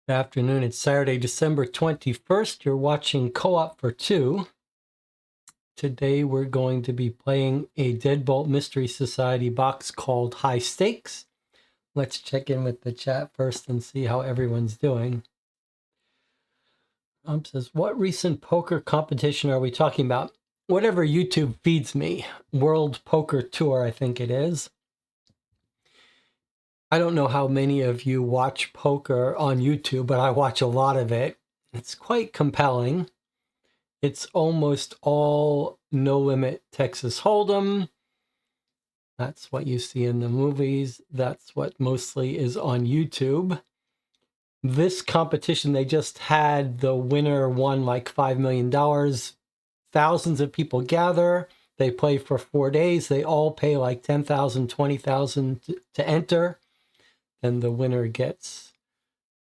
Good afternoon. It's Saturday, December 21st. You're watching Co-op for Two. Today we're going to be playing a Deadbolt Mystery Society box called High Stakes. Let's check in with the chat first and see how everyone's doing. Says, what recent poker competition are we talking about? Whatever YouTube feeds me. World Poker Tour, I think it is. I don't know how many of you watch poker on YouTube, but I watch a lot of it. It's quite compelling. It's almost all no limit Texas Hold'em. That's what you see in the movies. That's what mostly is on YouTube. This competition, they just had the winner won like $5 million. Thousands of people gather. They play for 4 days. They all pay like $10,000, $20,000 to enter. And the winner gets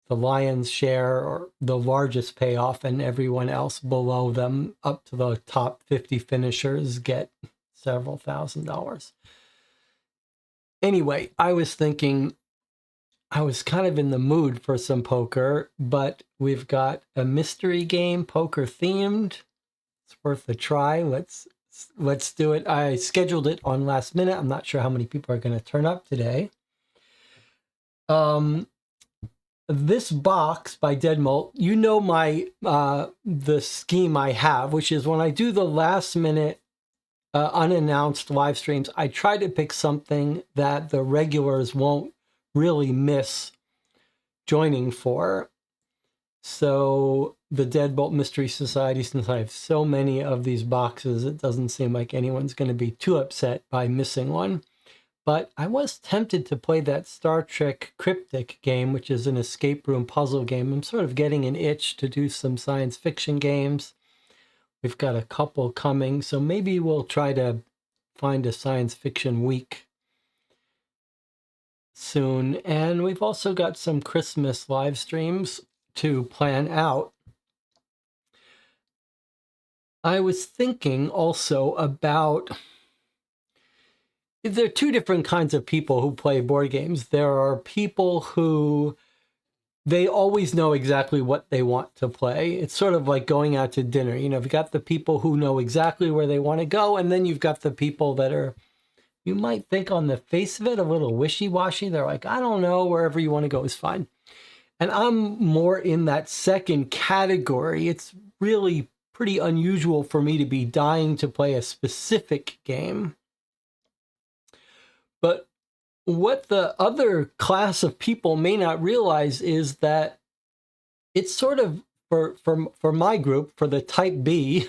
the lion's share or the largest payoff, and everyone else below them up to the top 50 finishers get several $1,000s. Anyway, I was thinking I was kind of in the mood for some poker, but we've got a mystery game, poker themed. It's worth a try. Let's do it. I scheduled it on last minute. I'm not sure how many people are going to turn up today. This box by Deadbolt, you know my the scheme I have, which is when I do the last minute unannounced live streams, I try to pick something that the regulars won't really miss joining for. So the Deadbolt Mystery Society, since I have so many of these boxes, it doesn't seem like anyone's going to be too upset by missing one. But I was tempted to play that Star Trek Cryptic game, which is an escape room puzzle game. I'm sort of getting an itch to do some science fiction games. We've got a couple coming, so maybe we'll try to find a science fiction week soon. And we've also got some Christmas live streams to plan out. I was thinking also about... There are two different kinds of people who play board games. There are people who, they always know exactly what they want to play. It's sort of like going out to dinner. You know, you've got the people who know exactly where they want to go, and then you've got the people that are, you might think on the face of it, a little wishy-washy. They're like, I don't know, wherever you want to go is fine. And I'm more in that second category. It's really pretty unusual for me to be dying to play a specific game. But what the other class of people may not realize is that it's sort of, for my group, for the type B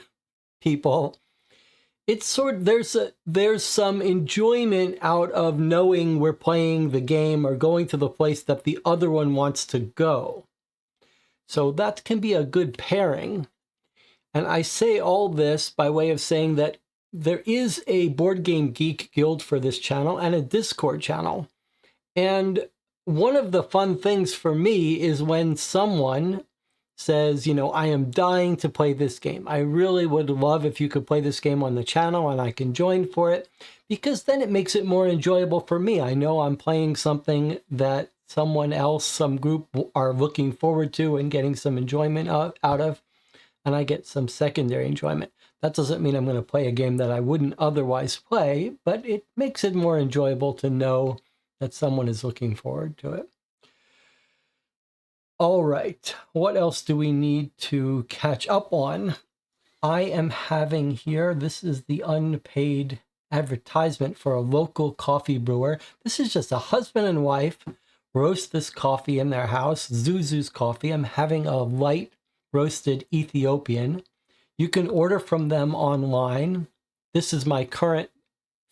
people, it's sort of, there's some enjoyment out of knowing we're playing the game or going to the place that the other one wants to go. So that can be a good pairing. And I say all this by way of saying that there is a Board Game Geek guild for this channel and a Discord channel. And one of the fun things for me is when someone says, you know, I am dying to play this game. I really would love if you could play this game on the channel and I can join for it, because then it makes it more enjoyable for me. I know I'm playing something that someone else, some group are looking forward to and getting some enjoyment out of, and I get some secondary enjoyment. That doesn't mean I'm going to play a game that I wouldn't otherwise play, but it makes it more enjoyable to know that someone is looking forward to it. All right, what else do we need to catch up on? I am having here, this is the unpaid advertisement for a local coffee brewer. This is just a husband and wife roast this coffee in their house, Zuzu's Coffee. I'm having a light roasted Ethiopian. You can order from them online. This is my current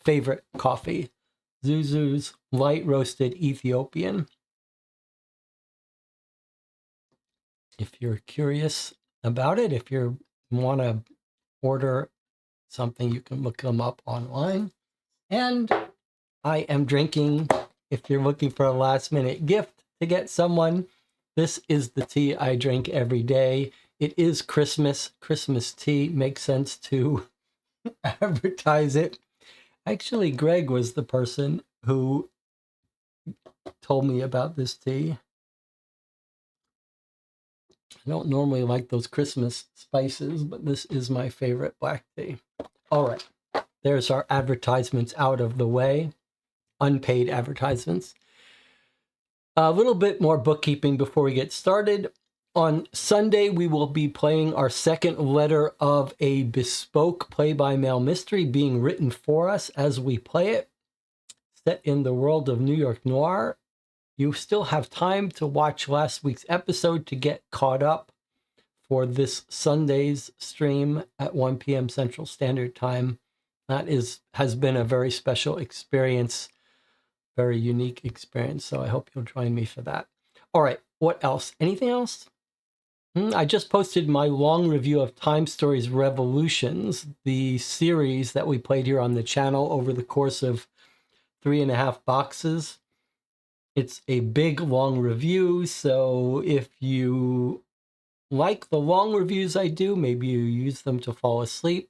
favorite coffee, Zuzu's light roasted Ethiopian. If you're curious about it, if you want to order something, you can look them up online. And I am drinking, if you're looking for a last minute gift to get someone, this is the tea I drink every day. It is Christmas. Christmas tea makes sense to advertise it. Actually, Greg was the person who told me about this tea. I don't normally like those Christmas spices, but this is my favorite black tea. All right, there's our advertisements out of the way, unpaid advertisements. A little bit more bookkeeping before we get started. On Sunday, we will be playing our second letter of a bespoke play-by-mail mystery being written for us as we play it, set in the world of New York Noir. You still have time to watch last week's episode to get caught up for this Sunday's stream at 1 p.m. Central Standard Time. That has been a very special experience, very unique experience, so I hope you'll join me for that. All right, what else? Anything else? I just posted my long review of Time Stories Revolutions, the series that we played here on the channel over the course of 3.5 boxes. It's a big, long review, so if you like the long reviews I do, maybe you use them to fall asleep,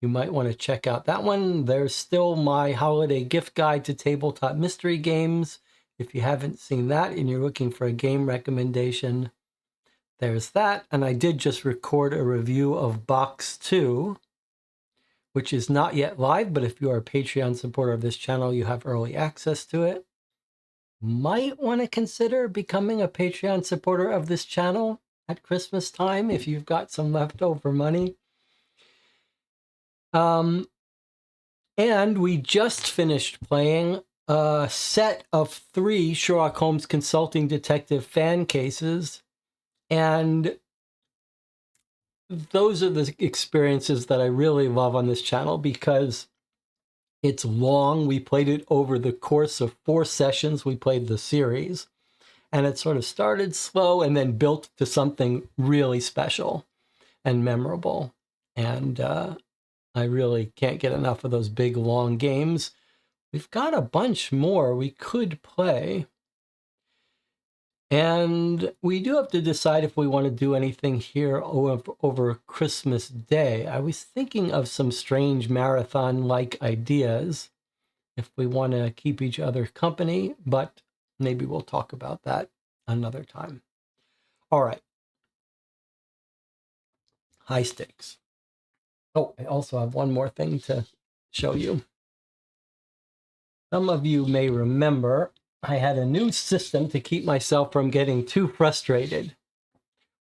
you might want to check out that one. There's still my holiday gift guide to tabletop mystery games. If you haven't seen that and you're looking for a game recommendation, there's that. And I did just record a review of Box 2, which is not yet live, but if you are a Patreon supporter of this channel, you have early access to it. Might want to consider becoming a Patreon supporter of this channel at Christmas time if you've got some leftover money. And we just finished playing a set of 3 Sherlock Holmes Consulting Detective fan cases, and those are the experiences that I really love on this channel because it's long. We played it over the course of 4 sessions. We played the series, and it sort of started slow and then built to something really special and memorable. And I really can't get enough of those big, long games. We've got a bunch more we could play. And we do have to decide if we want to do anything here over Christmas Day. I was thinking of some strange marathon-like ideas if we want to keep each other company, but maybe we'll talk about that another time. All right. High stakes. Oh, I also have one more thing to show you. Some of you may remember I had a new system to keep myself from getting too frustrated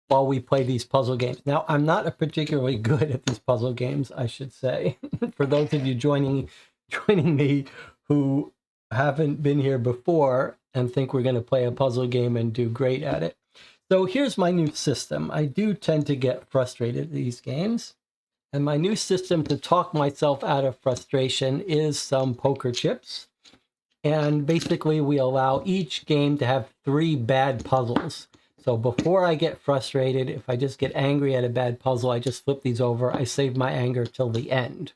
while we play these puzzle games. Now, I'm not particularly good at these puzzle games, I should say. For those of you joining me who haven't been here before and think we're going to play a puzzle game and do great at it. So here's my new system. I do tend to get frustrated at these games, And my new system to talk myself out of frustration is some poker chips. And basically, we allow each game to have 3 bad puzzles. So before I get frustrated, if I just get angry at a bad puzzle, I just flip these over. I save my anger till the end.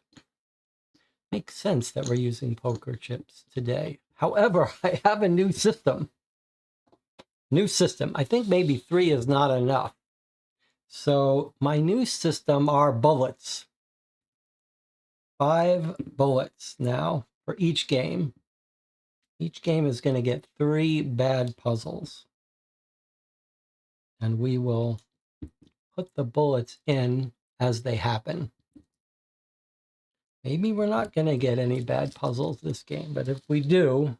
Makes sense that we're using poker chips today. However, I have a new system. I think maybe 3 is not enough. So my new system are bullets. 5 bullets now for each game. Each game is going to get 3 bad puzzles. And we will put the bullets in as they happen. Maybe we're not going to get any bad puzzles this game, but if we do,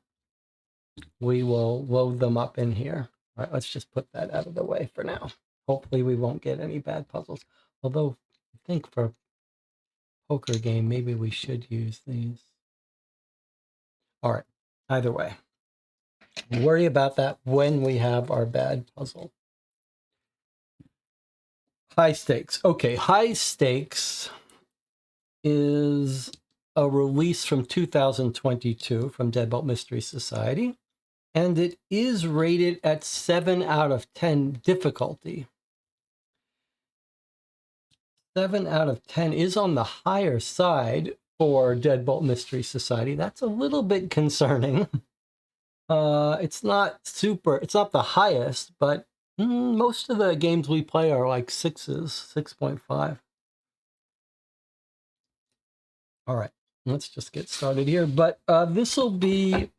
we will load them up in here. All right, let's just put that out of the way for now. Hopefully we won't get any bad puzzles. Although, I think for a poker game, maybe we should use these. All right, either way. We'll worry about that when we have our bad puzzle. High stakes. Okay, high stakes is a release from 2022 from Deadbolt Mystery Society, and it is rated at 7 out of 10 difficulty. 7 out of 10 is on the higher side for Deadbolt Mystery Society. That's a little bit concerning. It's not the highest, but most of the games we play are like 6s, 6.5. All right, let's just get started here. But this will be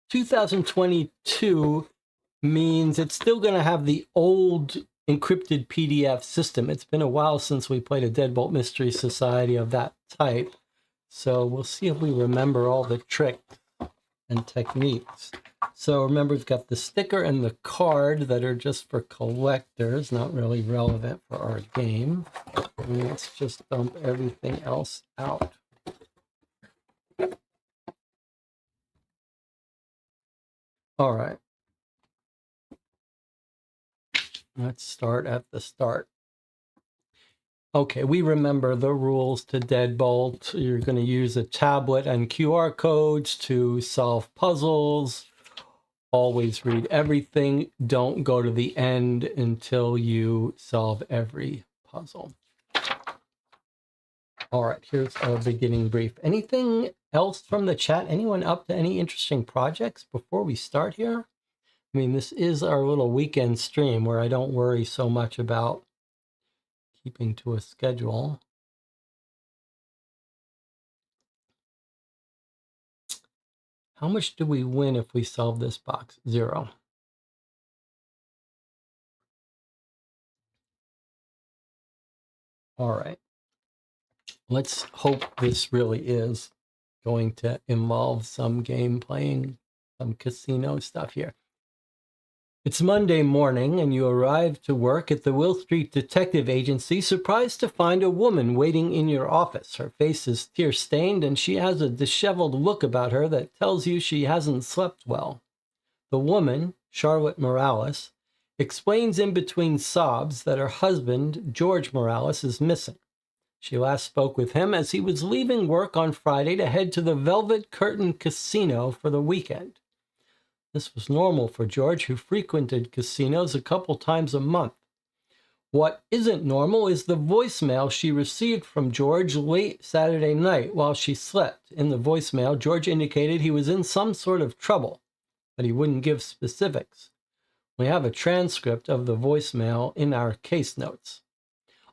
2022 means it's still going to have the old encrypted PDF system. It's been a while since we played a Deadbolt Mystery Society of that type. So we'll see if we remember all the tricks and techniques. So remember, we've got the sticker and the card that are just for collectors, not really relevant for our game. And let's just dump everything else out. All right. Let's start at the start. Okay, we remember the rules to Deadbolt. You're going to use a tablet and QR codes to solve puzzles. Always read everything. Don't go to the end until you solve every puzzle. All right, here's our beginning brief. Anything else from the chat? Anyone up to any interesting projects before we start here? I mean, this is our little weekend stream where I don't worry so much about keeping to a schedule. How much do we win if we solve this box? 0. All right. Let's hope this really is going to involve some game playing, some casino stuff here. It's Monday morning, and you arrive to work at the Will Street Detective Agency, surprised to find a woman waiting in your office. Her face is tear-stained, and she has a disheveled look about her that tells you she hasn't slept well. The woman, Charlotte Morales, explains in between sobs that her husband, George Morales, is missing. She last spoke with him as he was leaving work on Friday to head to the Velvet Curtain Casino for the weekend. This was normal for George, who frequented casinos a couple times a month. What isn't normal is the voicemail she received from George late Saturday night while she slept. In the voicemail, George indicated he was in some sort of trouble, but he wouldn't give specifics. We have a transcript of the voicemail in our case notes.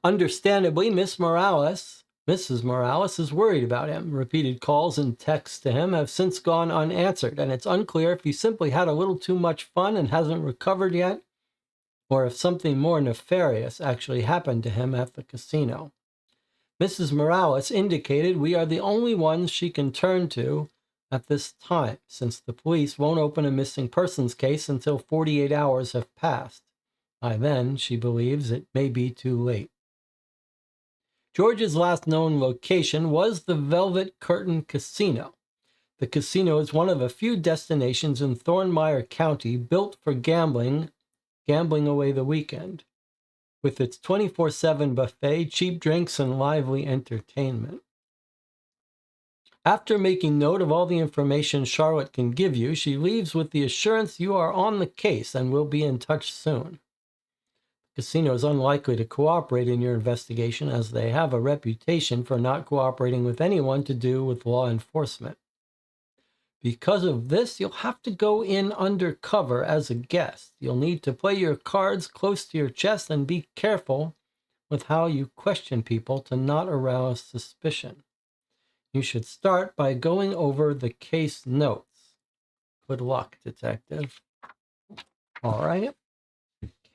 Understandably, Mrs. Morales is worried about him. Repeated calls and texts to him have since gone unanswered, and it's unclear if he simply had a little too much fun and hasn't recovered yet, or if something more nefarious actually happened to him at the casino. Mrs. Morales indicated we are the only ones she can turn to at this time, since the police won't open a missing persons case until 48 hours have passed. By then, she believes it may be too late. George's last known location was the Velvet Curtain Casino. The casino is one of a few destinations in Thornmire County built for gambling away the weekend. with its 24/7 buffet, cheap drinks, and lively entertainment. After making note of all the information Charlotte can give you, she leaves with the assurance you are on the case and will be in touch soon. The casino is unlikely to cooperate in your investigation, as they have a reputation for not cooperating with anyone to do with law enforcement. Because of this, you'll have to go in undercover as a guest. You'll need to play your cards close to your chest and be careful with how you question people to not arouse suspicion. You should start by going over the case notes. Good luck, detective. All right.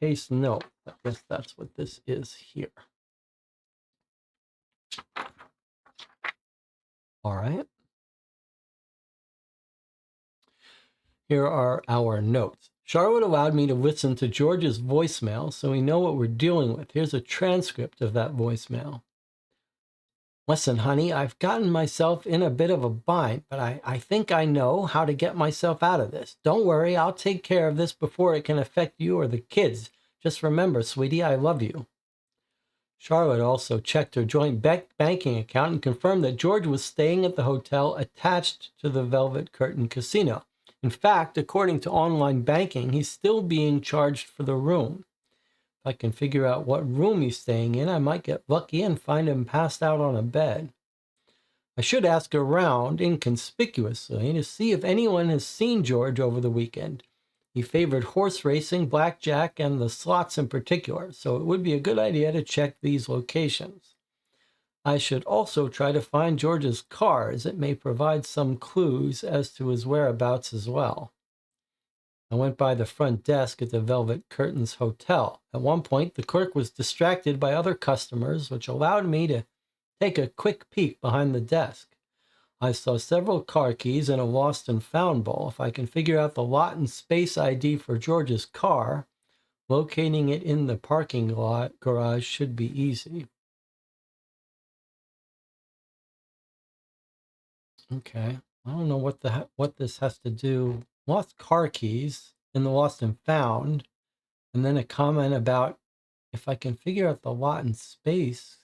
Case note. I guess that's what this is here. All right. Here are our notes. Charlotte allowed me to listen to George's voicemail, so we know what we're dealing with. Here's a transcript of that voicemail. Listen, honey, I've gotten myself in a bit of a bind, but I think I know how to get myself out of this. Don't worry, I'll take care of this before it can affect you or the kids. Just remember, sweetie, I love you. Charlotte also checked her joint banking account and confirmed that George was staying at the hotel attached to the Velvet Curtain Casino. In fact, according to online banking, he's still being charged for the room. If I can figure out what room he's staying in, I might get lucky and find him passed out on a bed. I should ask around inconspicuously to see if anyone has seen George over the weekend. He favored horse racing, blackjack, and the slots in particular, so it would be a good idea to check these locations. I should also try to find George's car, as it may provide some clues as to his whereabouts as well. I went by the front desk at the Velvet Curtains Hotel. At one point, the clerk was distracted by other customers, which allowed me to take a quick peek behind the desk. I saw several car keys and a lost and found ball. If I can figure out the lot and space ID for George's car, locating it in the parking lot garage should be easy. Okay, I don't know what this has to do. Lost car keys and the lost and found, and then a comment about if I can figure out the lot and space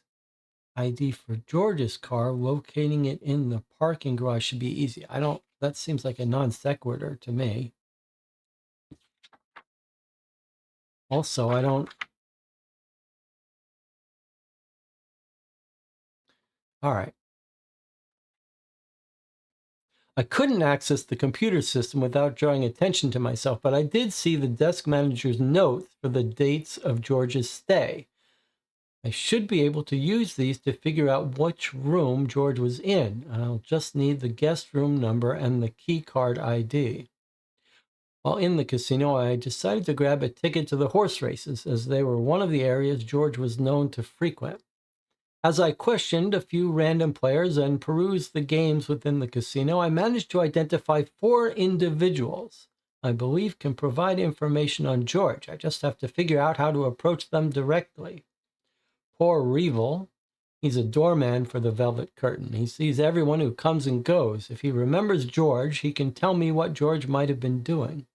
ID for George's car, locating it in the parking garage should be easy. That seems like a non sequitur to me. Also, all right. I couldn't access the computer system without drawing attention to myself, but I did see the desk manager's notes for the dates of George's stay. I should be able to use these to figure out which room George was in. I'll just need the guest room number and the key card ID. While in the casino, I decided to grab a ticket to the horse races, as they were one of the areas George was known to frequent. As I questioned a few random players and perused the games within the casino, I managed to identify 4 individuals I believe can provide information on George. I just have to figure out how to approach them directly. Poor Revel. He's a doorman for the Velvet Curtain. He sees everyone who comes and goes. If he remembers George, he can tell me what George might have been doing.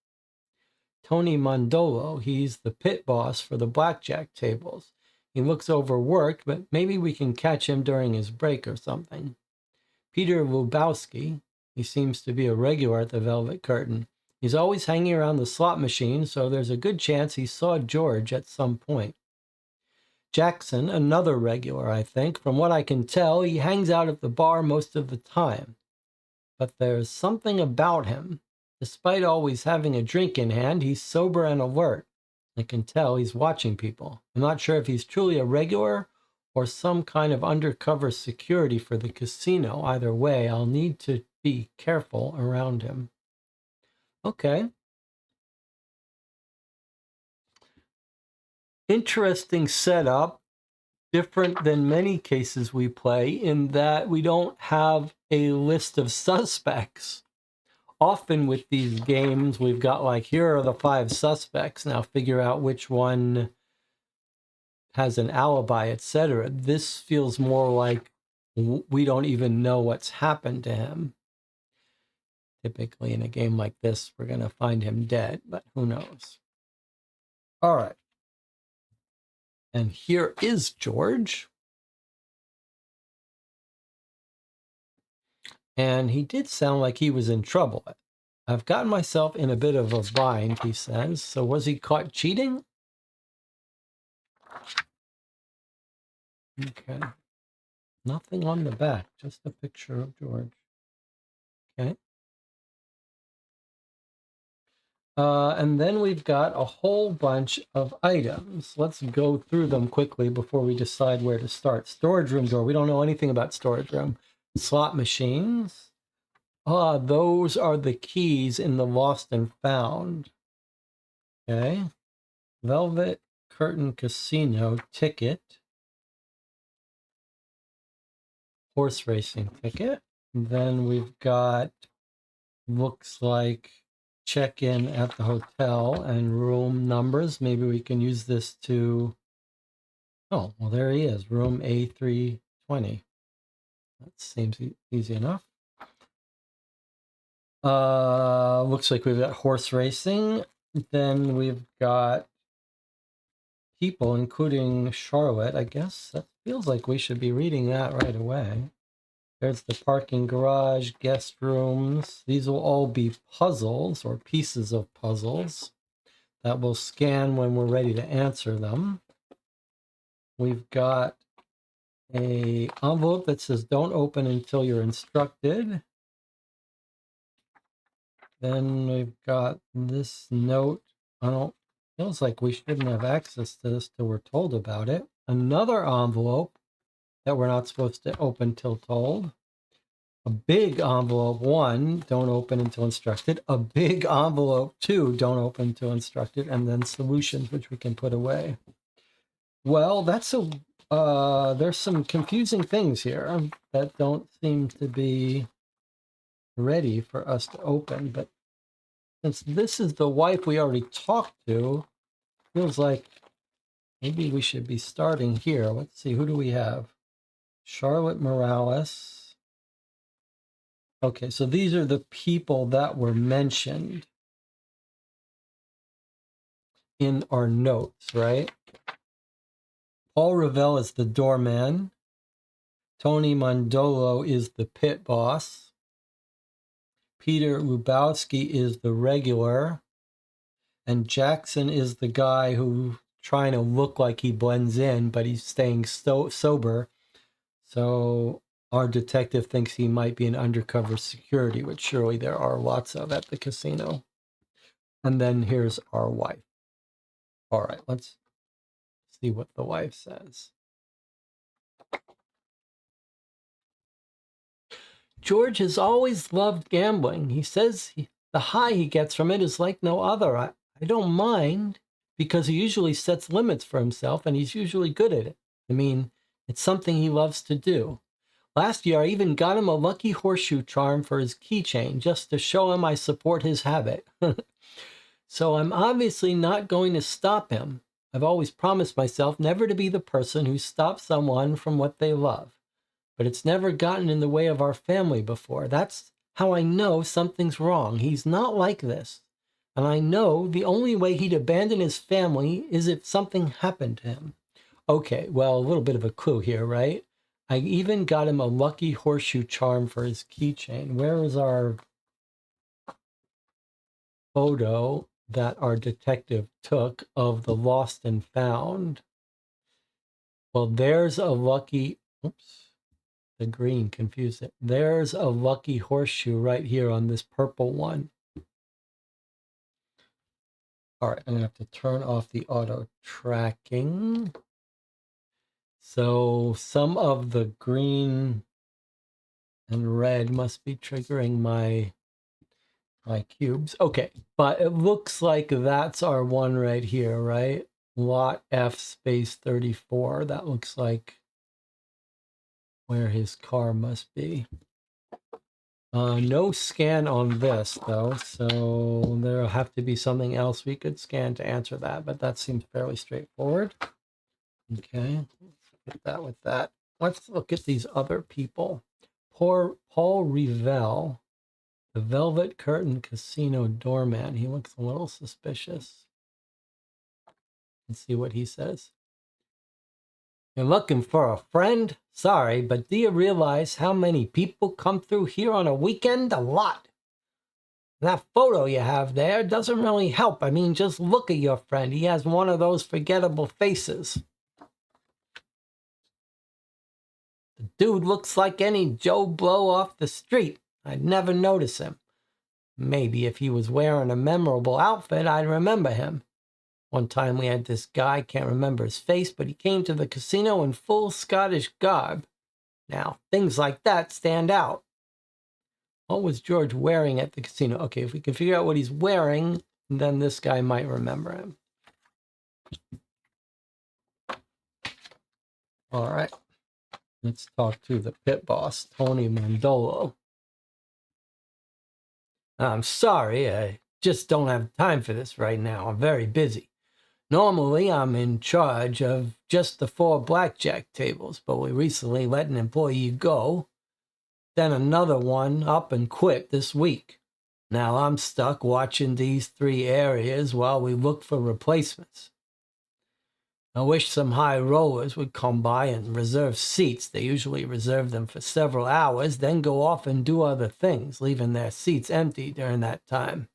Tony Mondolo, he's the pit boss for the blackjack tables. He looks overworked, but maybe we can catch him during his break or something. Peter Lubowski, he seems to be a regular at the Velvet Curtain. He's always hanging around the slot machine, so there's a good chance he saw George at some point. Jackson, another regular, I think. From what I can tell, he hangs out at the bar most of the time. But there's something about him. Despite always having a drink in hand, he's sober and alert. I can tell he's watching people. I'm not sure if he's truly a regular or some kind of undercover security for the casino. Either way, I'll need to be careful around him. Okay. Interesting setup. Different than many cases we play in that we don't have a list of suspects. Often with these games, we've got like, here are the 5 suspects. Now figure out which one has an alibi, etc. This feels more like we don't even know what's happened to him. Typically in a game like this, we're going to find him dead, but who knows? All right. And here is George. And he did sound like he was in trouble. I've gotten myself in a bit of a bind, he says. So was he caught cheating? Okay. Nothing on the back, just a picture of George. Okay. And then we've got a whole bunch of items. Let's go through them quickly before we decide where to start. Storage room door. We don't know anything about storage room. Slot machines. Those are the keys in the lost and found. Okay. Velvet Curtain Casino ticket. Horse racing ticket. And then we've got, looks like, check-in at the hotel and room numbers. Maybe we can use this to... Oh, well, there he is. Room A320. That seems easy enough. Looks like we've got horse racing. Then we've got people, including Charlotte, I guess. That feels like we should be reading that right away. There's the parking garage, guest rooms. These will all be puzzles or pieces of puzzles that we'll scan when we're ready to answer them. We've got an envelope that says don't open until you're instructed. Then we've got this note. Feels like we shouldn't have access to this till we're told about it. Another envelope that we're not supposed to open till told. A big envelope 1, don't open until instructed. A big envelope 2, don't open until instructed. And then solutions, which we can put away. Well, that's there's some confusing things here that don't seem to be ready for us to open. But since this is the wife we already talked to, feels like maybe we should be starting here. Let's see, who do we have? Charlotte Morales. Okay, so these are the people that were mentioned in our notes, right? Paul Ravel is the doorman. Tony Mondolo is the pit boss. Peter Lubowski is the regular. And Jackson is the guy who's trying to look like he blends in, but he's staying sober. So our detective thinks he might be an undercover security, which surely there are lots of at the casino. And then here's our wife. All right, let's see what the wife says. George has always loved gambling. He says the high he gets from it is like no other. I don't mind because he usually sets limits for himself and he's usually good at it. I mean, it's something he loves to do. Last year, I even got him a lucky horseshoe charm for his keychain just to show him I support his habit. So I'm obviously not going to stop him. I've always promised myself never to be the person who stops someone from what they love. But it's never gotten in the way of our family before. That's how I know something's wrong. He's not like this. And I know the only way he'd abandon his family is if something happened to him. Okay, well, a little bit of a clue here, right? I even got him a lucky horseshoe charm for his keychain. Where is our photo that our detective took of the lost and found? Well, there's a lucky... Oops. The green confused it. There's a lucky horseshoe right here on this purple one. All right, I'm gonna have to turn off the auto tracking. So some of the green and red must be triggering my cubes. Okay, but it looks like that's our one right here, right? Lot F space 34. That looks like where his car must be. No scan on this, though, so there'll have to be something else we could scan to answer that, but that seems fairly straightforward. Okay, let's get that with that. Let's look at these other people. Poor Paul Revell, the Velvet Curtain Casino doorman. He looks a little suspicious. Let's see what he says. You're looking for a friend? Sorry, but do you realize how many people come through here on a weekend? A lot. That photo you have there doesn't really help. I mean, just look at your friend. He has one of those forgettable faces. The dude looks like any Joe Blow off the street. I'd never notice him. Maybe if he was wearing a memorable outfit, I'd remember him. One time we had this guy, can't remember his face, but he came to the casino in full Scottish garb. Now, things like that stand out. What was George wearing at the casino? Okay, if we can figure out what he's wearing, then this guy might remember him. All right. Let's talk to the pit boss, Tony Mandolo. I'm sorry, I just don't have time for this right now. I'm very busy. Normally, I'm in charge of just the 4 blackjack tables, but we recently let an employee go. Then another one up and quit this week. Now I'm stuck watching these 3 areas while we look for replacements. I wish some high rollers would come by and reserve seats. They usually reserve them for several hours, then go off and do other things, leaving their seats empty during that time.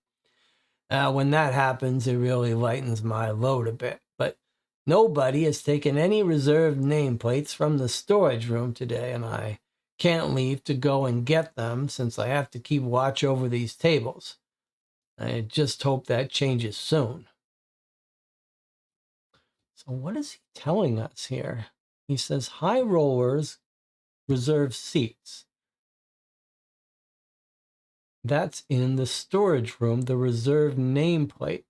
When that happens, it really lightens my load a bit. But nobody has taken any reserved nameplates from the storage room today, and I can't leave to go and get them since I have to keep watch over these tables. I just hope that changes soon. So what is he telling us here? He says high rollers reserve seats. That's in the storage room, the reserved nameplate.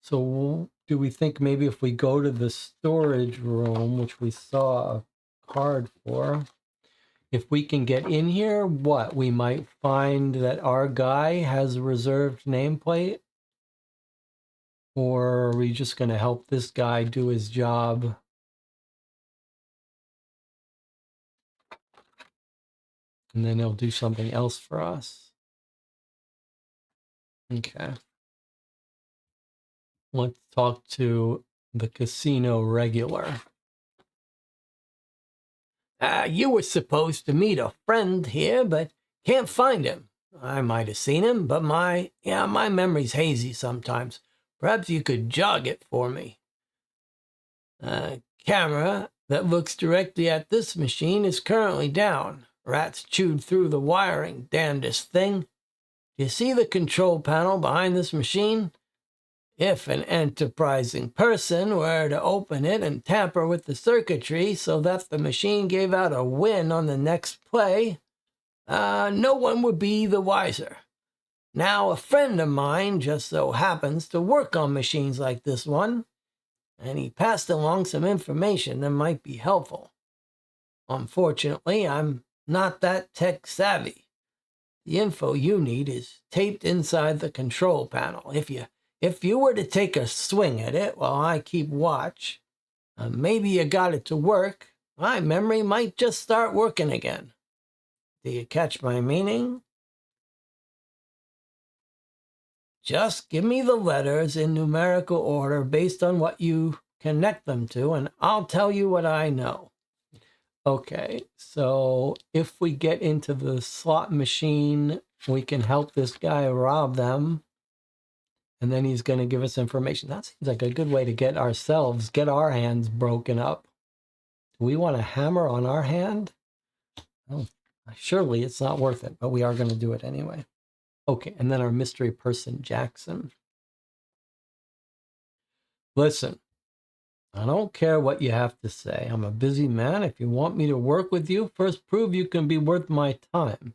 So do we think maybe if we go to the storage room, which we saw a card for, if we can get in here, what? We might find that our guy has a reserved nameplate? Or are we just going to help this guy do his job? And then he'll do something else for us. Okay. Let's talk to the casino regular. You were supposed to meet a friend here, but can't find him. I might have seen him, but my memory's hazy sometimes. Perhaps you could jog it for me. Camera that looks directly at this machine is currently down. Rats chewed through the wiring, damnedest thing. Do you see the control panel behind this machine? If an enterprising person were to open it and tamper with the circuitry so that the machine gave out a win on the next play, no one would be the wiser. Now, a friend of mine just so happens to work on machines like this one, and he passed along some information that might be helpful. Unfortunately, I'm not that tech savvy. The info you need is taped inside the control panel. If you were to take a swing at it while I keep watch, maybe you got it to work, my memory might just start working again. Do you catch my meaning? Just give me the letters in numerical order based on what you connect them to, and I'll tell you what I know. Okay, so if we get into the slot machine, we can help this guy rob them, and then he's going to give us information. That seems like a good way to get our hands broken up. Do we want a hammer on our hand? Oh, surely it's not worth it, but we are going to do it anyway. Okay, and then our mystery person, Jackson. Listen, I don't care what you have to say. I'm a busy man. If you want me to work with you, first prove you can be worth my time.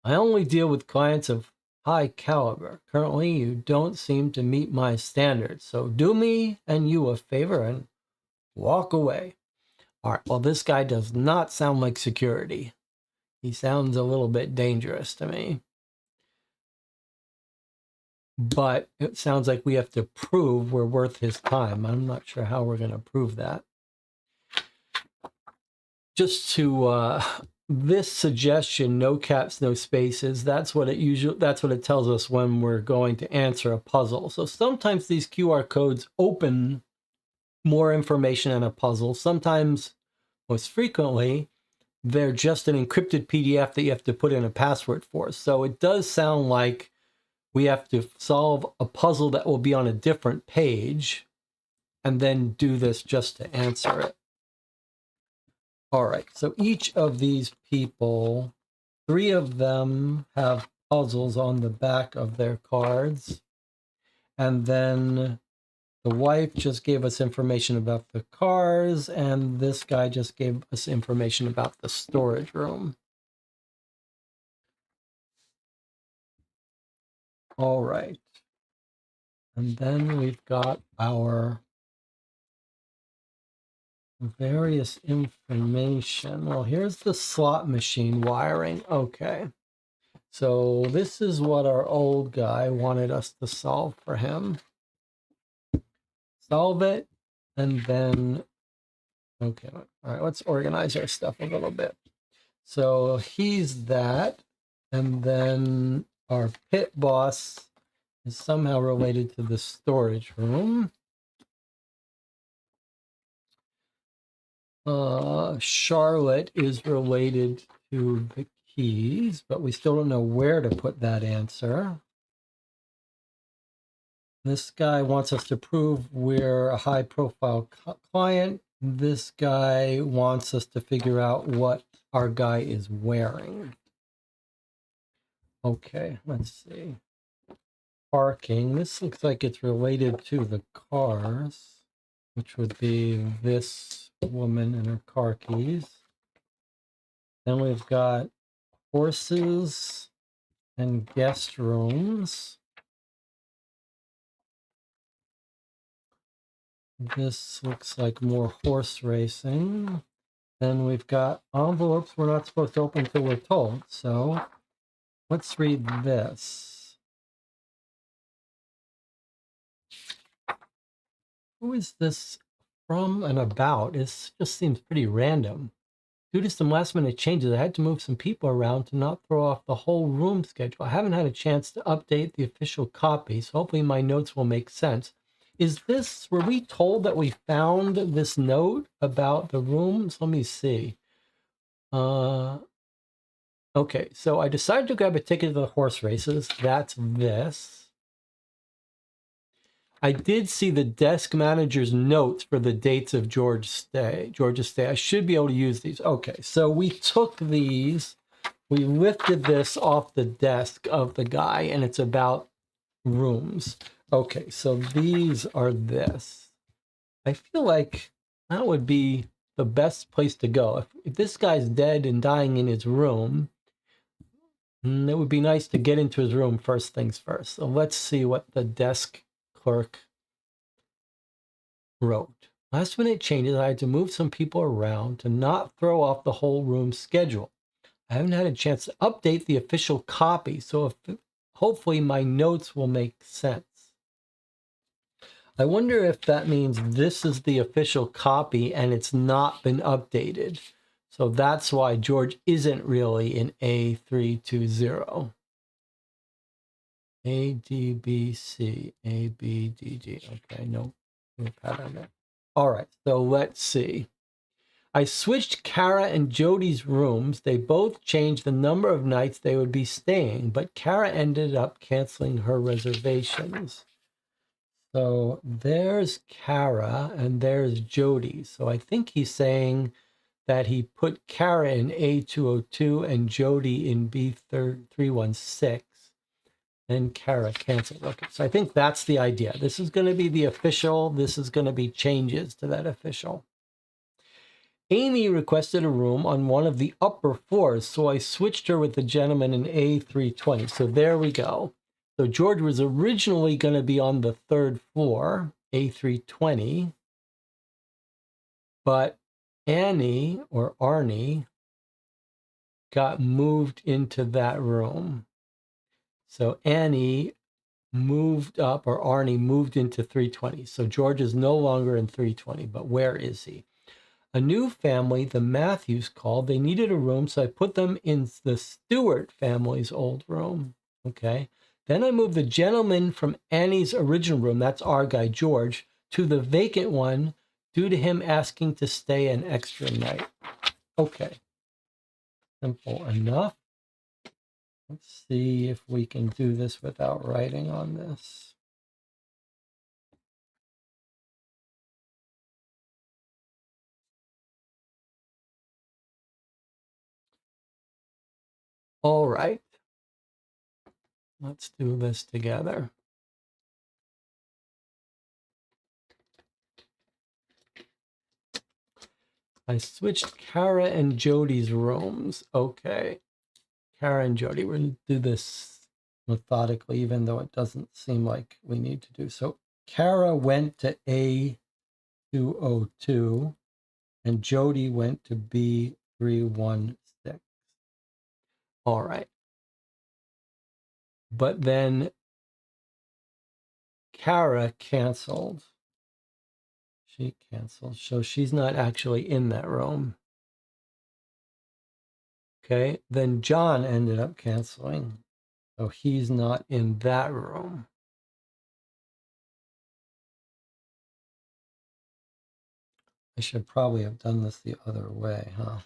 I only deal with clients of high caliber. Currently, you don't seem to meet my standards. So do me and you a favor and walk away. All right, well, this guy does not sound like security. He sounds a little bit dangerous to me. But it sounds like we have to prove we're worth his time. I'm not sure how we're going to prove that. Just to this suggestion, no caps, no spaces. That's what it tells us when we're going to answer a puzzle. So sometimes these QR codes open more information in a puzzle. Sometimes, most frequently, they're just an encrypted PDF that you have to put in a password for. So it does sound like we have to solve a puzzle that will be on a different page and then do this just to answer it. All right, so each of these people, 3 of them have puzzles on the back of their cards. And then the wife just gave us information about the cars, and this guy just gave us information about the storage room. All right. And then we've got our various information. Well, here's the slot machine wiring. Okay. So this is what our old guy wanted us to solve for him. Solve it, and then, okay. All right, let's organize our stuff a little bit. So he's that, and then our pit boss is somehow related to the storage room. Charlotte is related to the keys, but we still don't know where to put that answer. This guy wants us to prove we're a high-profile client. This guy wants us to figure out what our guy is wearing. Okay, let's see. Parking. This looks like it's related to the cars, which would be this woman and her car keys. Then we've got horses and guest rooms. This looks like more horse racing. Then we've got envelopes we're not supposed to open until we're told. So let's read this. Who is this from and about? It just seems pretty random. Due to some last minute changes, I had to move some people around to not throw off the whole room schedule. I haven't had a chance to update the official copy, so hopefully my notes will make sense. Is this, were we told that we found this note about the rooms? Let me see. Okay, so I decided to grab a ticket to the horse races. That's this. I did see the desk manager's notes for the dates of George's stay. I should be able to use these. Okay, so we took these, we lifted this off the desk of the guy, and it's about rooms. Okay, so these are this. I feel like that would be the best place to go. If this guy's dead and dying in his room, it would be nice to get into his room first things first. So let's see what the desk clerk wrote. Last minute changes, I had to move some people around to not throw off the whole room schedule. I haven't had a chance to update the official copy, so hopefully my notes will make sense. I wonder if that means this is the official copy and it's not been updated. So that's why George isn't really in A320. A, D, B, C, A, B, D, G. Okay, no pattern there. All right, so let's see. I switched Kara and Jody's rooms. They both changed the number of nights they would be staying, but Kara ended up canceling her reservations. So there's Kara and there's Jody. So I think he's saying that he put Kara in A202 and Jody in B316. And Kara canceled. Okay, so I think that's the idea. This is going to be the official. This is going to be changes to that official. Amy requested a room on one of the upper floors, so I switched her with the gentleman in A320. So there we go. So George was originally going to be on the 3rd floor, A320, but Annie or Arnie got moved into that room. So Annie moved up, or Arnie moved into 320. So George is no longer in 320, but where is he? A new family, the Matthews, called. They needed a room, so I put them in the Stewart family's old room. Okay. Then I moved the gentleman from Annie's original room, that's our guy George, to the vacant one due to him asking to stay an extra night. Okay. Simple enough. Let's see if we can do this without writing on this. All right. Let's do this together. I switched Kara and Jody's rooms. Okay. Kara and Jody, we're going to do this methodically, even though it doesn't seem like we need to do so. Kara went to A202 and Jody went to B316. All right. But then Kara canceled. She canceled. So she's not actually in that room. Okay. Then John ended up canceling. So he's not in that room. I should probably have done this the other way, huh?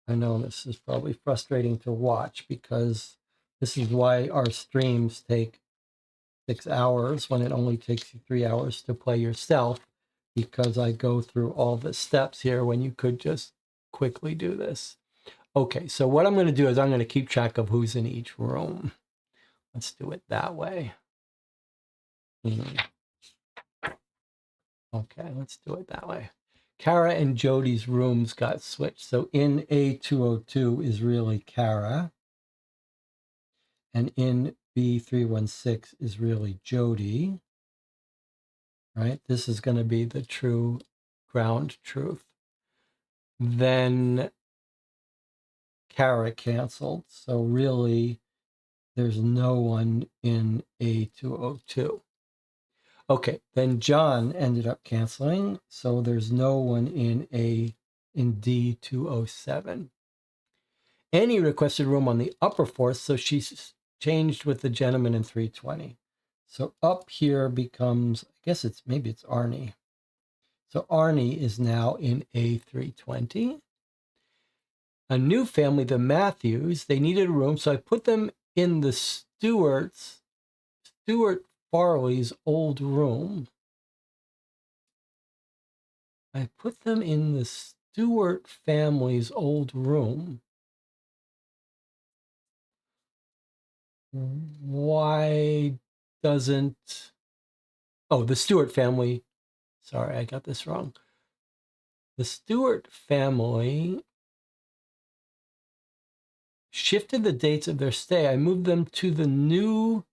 I know this is probably frustrating to watch because this is why our streams take 6 hours when it only takes you 3 hours to play yourself, because I go through all the steps here when you could just quickly do this. Okay, so what I'm going to do is I'm going to keep track of who's in each room. Let's do it that way. Okay, let's do it that way. Kara and Jody's rooms got switched. So in A202 is really Kara. And in B316 is really Jody. Right? This is going to be the true ground truth. Then Kara canceled. So really, there's no one in A202. Okay, then John ended up canceling, so there's no one in D207. Annie requested room on the upper fourth, so she's changed with the gentleman in 320. So up here becomes, I guess maybe it's Arnie. So Arnie is now in A320. A new family, the Matthews, they needed a room, so I put them in the Stuart Farley's old room. I put them in the Stewart family's old room. Why doesn't... Oh, the Stewart family. Sorry, I got this wrong. The Stewart family shifted the dates of their stay. I moved them to the new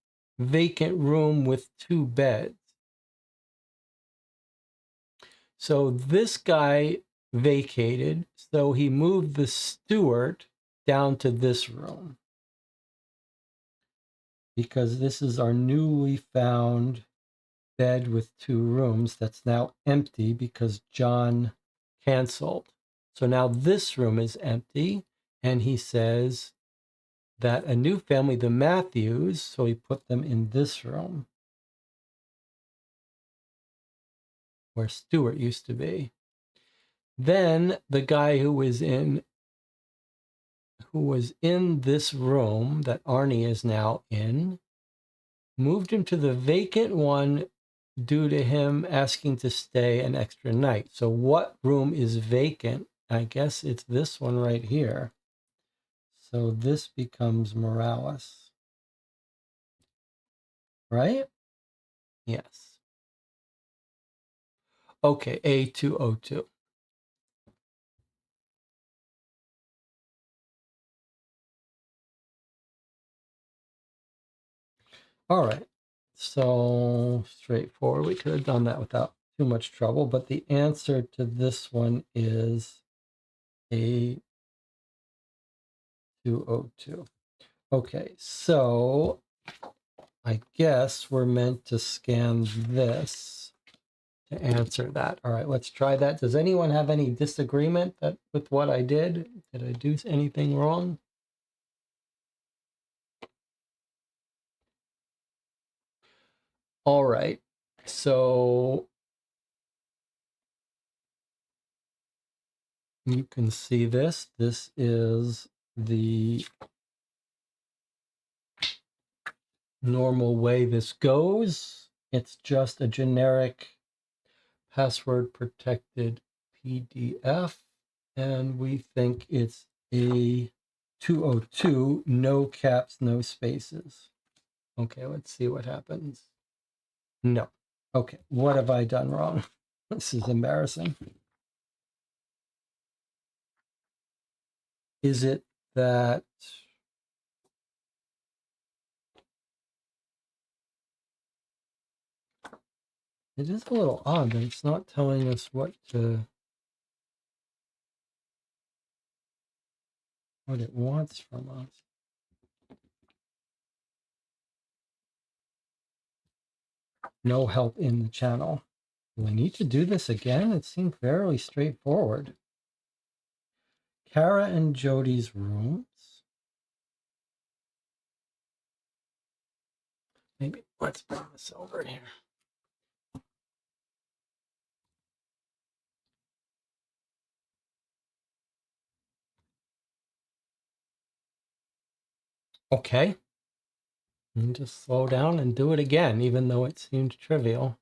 vacant room with 2 beds. So this guy vacated, so he moved the Stewart down to this room, because this is our newly found bed with 2 rooms that's now empty because John canceled. So now this room is empty, and he says that a new family, the Matthews, so he put them in this room where Stewart used to be. Then the guy who was in this room that Arnie is now in, moved him to the vacant one due to him asking to stay an extra night. So what room is vacant? I guess it's this one right here. So this becomes Morales, right? Yes. Okay, A202. All right, so straightforward. We could have done that without too much trouble, but the answer to this one is A202. Okay, so I guess we're meant to scan this to answer that. All right, let's try that. Does anyone have any disagreement with what I did? Did I do anything wrong? All right, so You can see this. This is the normal way this goes. It's just a generic password protected PDF, and we think it's a 202, no caps, no spaces. Okay, let's see what happens. No. Okay, what have I done wrong? This is embarrassing. Is it that it is a little odd that it's not telling us what it wants from us? No help in the channel. Do I need to do this again? It seemed fairly straightforward. Kara and Jody's rooms. Maybe let's bring this over here. Okay. And just slow down and do it again, even though it seemed trivial.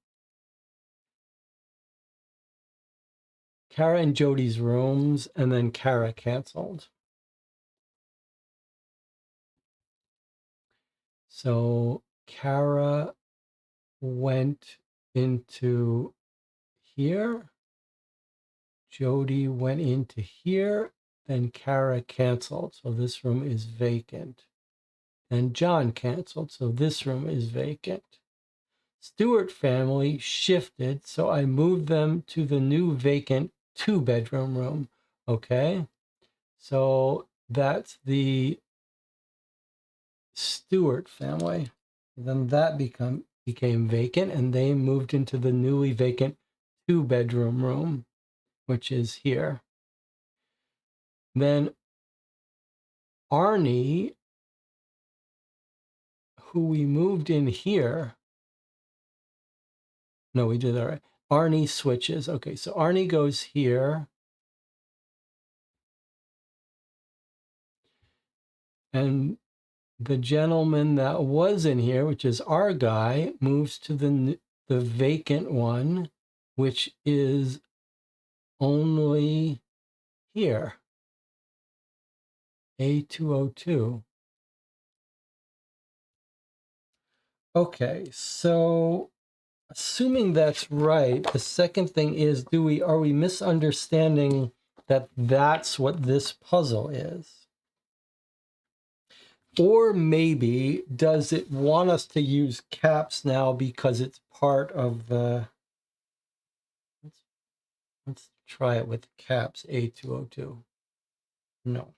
Kara and Jody's rooms, and then Kara canceled. So Kara went into here. Jody went into here. Then Kara canceled. So this room is vacant. And John canceled. So this room is vacant. Stewart family shifted. So I moved them to the new vacant 2-bedroom room. Okay. So that's the Stewart family. Then that became vacant, and they moved into the newly vacant 2-bedroom room, which is here. Then Arnie, who we moved in here. No, we did that right. Arnie switches. Okay, so Arnie goes here. And the gentleman that was in here, which is our guy, moves to the vacant one, which is only here. A202. Okay, so assuming that's right, the second thing is, are we misunderstanding that that's what this puzzle is? Or maybe does it want us to use caps now because it's part of the, let's try it with caps, A202. No.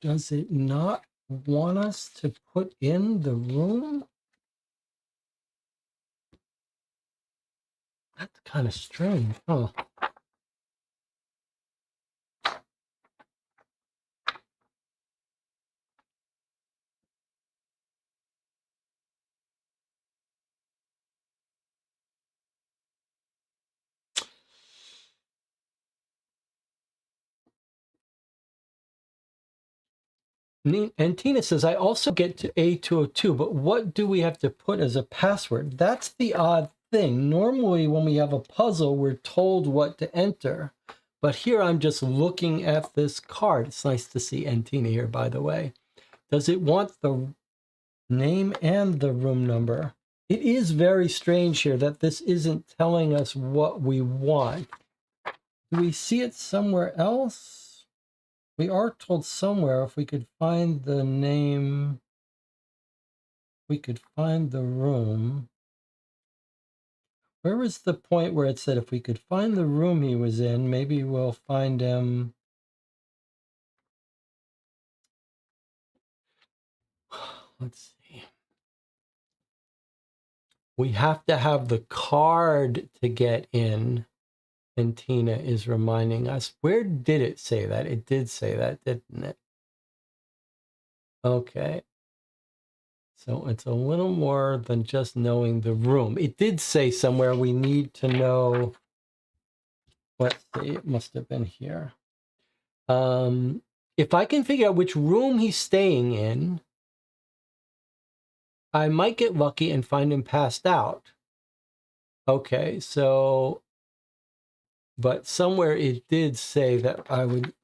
Does it not want us to put in the room? That's kind of strange, huh? And Tina says, I also get to A202, but what do we have to put as a password? That's the odd thing. Normally, when we have a puzzle, we're told what to enter. But here I'm just looking at this card. It's nice to see Tina here, by the way. Does it want the name and the room number? It is very strange here that this isn't telling us what we want. Do we see it somewhere else? We are told somewhere if we could find the name, we could find the room. Where was the point where it said if we could find the room he was in, maybe we'll find him? Let's see. We have to have the card to get in. And Tina is reminding us. Where did it say that? It did say that, didn't it? Okay. So it's a little more than just knowing the room. It did say somewhere we need to know, let's see, it must have been here. If I can figure out which room he's staying in, I might get lucky and find him passed out. Okay, so, but somewhere it did say that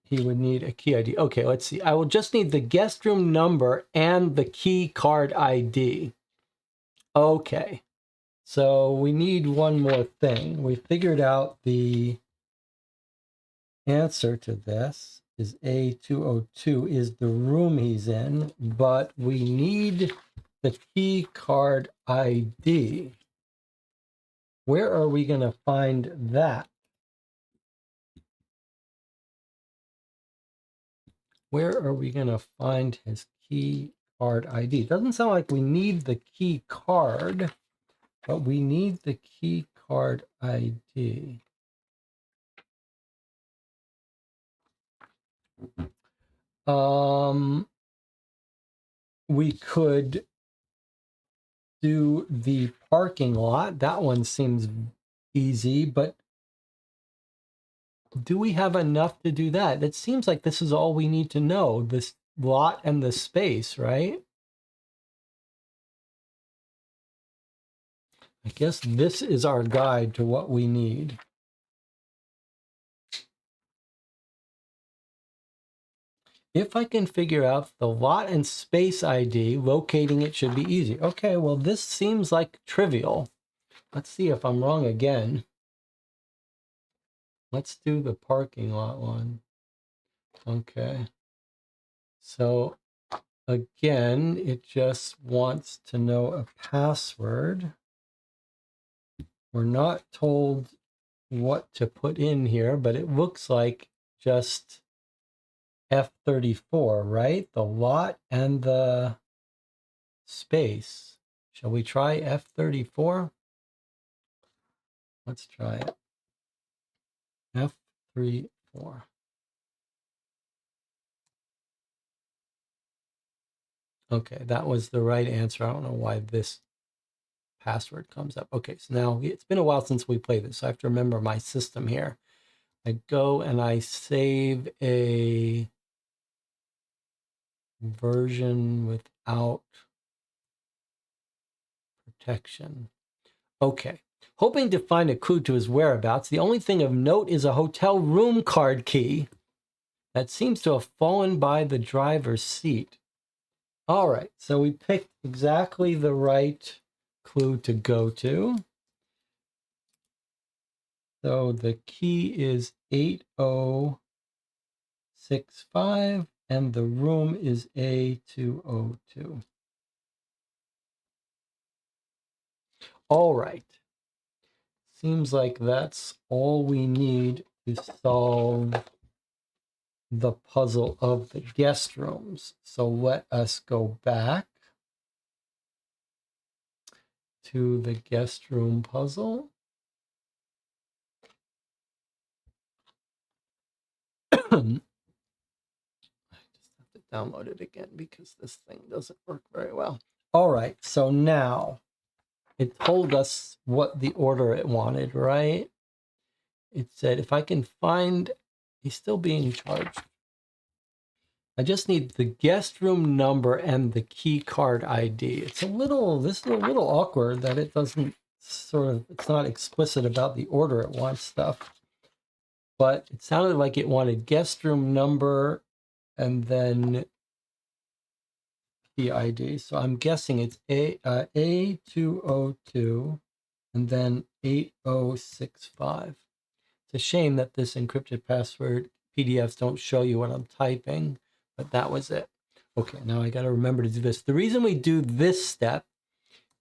he would need a key ID. Okay, let's see. I will just need the guest room number and the key card ID. Okay, so we need one more thing. We figured out the answer to this is A202 is the room he's in, but we need the key card ID. Where are we going to find that? Where are we going to find his key card ID? Doesn't sound like we need the key card, but we need the key card ID. We could do the parking lot. That one seems easy, but do we have enough to do that? It seems like this is all we need to know, this lot and the space, right? I guess this is our guide to what we need. If I can figure out the lot and space ID, locating it should be easy. Okay, well, this seems like trivial. Let's see if I'm wrong again. Let's do the parking lot one. Okay. So again, it just wants to know a password. We're not told what to put in here, but it looks like just F34, right? The lot and the space. Shall we try F34? Let's try it. F34. Okay, that was the right answer. I don't know why this password comes up. Okay, so now it's been a while since we played this, so I have to remember my system here. I go and I save a version without protection. Okay. Hoping to find a clue to his whereabouts, the only thing of note is a hotel room card key that seems to have fallen by the driver's seat. All right, so we picked exactly the right clue to go to. So the key is 8065 and the room is A202. All right. Seems like that's all we need to solve the puzzle of the guest rooms. So let us go back to the guest room puzzle. I just have to download it again because this thing doesn't work very well. All right, so now it told us what the order it wanted, right? It said, if I can find, he's still being charged. I just need the guest room number and the key card ID. This is a little awkward that it doesn't it's not explicit about the order it wants stuff. But it sounded like it wanted guest room number and then the ID. So I'm guessing it's A202 and then 8065. It's a shame that this encrypted password PDFs don't show you what I'm typing, but that was it. Okay, now I got to remember to do this. The reason we do this step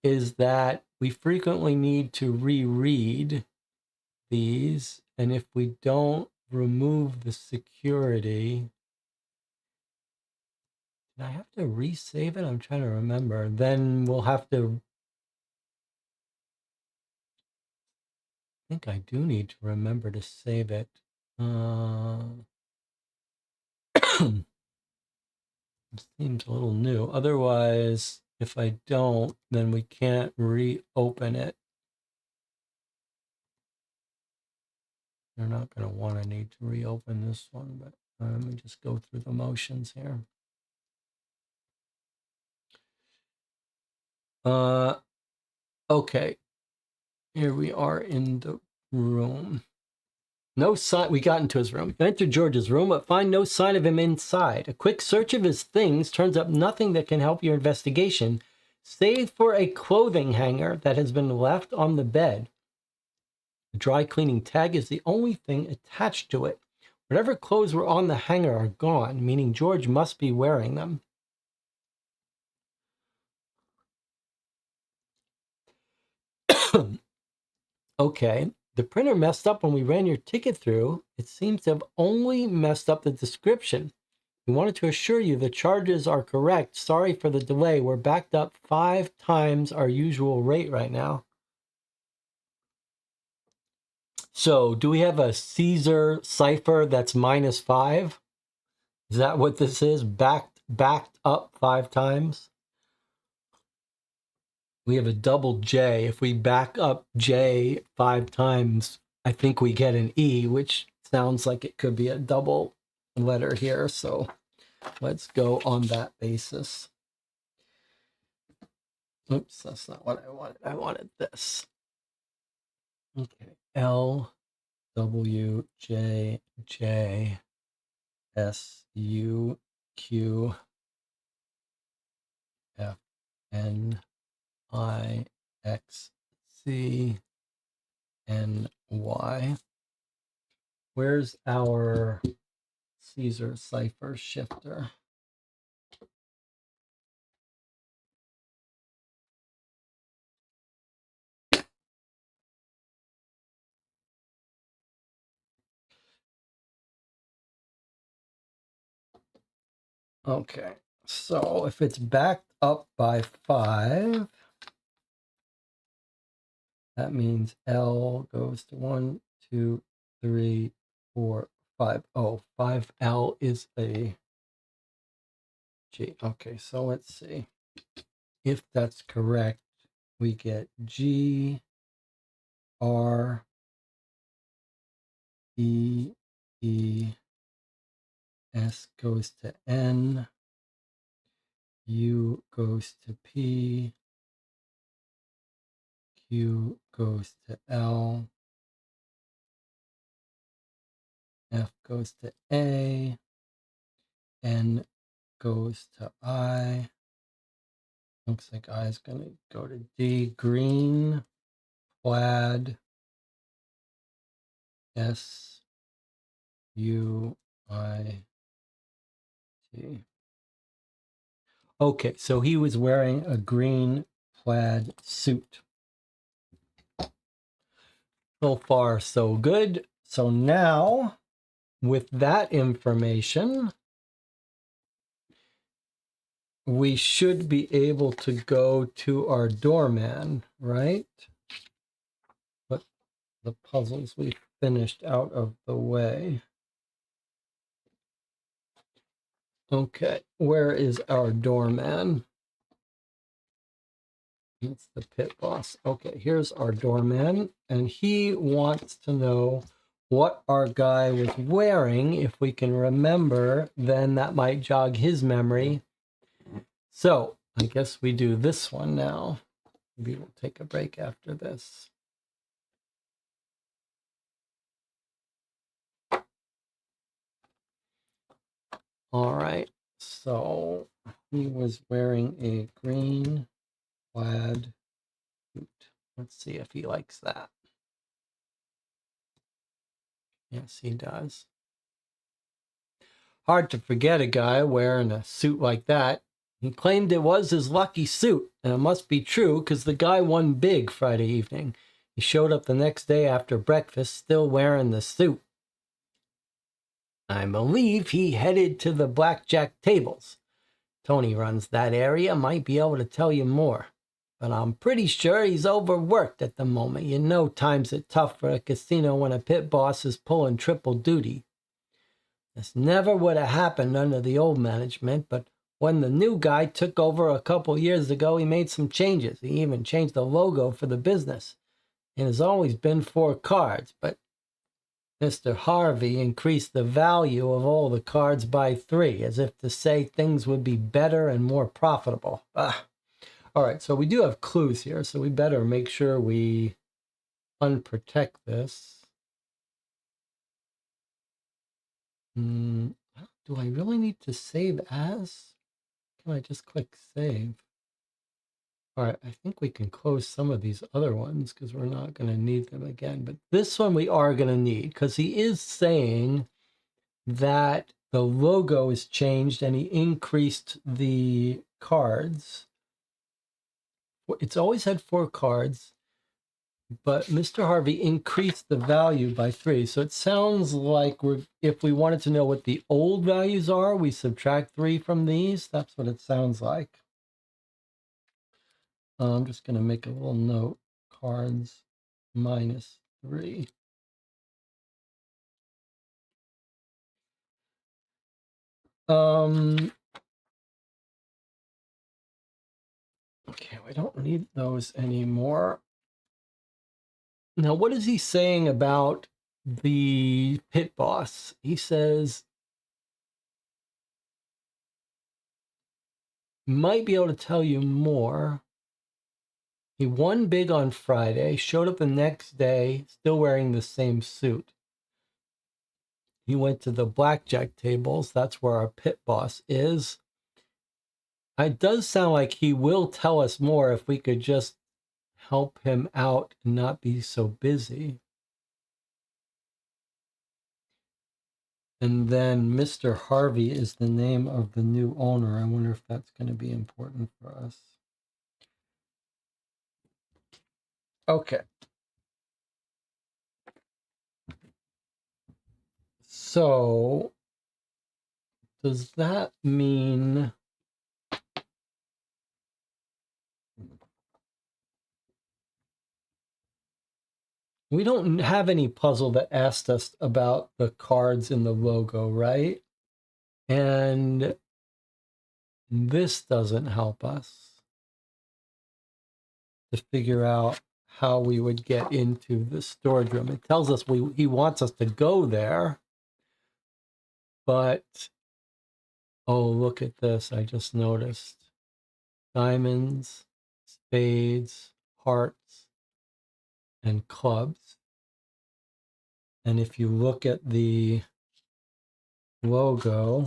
is that we frequently need to reread these, and if we don't remove the security, did I have to resave it? I'm trying to remember. Then we'll have to, I think I do need to remember to save it. It seems a little new. Otherwise, If I don't, then we can't reopen it. You're not going to want to need to reopen this one, but let me just go through the motions here. Okay. Here we are in the room. No sign. We got into his room. Enter George's room, but find no sign of him inside. A quick search of his things turns up nothing that can help your investigation, save for a clothing hanger that has been left on the bed. The dry cleaning tag is the only thing attached to it. Whatever clothes were on the hanger are gone, meaning George must be wearing them. Okay, the printer messed up when we ran your ticket through. It seems to have only messed up the description. We wanted to assure you the charges are correct. Sorry for the delay. We're backed up 5 times our usual rate right now. So, do we have a Caesar cipher that's -5? Is that what this is? Backed up 5 times? We have a double J. If we back up J 5 times, I think we get an E, which sounds like it could be a double letter here. So let's go on that basis. Oops, that's not what I wanted. I wanted this. Okay, L, W, J, J, S, U, Q, F, N, I, X, C, N, Y. Where's our Caesar cipher shifter? Okay, so if it's backed up by 5, that means L goes to 1, 2, 3, 4, 5. Oh, 5L is a G. Okay, so let's see. If that's correct, we get G, R, E, E, S goes to N, U goes to P, Q goes to L, F goes to A, N goes to I. Looks like I is going to go to D. Green, plaid, S, U, I, T. Okay, so he was wearing a green plaid suit. So far, so good. So now, with that information, we should be able to go to our doorman, right? Put the puzzles we finished out of the way. Okay, where is our doorman? It's the pit boss. Okay, here's our doorman, and he wants to know what our guy was wearing. If we can remember, then that might jog his memory. So I guess we do this one now. Maybe we'll take a break after this. All right, so he was wearing a green plaid suit. Let's see if he likes that. Yes, he does. Hard to forget a guy wearing a suit like that. He claimed it was his lucky suit, and it must be true because the guy won big Friday evening. He showed up the next day after breakfast still wearing the suit. I believe he headed to the blackjack tables. Tony runs that area, might be able to tell you more. But I'm pretty sure he's overworked at the moment. You know times are tough for a casino when a pit boss is pulling triple duty. This never would have happened under the old management, but when the new guy took over a couple years ago, he made some changes. He even changed the logo for the business. It has always been 4 cards, but Mr. Harvey increased the value of all the cards by 3, as if to say things would be better and more profitable. All right, so we do have clues here, so we better make sure we unprotect this. Do I really need to save as? Can I just click save? All right, I think we can close some of these other ones because we're not going to need them again. But this one we are going to need because he is saying that the logo is changed and he increased the cards. It's always had 4 cards, but Mr. Harvey increased the value by 3. So it sounds like if we wanted to know what the old values are, we subtract 3 from these. That's what it sounds like. I'm just going to make a little note. Cards minus 3. Okay, we don't need those anymore. Now, what is he saying about the pit boss? He says, might be able to tell you more. He won big on Friday, showed up the next day, still wearing the same suit. He went to the blackjack tables. That's where our pit boss is. It does sound like he will tell us more if we could just help him out and not be so busy. And then Mr. Harvey is the name of the new owner. I wonder if that's going to be important for us. Okay. So, does that mean we don't have any puzzle that asked us about the cards in the logo, right? And this doesn't help us to figure out how we would get into the storage room. It tells us he wants us to go there, but oh, look at this. I just noticed. Diamonds, spades, hearts, and clubs. And if you look at the logo,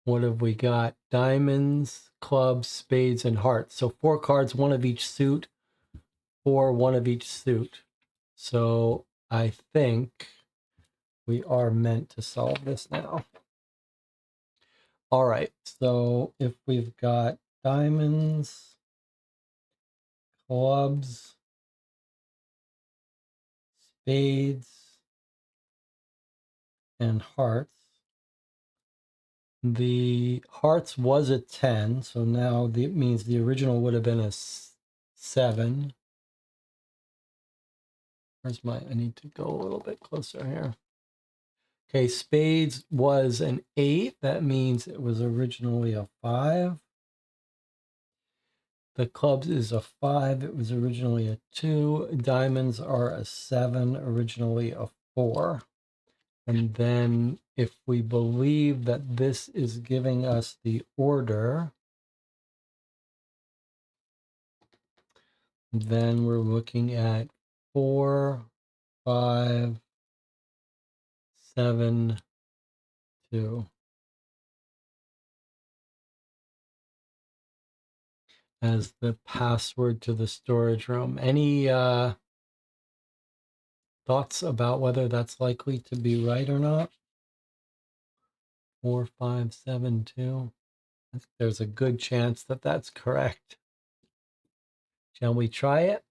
what have we got? Diamonds, clubs, spades, and hearts. So 4 cards, 1 of each suit, 4, 1 of each suit. So I think we are meant to solve this now. All right, so if we've got diamonds, clubs, spades, and hearts. The hearts was a 10, so now it means the original would have been a 7. Where's my, I need to go a little bit closer here. Okay, spades was an 8. That means it was originally a 5. The clubs is a 5. It was originally a 2. Diamonds are a 7, originally a 4. And then if we believe that this is giving us the order, then we're looking at 4, 5, 7, 2. As the password to the storage room. Any thoughts about whether that's likely to be right or not? 4, 5, 7, 2. I think there's a good chance that that's correct. Shall we try it?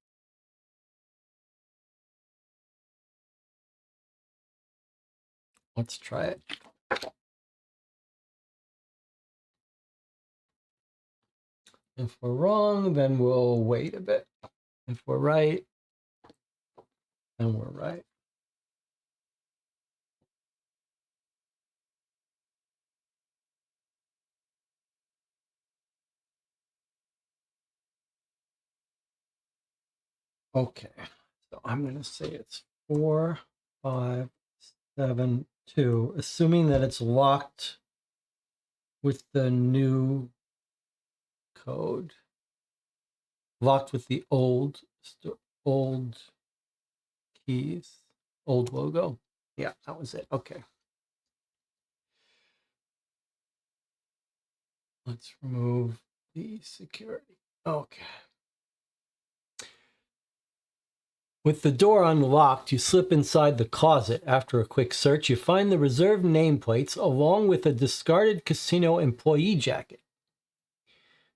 Let's try it. If we're wrong, then we'll wait a bit. If we're right, then we're right. Okay, so I'm going to say it's 4, 5, 7, 2, assuming that it's locked with the new code. Locked with the old keys, old logo. Yeah, that was it. Okay. Let's remove the security. Okay. With the door unlocked, you slip inside the closet. After a quick search, you find the reserved nameplates along with a discarded casino employee jacket.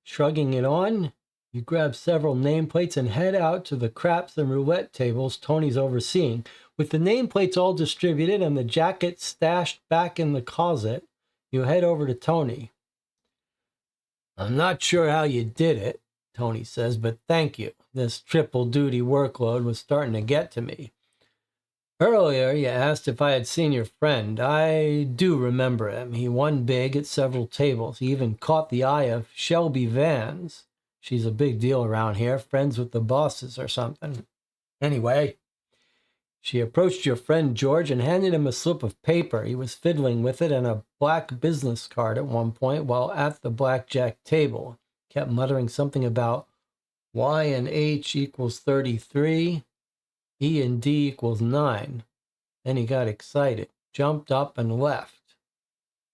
Shrugging it on, you grab several nameplates and head out to the craps and roulette tables Tony's overseeing. With the nameplates all distributed and the jacket stashed back in the closet, you head over to Tony. I'm not sure how you did it, Tony says, but thank you. This triple duty workload was starting to get to me. Earlier, you asked if I had seen your friend. I do remember him. He won big at several tables. He even caught the eye of Shelby Vans. She's a big deal around here, friends with the bosses or something. Anyway, she approached your friend George and handed him a slip of paper. He was fiddling with it and a black business card at one point while at the blackjack table. Kept muttering something about Y and H equals 33, E and D equals 9. Then he got excited, jumped up and left.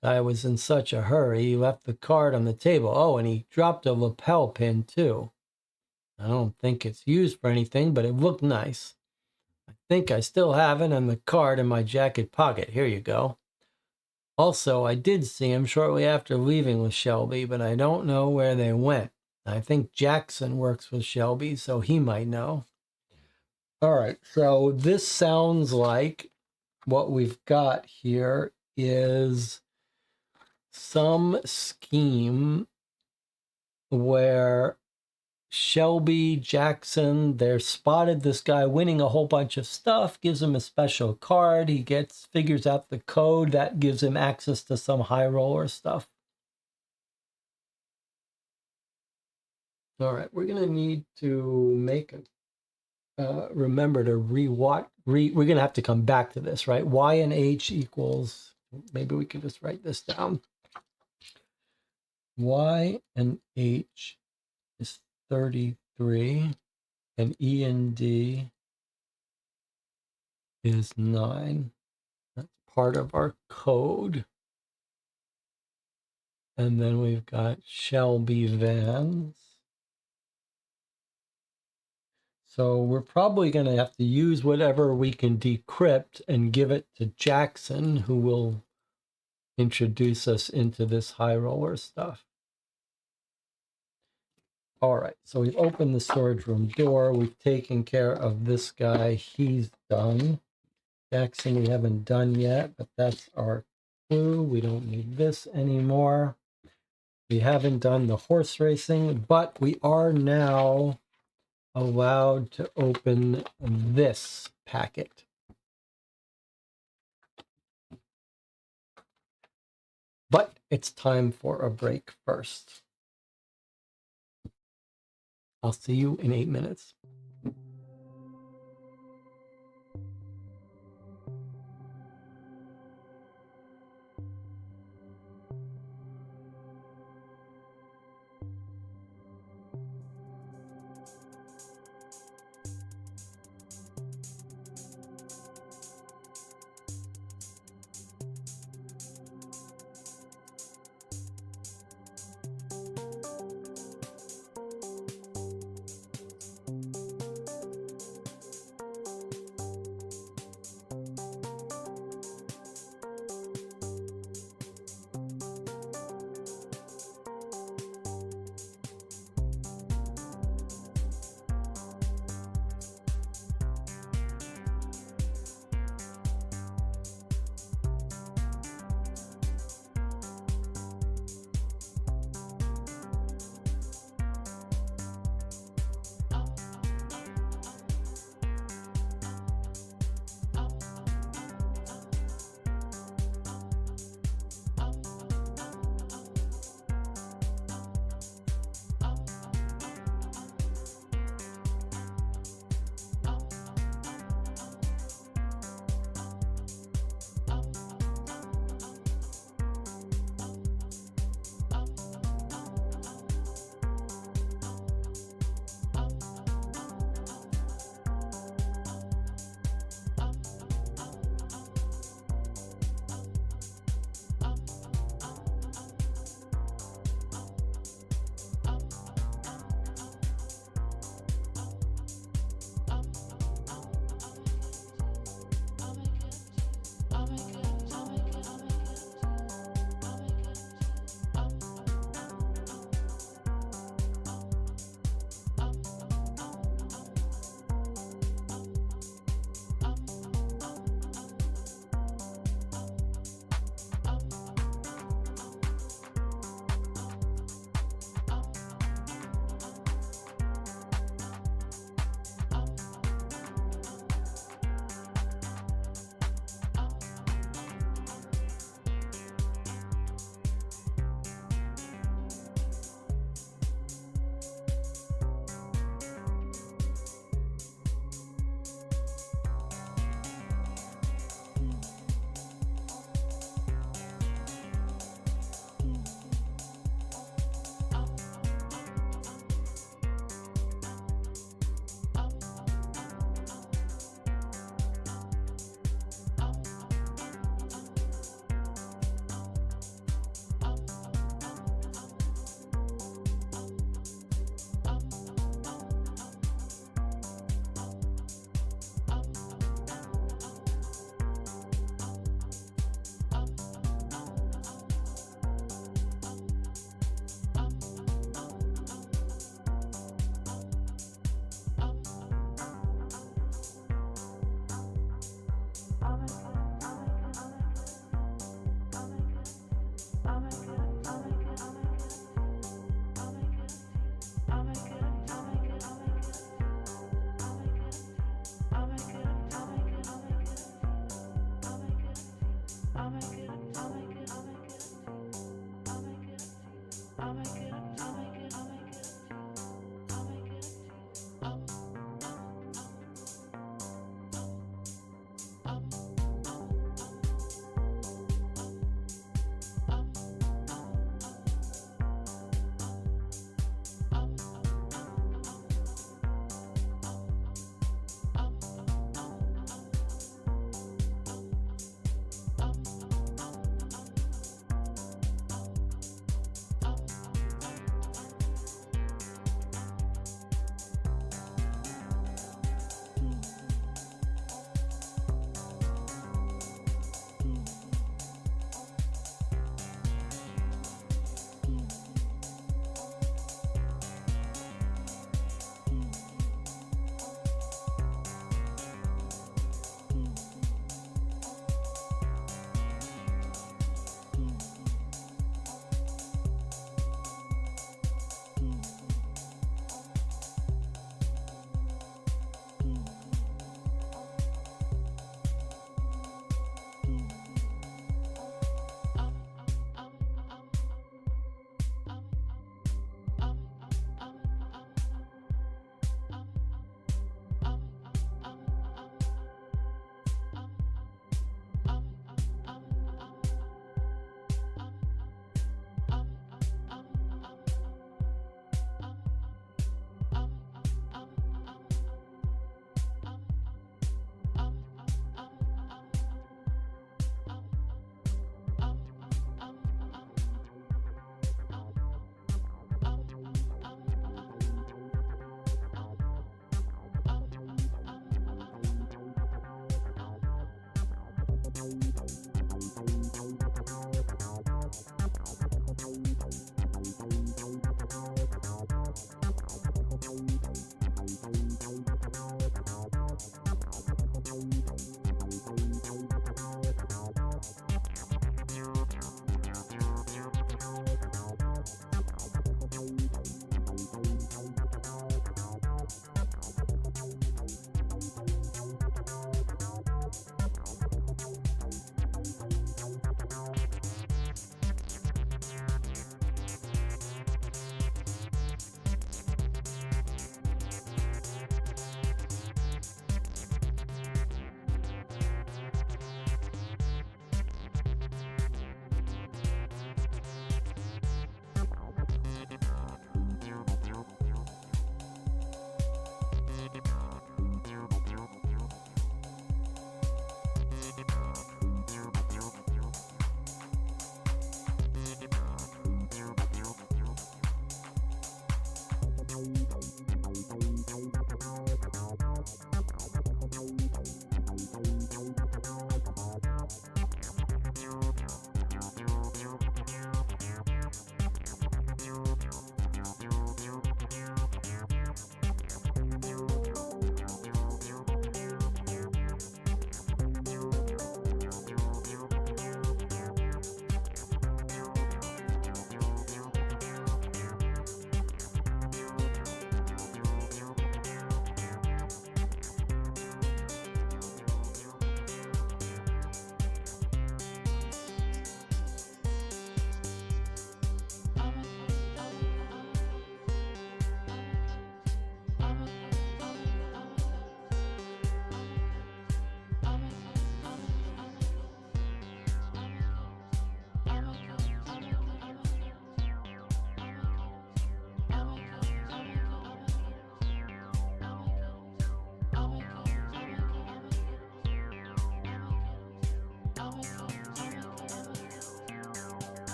I was in such a hurry, he left the card on the table. Oh, and he dropped a lapel pin too. I don't think it's used for anything, but it looked nice. I think I still have it and the card in my jacket pocket. Here you go. Also, I did see him shortly after leaving with Shelby, but I don't know where they went. I think Jackson works with Shelby, so he might know. All right, so this sounds like what we've got here is some scheme where Shelby, Jackson, they're spotted this guy winning a whole bunch of stuff, gives him a special card. He figures out the code that gives him access to some high roller stuff. All right, we're going to need to make remember to rewatch. We're going to have to come back to this, right? Y and H equals, maybe we can just write this down. Y and H is 33, and E and D is 9. That's part of our code. And then we've got Shelby Vans. So we're probably going to have to use whatever we can decrypt and give it to Jackson, who will introduce us into this high roller stuff. All right, so we've opened the storage room door. We've taken care of this guy. He's done. Jackson we haven't done yet, but that's our clue. We don't need this anymore. We haven't done the horse racing, but we are now allowed to open this packet. But it's time for a break first. I'll see you in 8 minutes.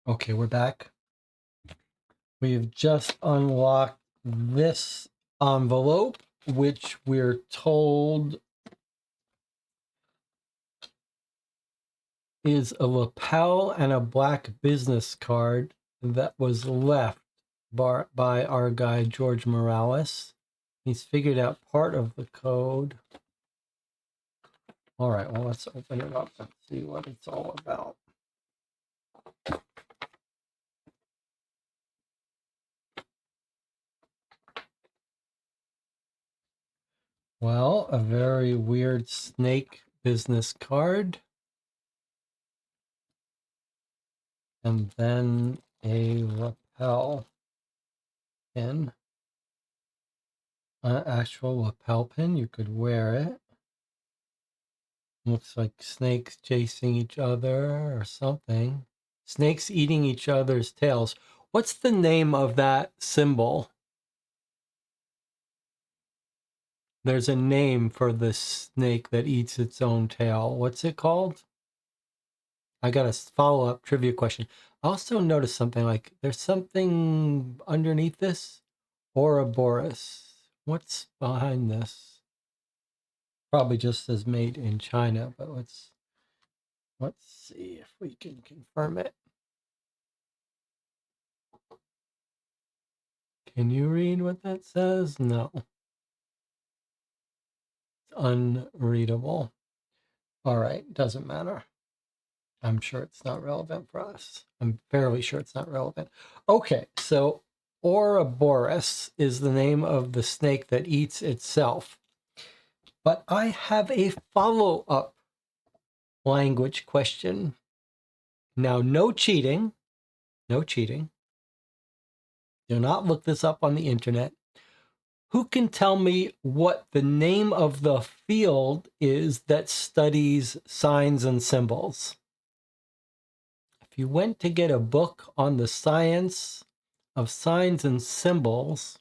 Okay, we're back. We've just unlocked this envelope, which we're told is a lapel and a black business card that was left by our guy, George Morales. He's figured out part of the code. All right, well, let's open it up and see what it's all about. Well, a very weird snake business card. And then a lapel pin. An actual lapel pin, you could wear it. Looks like snakes chasing each other or something. Snakes eating each other's tails. What's the name of that symbol? There's a name for the snake that eats its own tail. What's it called? I got a follow-up trivia question. I also noticed something like there's something underneath this. Ouroboros. What's behind this? Probably just says made in China, but let's see if we can confirm it. Can you read what that says? No. It's unreadable. All right, doesn't matter. I'm sure it's not relevant for us. I'm fairly sure it's not relevant. Okay, so Ouroboros is the name of the snake that eats itself. But I have a follow-up language question. Now, no cheating. No cheating. Do not look this up on the internet. Who can tell me what the name of the field is that studies signs and symbols? If you went to get a book on the science of signs and symbols,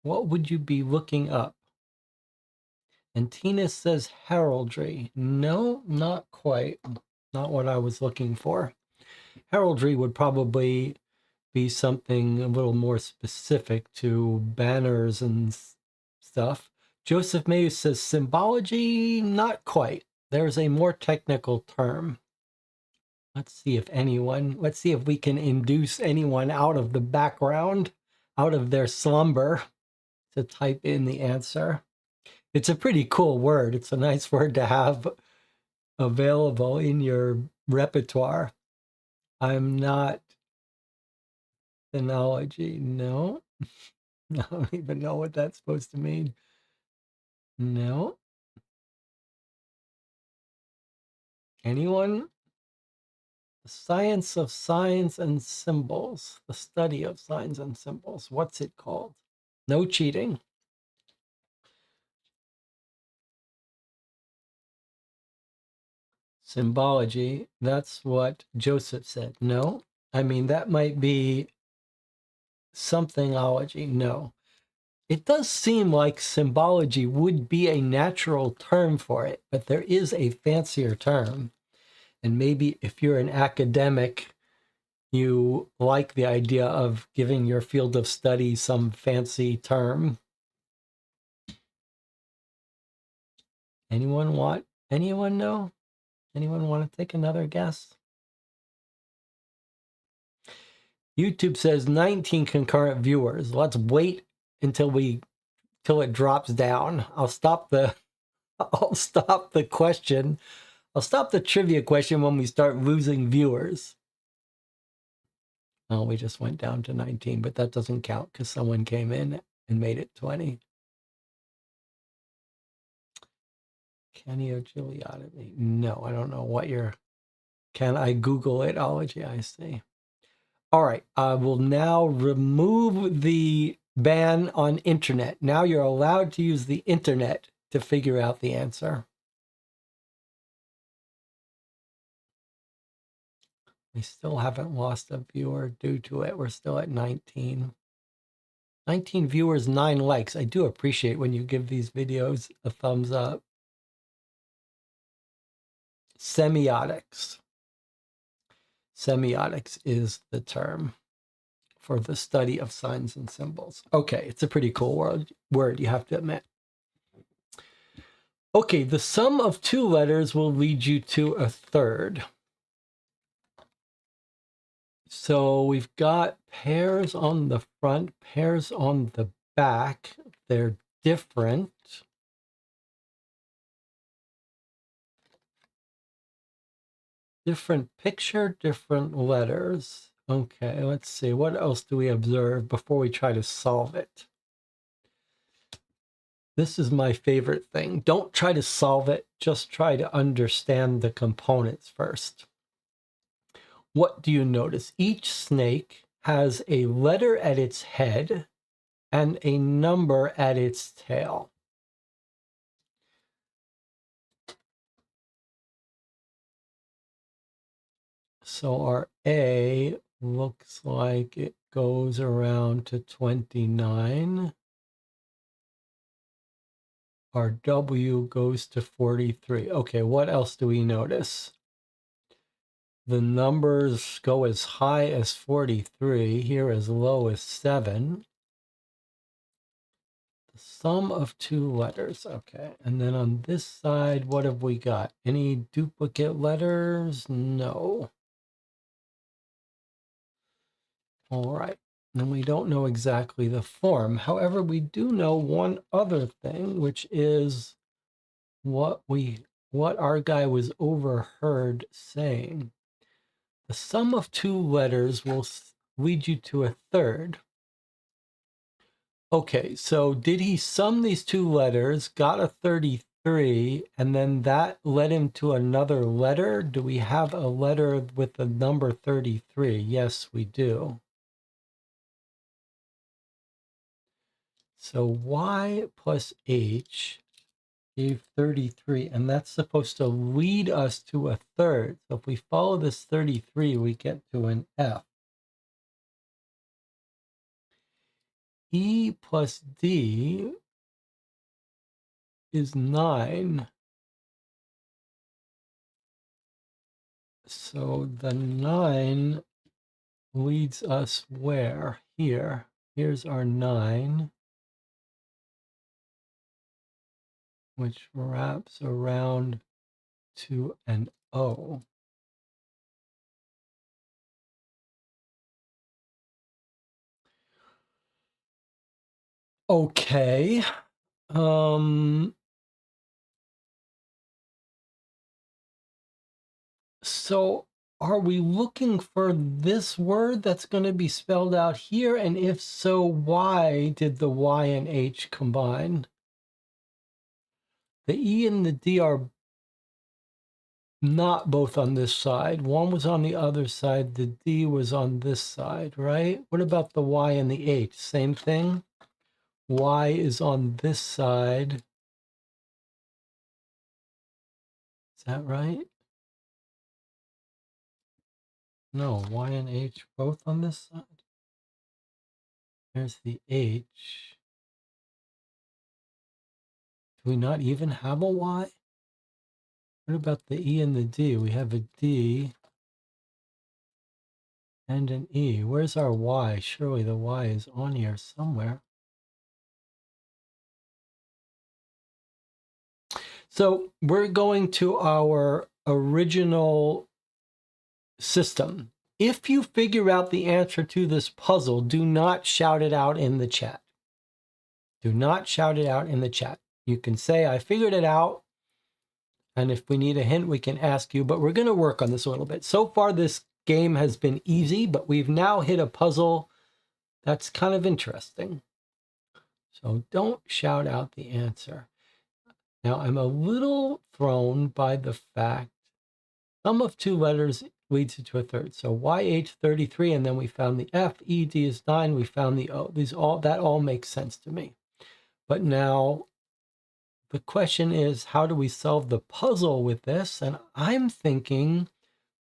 what would you be looking up? And Tina says heraldry. No, not quite. Not what I was looking for. Heraldry would probably be something a little more specific to banners and stuff. Joseph Mayu says symbology, not quite. There's a more technical term. Let's see if we can induce anyone out of the background, out of their slumber, to type in the answer. It's a pretty cool word. It's a nice word to have available in your repertoire. I'm not phenology. No. I don't even know what that's supposed to mean. No. Anyone? The science of signs and symbols. The study of signs and symbols. What's it called? No cheating. Symbology. That's what Joseph said. No. I mean, that might be somethingology. No. It does seem like symbology would be a natural term for it, but there is a fancier term. And maybe if you're an academic, you like the idea of giving your field of study some fancy term. Anyone know? Anyone want to take another guess? YouTube says 19 concurrent viewers. Let's wait until it drops down. I'll stop the question. I'll stop the trivia question when we start losing viewers. Oh, we just went down to 19, but that doesn't count because someone came in and made it 20. Kenny O'Gigliotti. No, I don't know what you're... Can I Google it? Ology, I see. All right, I will now remove the ban on internet. Now you're allowed to use the internet to figure out the answer. We still haven't lost a viewer due to it. We're still at 19. 19 viewers, 9 likes. I do appreciate when you give these videos a thumbs up. Semiotics. Semiotics is the term for the study of signs and symbols. Okay, it's a pretty cool word, you have to admit. Okay, the sum of 2 letters will lead you to a third. So we've got pairs on the front, pairs on the back. They're different. Different picture, different letters. Okay, let's see. What else do we observe before we try to solve it? This is my favorite thing. Don't try to solve it. Just try to understand the components first. What do you notice? Each snake has a letter at its head and a number at its tail. So our A looks like it goes around to 29. Our W goes to 43. Okay, what else do we notice? The numbers go as high as 43, here as low as 7. The sum of two letters. Okay, and then on this side, what have we got? Any duplicate letters? No. All right, and we don't know exactly the form. However, we do know one other thing, which is what our guy was overheard saying. The sum of two letters will lead you to a third. Okay, so did he sum these two letters, got a 33, and then that led him to another letter? Do we have a letter with the number 33? Yes, we do. So y plus h gave 33, and that's supposed to lead us to a third. So if we follow this 33, we get to an F. E plus D is 9. So the 9 leads us where? Here. Here's our 9, which wraps around to an O. Okay. So are we looking for this word that's going to be spelled out here? And if so, why did the Y and H combine? The E and the D are not both on this side. One was on the other side. The D was on this side, right? What about the Y and the H? Same thing? Y is on this side. Is that right? No, Y and H both on this side. There's the H. Do we not even have a Y? What about the E and the D? We have a D and an E. Where's our Y? Surely the Y is on here somewhere. So we're going to our original system. If you figure out the answer to this puzzle, do not shout it out in the chat. Do not shout it out in the chat. You can say, I figured it out. And if we need a hint, we can ask you, but we're going to work on this a little bit. So far, this game has been easy, but we've now hit a puzzle that's kind of interesting. So don't shout out the answer. Now, I'm a little thrown by the fact sum of two letters leads you to a third. So YH 33, and then we found the F, ED is 9, we found the O. That all makes sense to me. But now the question is, how do we solve the puzzle with this? And I'm thinking,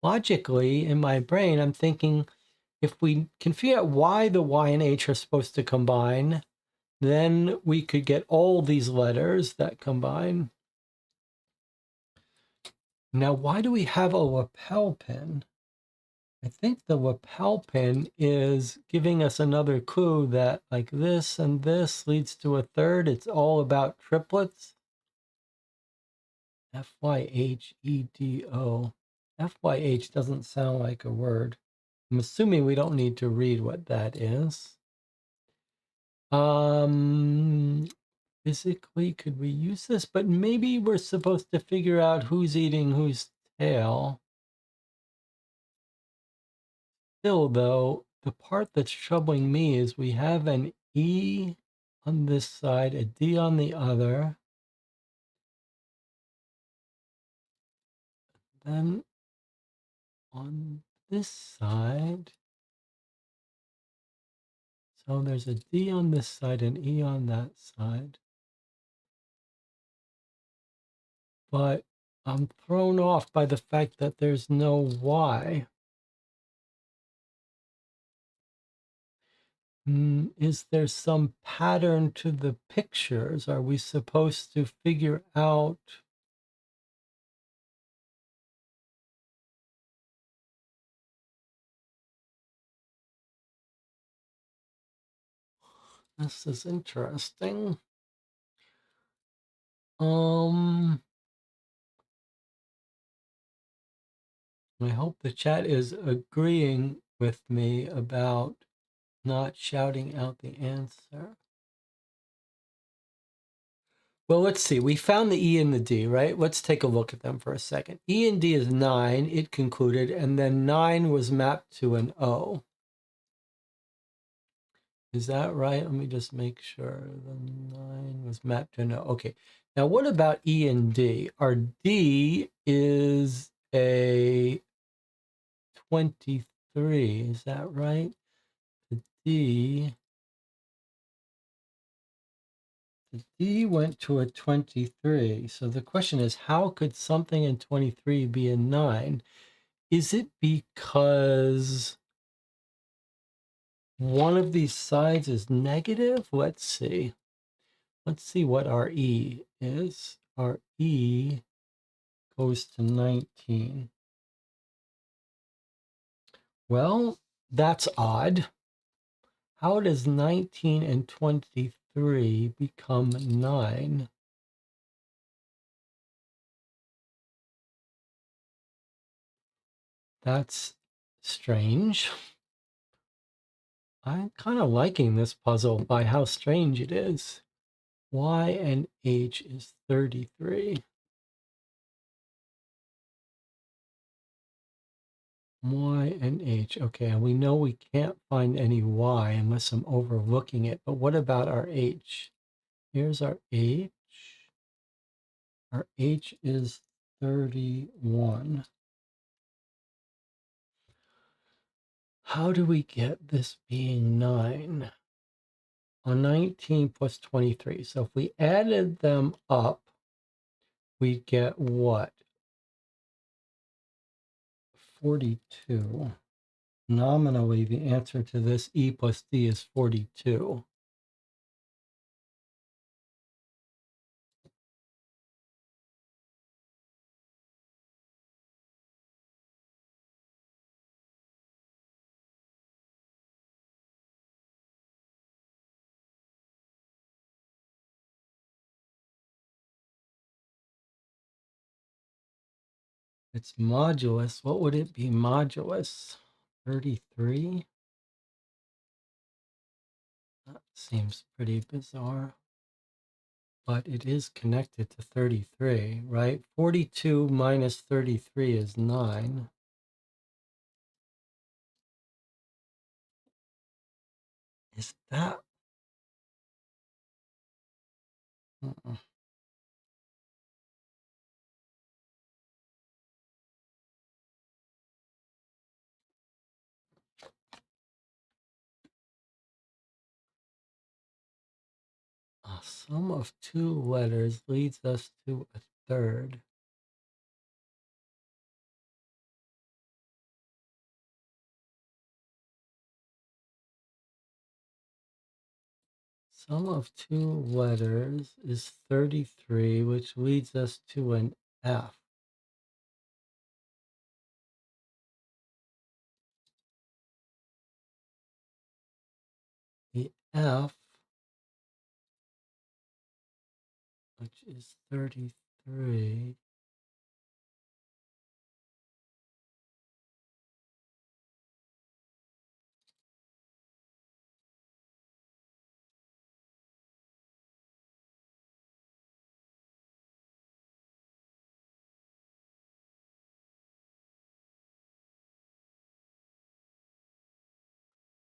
logically, in my brain, I'm thinking, if we can figure out why the Y and H are supposed to combine, then we could get all these letters that combine. Now, why do we have a lapel pin? I think the lapel pin is giving us another clue that like this and this leads to a third. It's all about triplets. F-Y-H-E-D-O. F-Y-H doesn't sound like a word. I'm assuming we don't need to read what that is. Physically, could we use this? But maybe we're supposed to figure out who's eating whose tail. Still, though, the part that's troubling me is we have an E on this side, a D on the other. Then on this side, so there's a D on this side and E on that side. But I'm thrown off by the fact that there's no Y. Is there some pattern to the pictures? Are we supposed to figure out? This is interesting. I hope the chat is agreeing with me about not shouting out the answer. Well, let's see. We found the E and the D, right? Let's take a look at them for a second. E and D is 9, it concluded, and then 9 was mapped to an O. Is that right? Let me just make sure. The 9 was mapped to an O. Okay. Now, what about E and D? Our D is a 23. Is that right? The D went to a 23. So the question is, how could something in 23 be a 9? Is it because one of these sides is negative? Let's see. Let's see what our E is. Our E goes to 19. Well, that's odd. How does 19 and 23 become 9? That's strange. I'm kind of liking this puzzle by how strange it is. Y and H is 33. Y and H. Okay, and we know we can't find any Y unless I'm overlooking it. But what about our H? Here's our H. Our H is 31. How do we get this being 9? On 19 plus 23. So if we added them up, we'd get what? 42. Nominally, the answer to this E plus D is 42. It's modulus. What would it be modulus? 33? That seems pretty bizarre. But it is connected to 33, right? 42 minus 33 is 9. Is that? A sum of 2 letters leads us to a third. Sum of 2 letters is 33, which leads us to an F. The F, which is 33,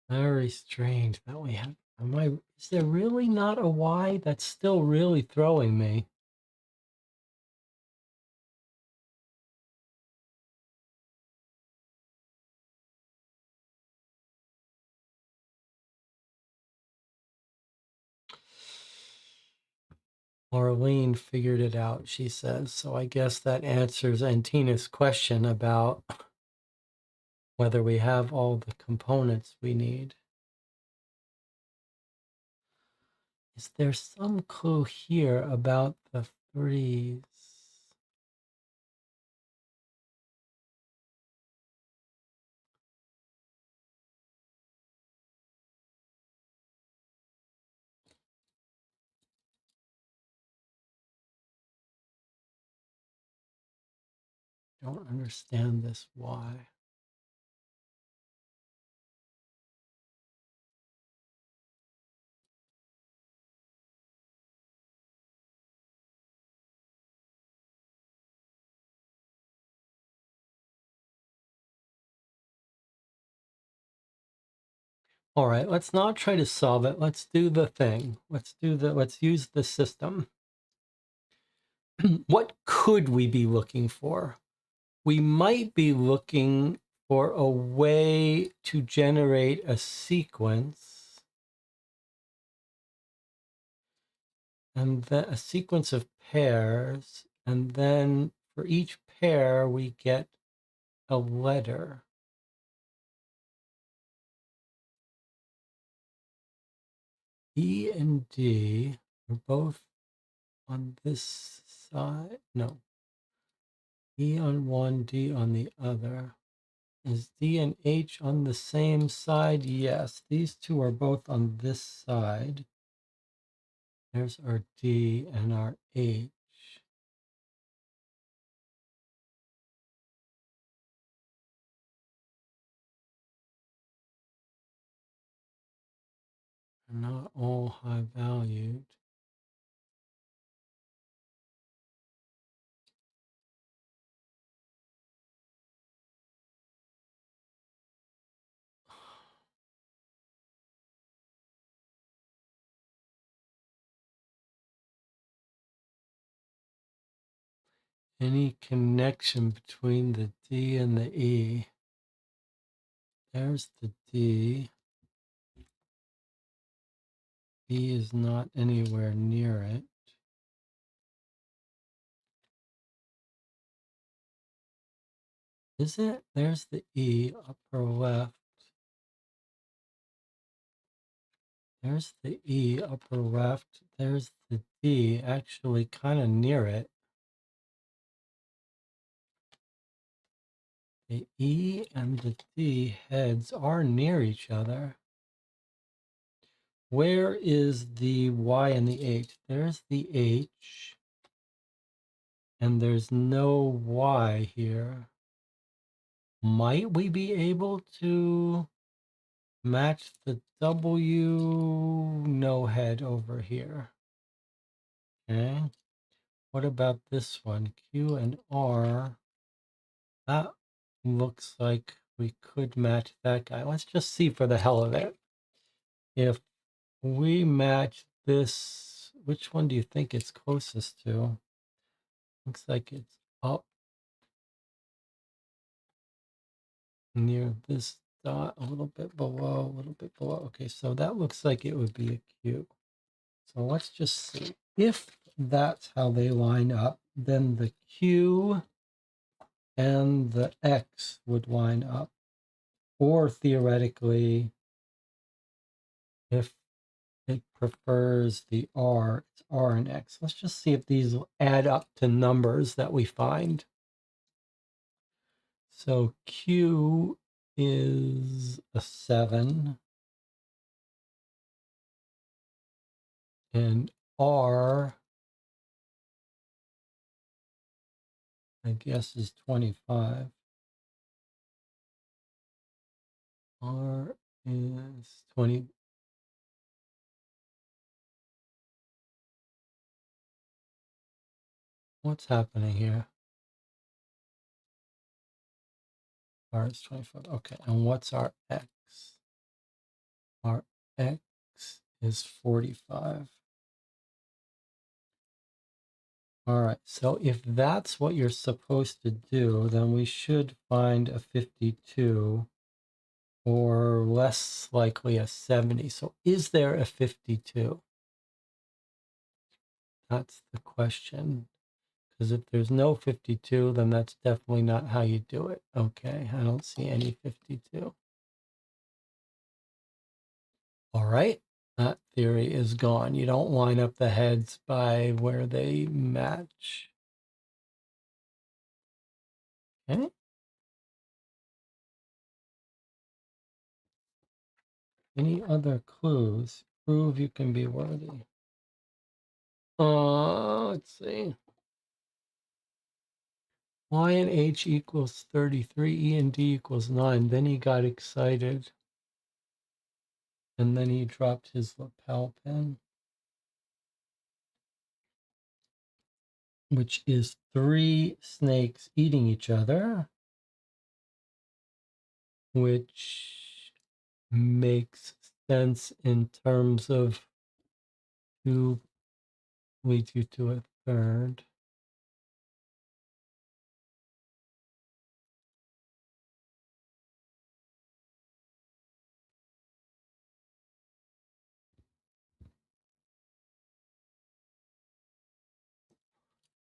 Very strange that we have. Is there really not a Y? That's still really throwing me. Marlene figured it out, she says. So I guess that answers Antina's question about whether we have all the components we need. Is there some clue here about the threes? Don't understand this why. All right, let's not try to solve it. Let's do the thing. Let's use the system. What could we be looking for? We might be looking for a way to generate a sequence, and then a sequence of pairs, and then for each pair we get a letter. E and D are both on this side. No. E on one, D on the other. Is D and H on the same side? Yes. These two are both on this side. There's our D and our H. They're not all high valued. Any connection between the D and the E? There's the D. E is not anywhere near it. Is it? There's the E, upper left. There's the E, upper left. There's the D, actually kind of near it. The E and the D heads are near each other. Where is the Y and the H? There's the H, and there's no Y here. Might we be able to match the W? No head over here. Okay. What about this one? Q and R. That looks like we could match that guy. Let's just see for the hell of it. If we match this, which one do you think it's closest to? Looks like it's up near this dot, a little bit below, a little bit below. Okay, so that looks like it would be a Q. So let's just see. If that's how they line up, then the Q and the X would line up. Or theoretically, if it prefers the R, it's R and X. Let's just see if these add up to numbers that we find. So Q is a 7. And R, I guess, is 25. R is 20. What's happening here? R is 25. Okay, and what's our X? X is 45. All right, so if that's what you're supposed to do, then we should find a 52 or less likely a 70. So is there a 52? That's the question. Because if there's no 52, then that's definitely not how you do it. Okay, I don't see any 52. All right, that theory is gone. You don't line up the heads by where they match. Okay. Any other clues? Prove you can be worthy. Let's see. Y and H equals 33, E and D equals 9. Then he got excited. And then he dropped his lapel pin, which is 3 snakes eating each other, which makes sense in terms of 2 leads you to a third.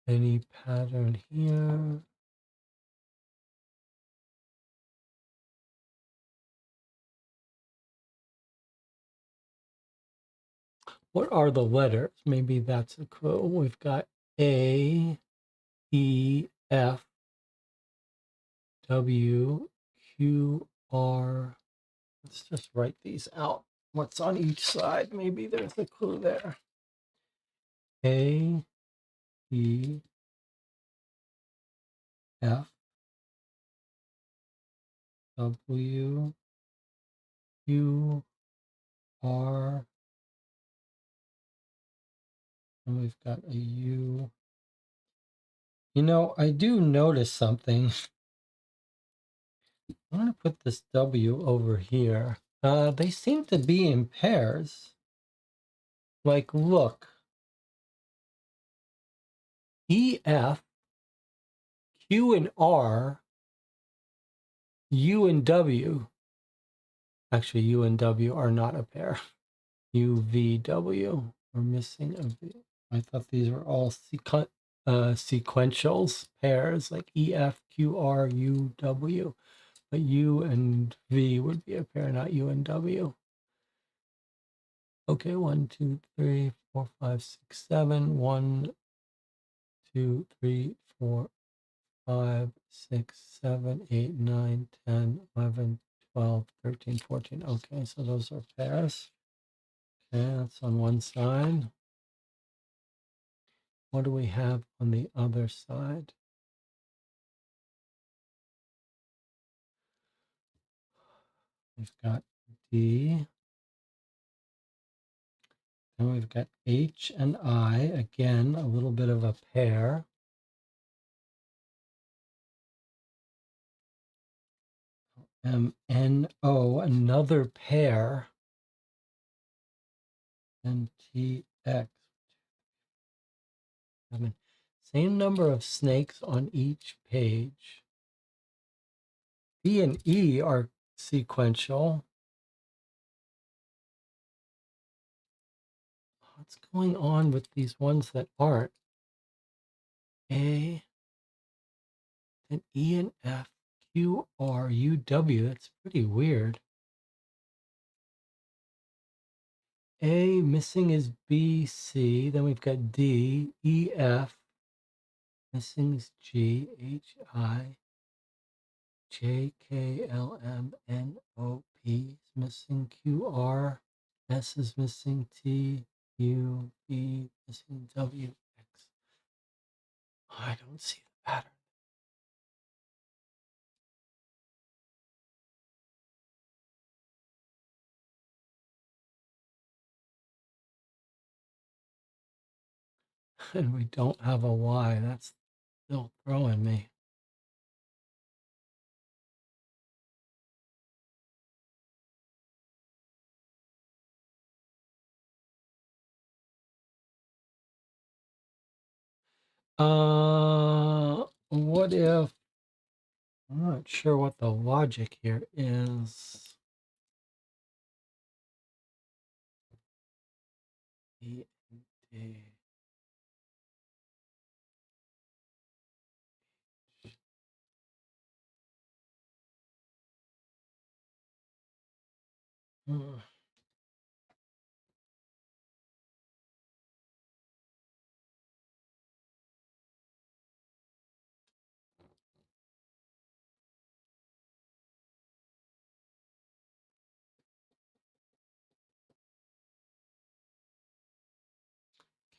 Any pattern here? What are the letters? Maybe that's a clue. We've got A, E, F, W, Q, R. Let's just write these out. What's on each side? Maybe there's a clue there. A, E, F, W, Q, R, and we've got a U. You know, I do notice something. I'm going to put this W over here. They seem to be in pairs. Like, look. E, F, Q and R, U and W. Actually, U and W are not a pair. U, V, W. We're missing a V. I thought these were all sequentials, pairs, like E, F, Q, R, U, W. But U and V would be a pair, not U and W. Okay, 1, 2, 3, 4, 5, 6, 7. 1, 2, 3, 4, 5, 6, 7, 8, 9, 10, 11, 12, 13, 14. Okay, so those are pairs. Okay, that's on one side. What do we have on the other side? We've got D. Then we've got H and I. Again, a little bit of a pair. M, N, O, another pair. And T, X. Same number of snakes on each page. B and E are sequential. What's going on with these ones that aren't? A, then E and F, Q, R, U, W. That's pretty weird. A, missing is B, C. Then we've got D, E, F. Missing is G, H, I. J, K, L, M, N, O, P is missing. Q, R. S is missing. T, U, V, missing. W, X. I don't see the pattern. And we don't have a Y. That's still throwing me. What if, I'm not sure what the logic here is. E and D. Hmm.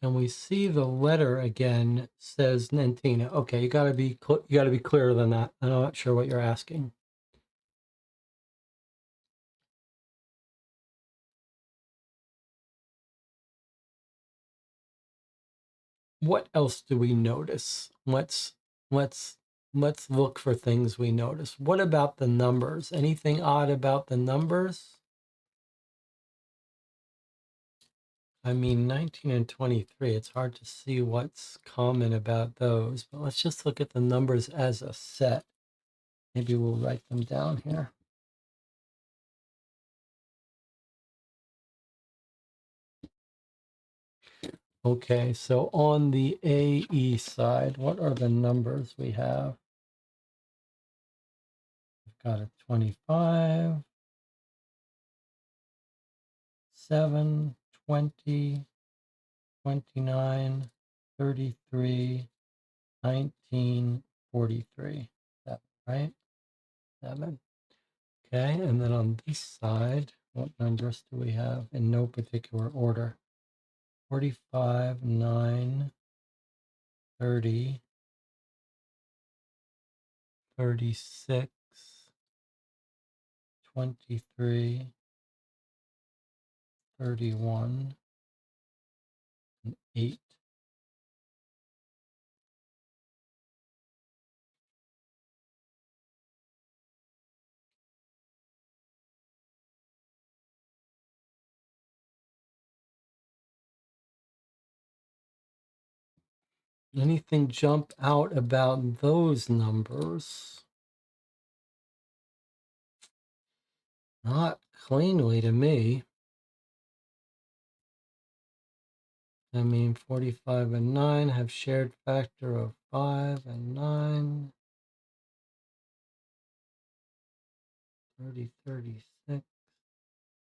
Can we see the letter again? Says Nantina. Okay, you gotta be clearer than that. I'm not sure what you're asking. What else do we notice? Let's let's look for things we notice. What about the numbers? Anything odd about the numbers? I mean, 19 and 23, it's hard to see what's common about those, but let's just look at the numbers as a set. Maybe we'll write them down here. Okay, so on the AE side, what are the numbers we have? We've got a 25, 7, 20, 29, 33, 19, 43. Is that right? 7. Okay, and then on this side, what numbers do we have in no particular order? 45, 9, 30, 36, 23, 31, and 8. Anything jump out about those numbers? Not cleanly to me. I mean, 45 and 9 have shared factor of 5 and 9. 30, 36,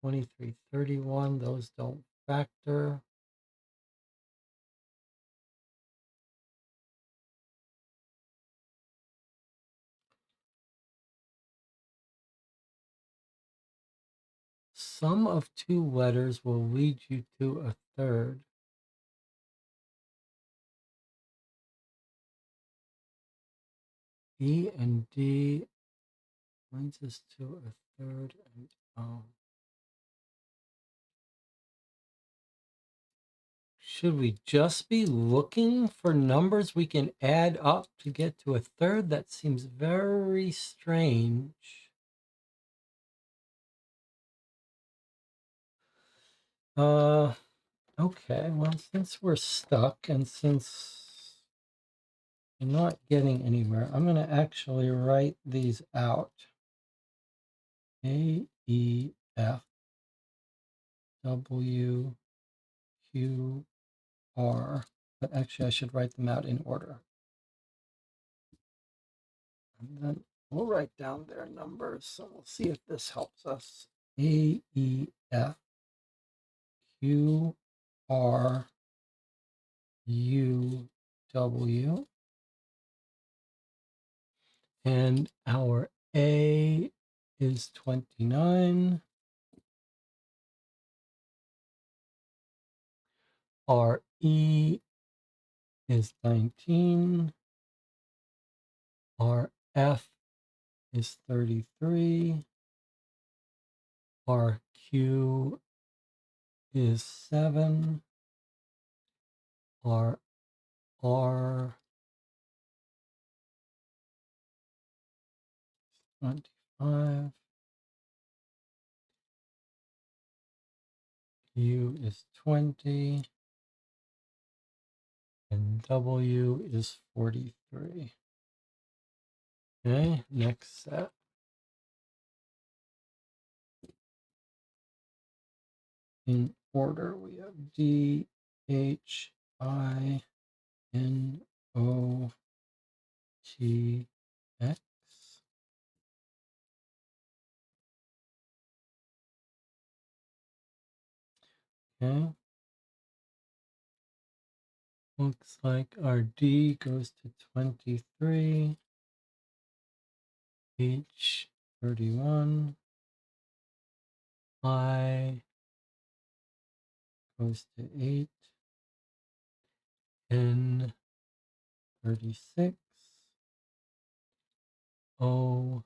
23, 31. Those don't factor. Sum of two letters will lead you to a third. E and D leads us to a third. And should we just be looking for numbers we can add up to get to a third? That seems very strange. Okay, well, since we're stuck and since I'm not getting anywhere, I'm going to actually write these out. A, E, F, W, Q, R. But actually, I should write them out in order. And then we'll write down their numbers. So we'll see if this helps us. A, E, F, Q, R, U, W. And our A is 29. Our E is 19. Our F is 33. Our Q is 7. Our R 25. U is 20. and W is 43. Okay, next set. In order, we have D, H, I, N, O, T, X. Okay. Looks like our D goes to 23, H 31, I goes to 8, N 36, O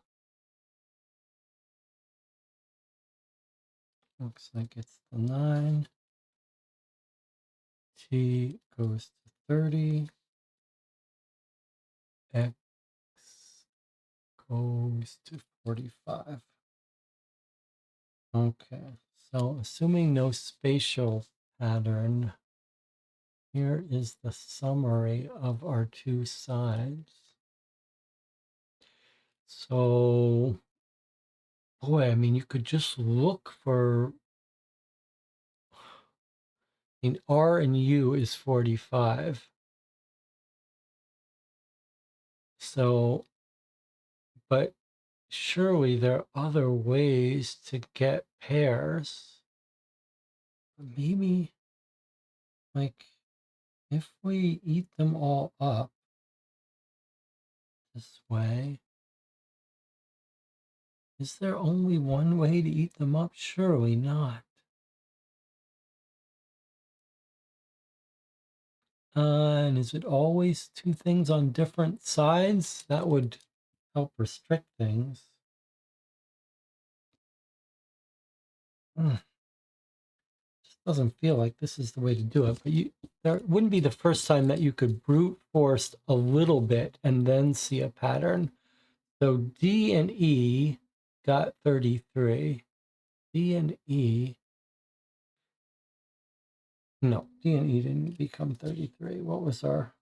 looks like it's the 9, T goes to 30, X goes to 45. Okay, so assuming no spatial pattern, here is the summary of our two sides. So, boy, I mean, you could just look for, R and U is 45. So, but surely there are other ways to get pairs. Maybe, like, if we eat them all up this way, is there only one way to eat them up? Surely not. And is it always two things on different sides? That would help restrict things. Just doesn't feel like this is the way to do it. But there wouldn't be the first time that you could brute force a little bit and then see a pattern. So D and E got 33. D and E, no, D and E didn't become 33. What was our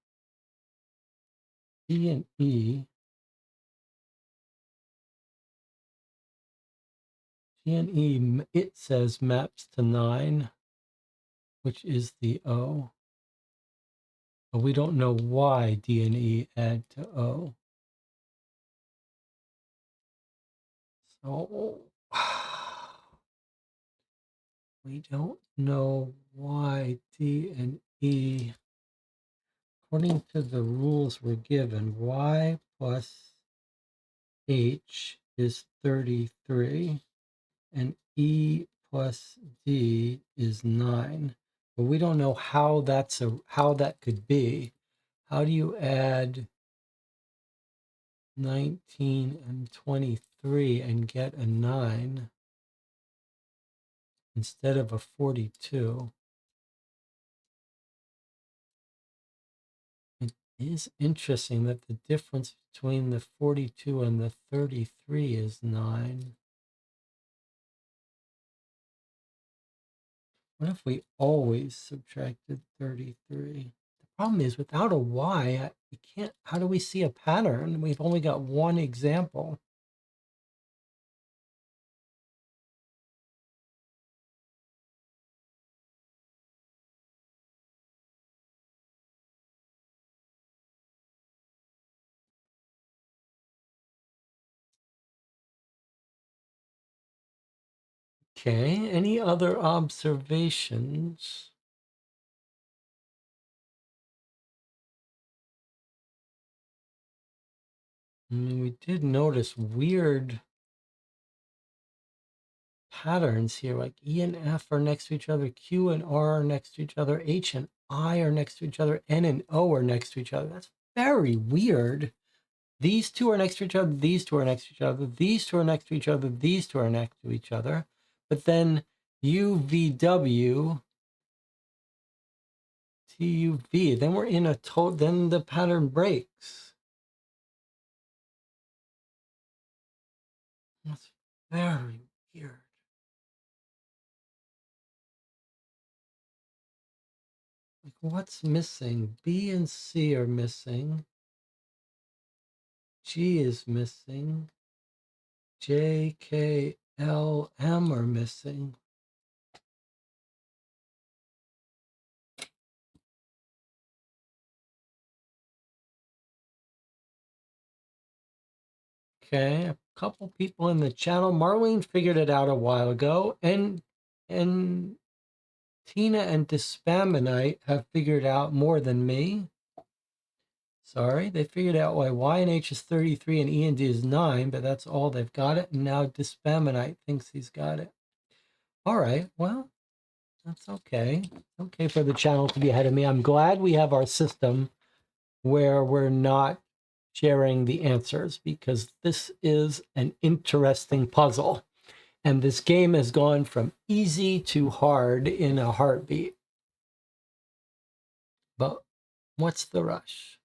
D and E? D and E, it says maps to 9, which is the O. But we don't know why D and E add to O. So we don't know why D and E, according to the rules we're given, Y plus H is 33 and E plus D is 9. But we don't know how that could be. How do you add 19 and 23 and get a 9 instead of a 42? It is interesting that the difference between the 42 and the 33 is 9. What if we always subtracted 33? The problem is without a y, we can't, how do we see a pattern? We've only got one example. Okay, any other observations? I mean, we did notice weird patterns here, like E and F are next to each other, Q and R are next to each other, H and I are next to each other, N and O are next to each other. That's very weird. These two are next to each other, these two are next to each other, these two are next to each other, these two are next to each other. But then UVW, TUV, then we're in a total, then the pattern breaks. That's very weird. Like, what's missing? B and C are missing. G is missing. J, K, L, M are missing. Okay, a couple people in the channel. Marlene figured it out a while ago, and Tina and Dispaminite have figured out more than me. Sorry, they figured out why Y and H is 33 and E and D is 9, but that's all they've got it. And now Dispaminite thinks he's got it. All right, well, that's okay. Okay for the channel to be ahead of me. I'm glad we have our system where we're not sharing the answers, because this is an interesting puzzle. And this game has gone from easy to hard in a heartbeat. But what's the rush?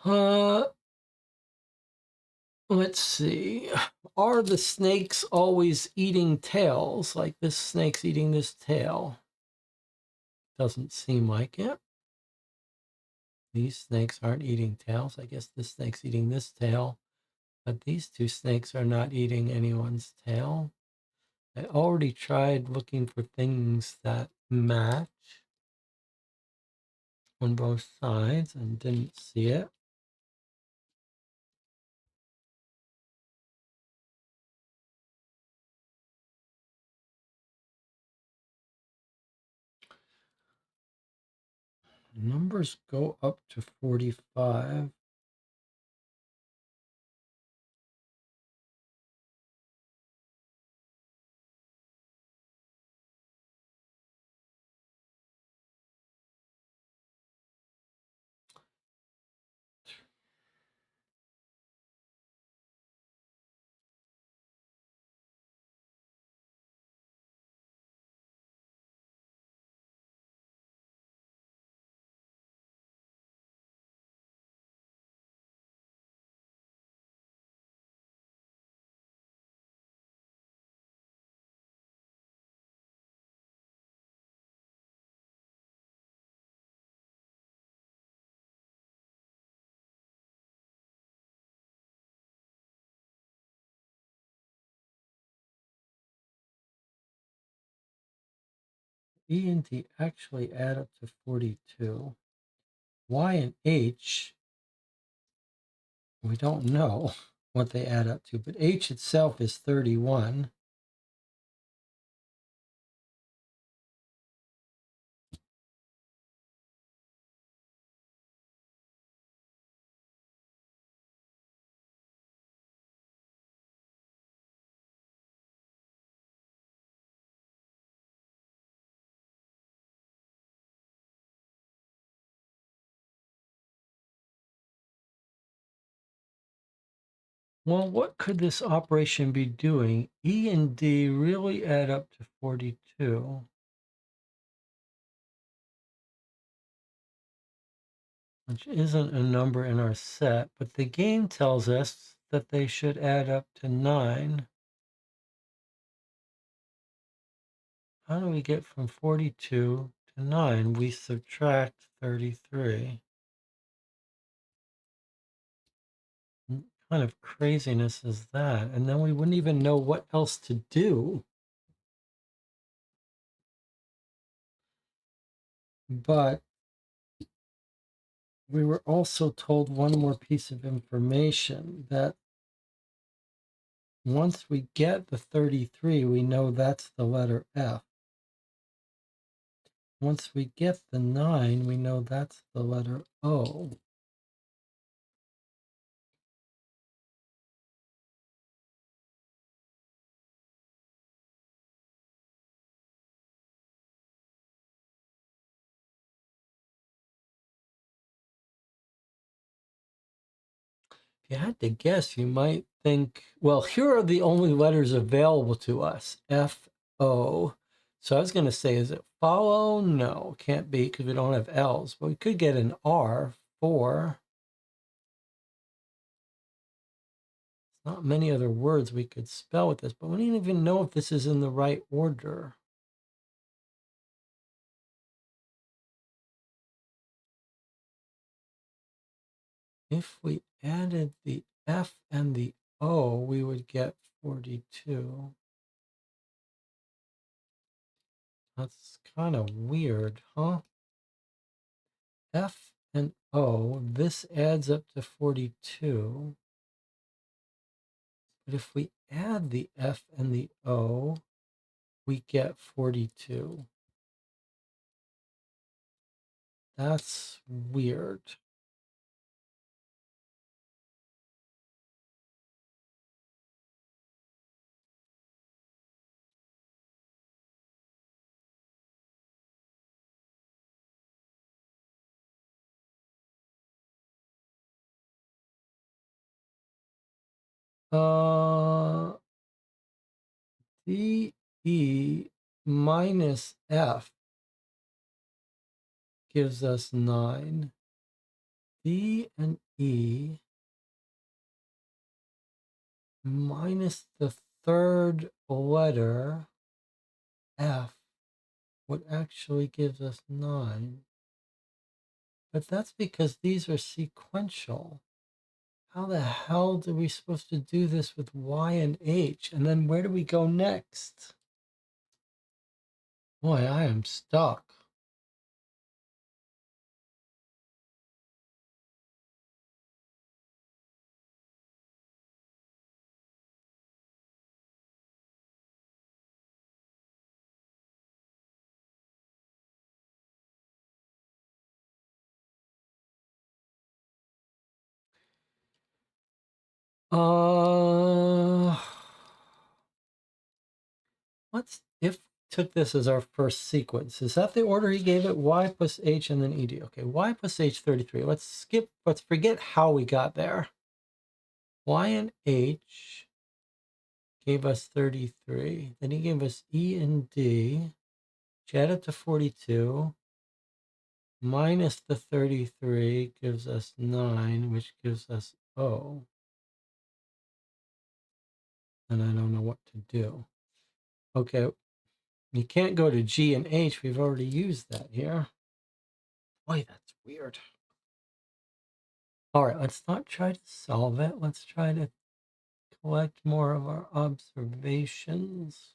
Let's see. Are the snakes always eating tails? Like this snake's eating this tail? Doesn't seem like it. These snakes aren't eating tails. I guess this snake's eating this tail. But these two snakes are not eating anyone's tail. I already tried looking for things that match on both sides and didn't see it. Numbers go up to 45. E and D actually add up to 42. Y and H, we don't know what they add up to, but H itself is 31. Well, what could this operation be doing? E and D really add up to 42, which isn't a number in our set, but the game tells us that they should add up to 9. How do we get from 42 to 9? We subtract 33. What kind of craziness is that? And then we wouldn't even know what else to do. But we were also told one more piece of information, that once we get the 33, we know that's the letter F. Once we get the 9, we know that's the letter O. If you had to guess, you might think, well, here are the only letters available to us, F, O. So I was going to say, is it follow? No, can't be, because we don't have L's. But we could get an R, 4. Not many other words we could spell with this, but we don't even know if this is in the right order. If we added the F and the O, we would get 42. That's kind of weird, huh? F and O, this adds up to 42. But if we add the F and the O, we get 42. That's weird. D, E minus F gives us 9. D and E minus the third letter, F, would actually give us 9. But that's because these are sequential. How the hell are we supposed to do this with Y and H? And then where do we go next? Boy, I am stuck. Let's, if took this as our first sequence, is that the order he gave it? Y plus H and then ED. Okay, Y plus H 33. Let's forget how we got there. Y and H gave us 33. Then he gave us E and D, which added to 42. Minus the 33 gives us 9, which gives us O. And I don't know what to do. Okay, you can't go to G and H. We've already used that here. Boy, that's weird. All right, let's not try to solve it. Let's try to collect more of our observations.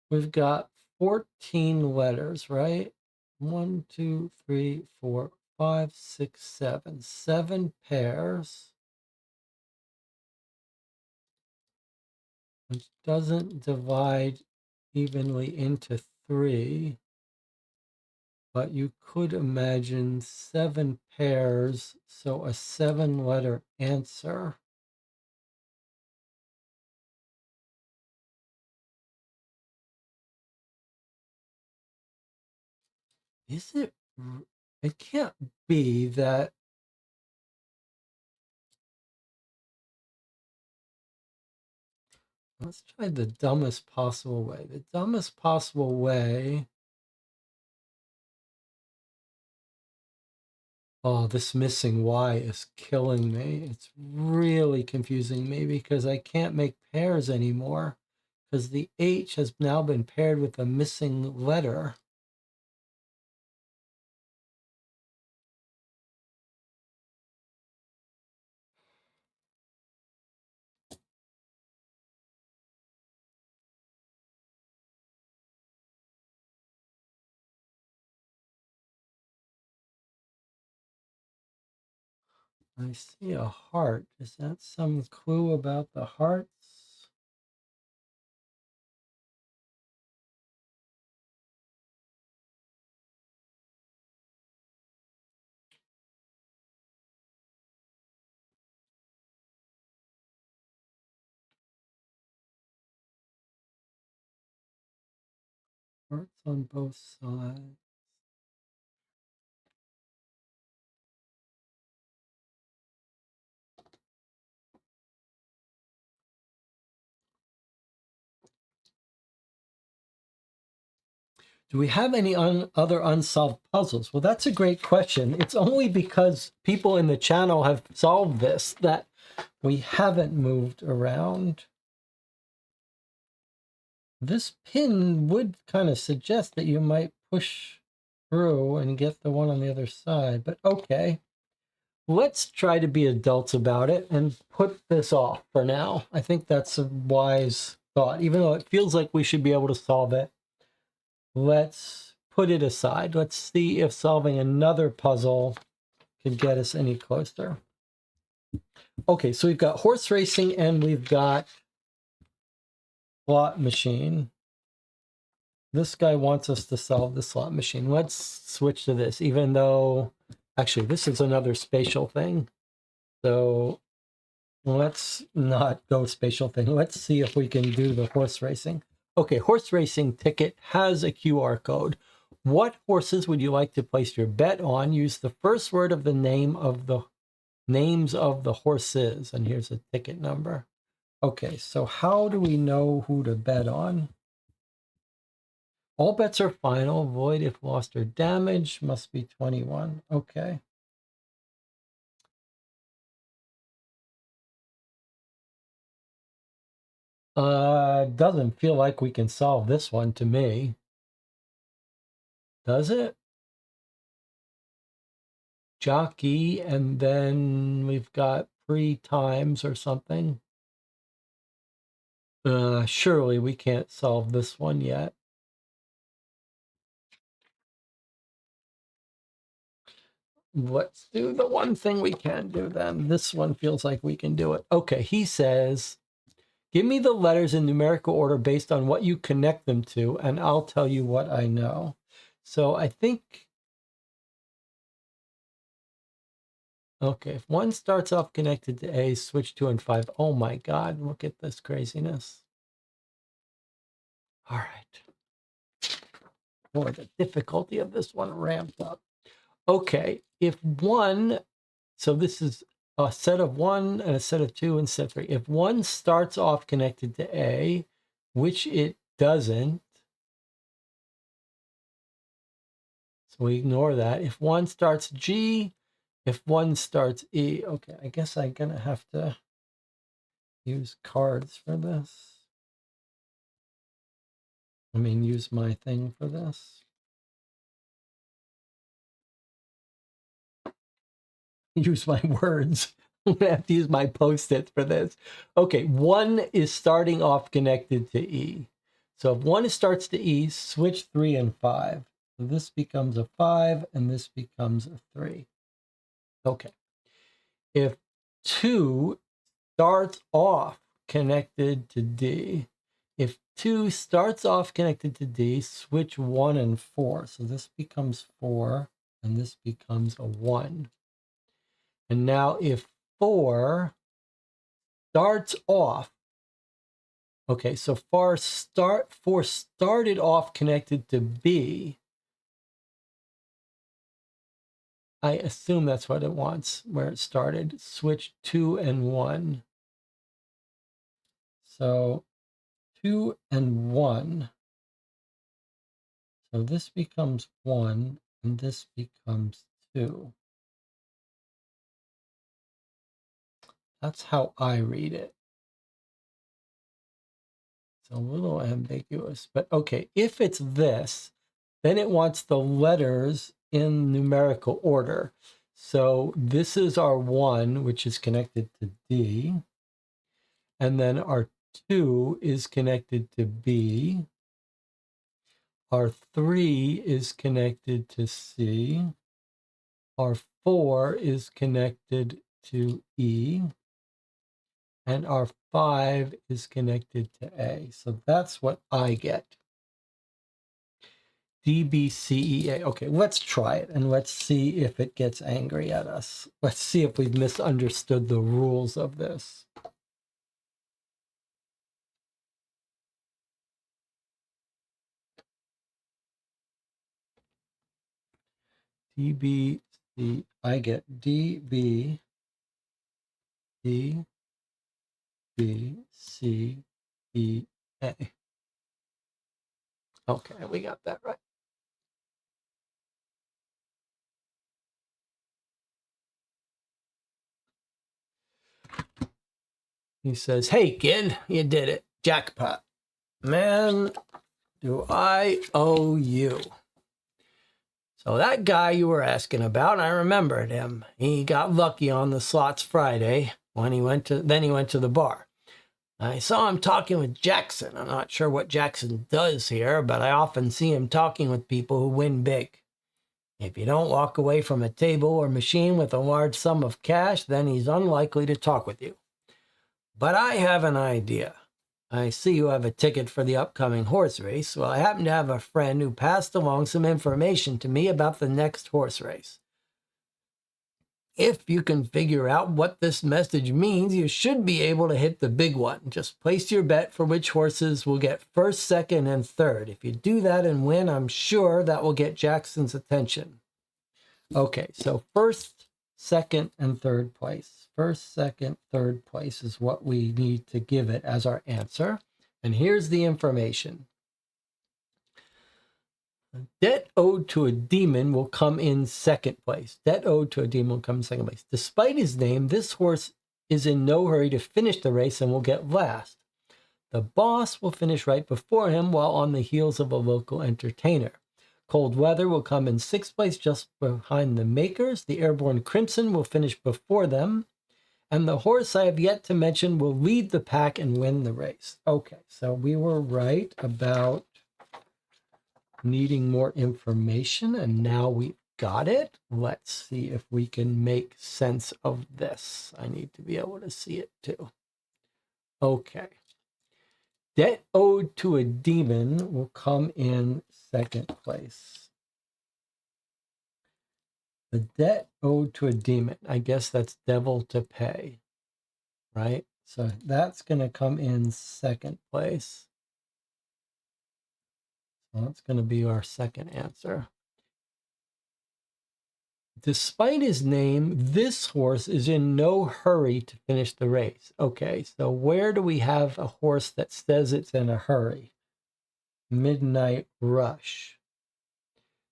We've got 14 letters, right? 1, 2, 3, 4, 5, 6, 7. 7 pairs, which doesn't divide evenly into 3. But you could imagine 7 pairs, so a 7-letter answer. Is it? It can't be that. Let's try the dumbest possible way. The dumbest possible way. Oh, this missing Y is killing me. It's really confusing me because I can't make pairs anymore because the H has now been paired with a missing letter. I see a heart. Is that some clue about the hearts? Hearts on both sides. Do we have any other unsolved puzzles? Well, that's a great question. It's only because people in the channel have solved this that we haven't moved around. This pin would kind of suggest that you might push through and get the one on the other side, but okay. Let's try to be adults about it and put this off for now. I think that's a wise thought. Even though it feels like we should be able to solve it, let's put it aside. Let's see if solving another puzzle could get us any closer. Okay, so we've got horse racing and we've got slot machine. This guy wants us to solve the slot machine. Let's switch to this, even though, actually, this is another spatial thing. So let's not go spatial thing. Let's see if we can do the horse racing. Okay, horse racing ticket has a QR code. What horses would you like to place your bet on? Use the first word of the name of the names of the horses. And here's a ticket number. Okay, so how do we know who to bet on? All bets are final. Void if lost or damaged. Must be 21. Okay. Doesn't feel like we can solve this one to me. Does it? Jockey, and then we've got 3 times or something. Surely we can't solve this one yet. Let's do the one thing we can do then. This one feels like we can do it. Okay, he says, give me the letters in numerical order based on what you connect them to, and I'll tell you what I know. So I think, okay, if one starts off connected to A, switch 2 and 5. Oh my God, look at this craziness. All right. Boy, the difficulty of this one ramped up. Okay, if one, so this is a set of 1 and a set of 2 and set 3. If one starts off connected to A, which it doesn't, so we ignore that. If one starts G, if one starts E, okay, I guess I'm gonna have to use cards for this. I mean, use my thing for this. Use my words. I'm gonna have to use my post-it for this. Okay, 1 is starting off connected to E. So if 1 starts to E, switch 3 and 5. So this becomes a 5 and this becomes a 3. Okay. If 2 starts off connected to D, if 2 starts off connected to D, switch 1 and 4. So this becomes 4 and this becomes a 1. And now if 4 starts off, okay, so 4 started off connected to B. I assume that's what it wants, where it started. Switch 2 and 1. So 2 and 1. So this becomes 1 and this becomes 2. That's how I read it. It's a little ambiguous, but okay, if it's this, then it wants the letters in numerical order. So this is our 1, which is connected to D. And then our 2 is connected to B. Our 3 is connected to C. Our 4 is connected to E. And our 5 is connected to A. So that's what I get. D, B, C, E, A. Okay, let's try it and let's see if it gets angry at us. Let's see if we've misunderstood the rules of this. D, B, C. I get D, B, D, B, C, E, A. Okay, we got that right. He says, hey, kid, you did it. Jackpot. Man, do I owe you. So that guy you were asking about, I remembered him. He got lucky on the slots Friday when he went to the bar. I saw him talking with Jackson. I'm not sure what Jackson does here, but I often see him talking with people who win big. If you don't walk away from a table or machine with a large sum of cash, then he's unlikely to talk with you. But I have an idea. I see you have a ticket for the upcoming horse race. Well, I happen to have a friend who passed along some information to me about the next horse race. If you can figure out what this message means, you should be able to hit the big one. Just place your bet for which horses will get first, second, and third. If you do that and win, I'm sure that will get Jackson's attention. Okay, so first, second, and third place. First, second, third place is what we need to give it as our answer. And here's the information. Debt owed to a demon will come in second place. Debt owed to a demon will come in second place. Despite his name, this horse is in no hurry to finish the race and will get last. The boss will finish right before him while on the heels of a local entertainer. Cold Weather will come in sixth place just behind the makers. The Airborne Crimson will finish before them. And the horse I have yet to mention will lead the pack and win the race. Okay, so we were right about needing more information, and now we've got it. Let's see if we can make sense of this. I need to be able to see it too. Okay. Debt owed to a demon will come in second place. The debt owed to a demon, I guess that's devil to pay, right? So that's going to come in second place. So that's going to be our second answer. Despite his name, this horse is in no hurry to finish the race. Okay, so where do we have a horse that says it's in a hurry? Midnight Rush.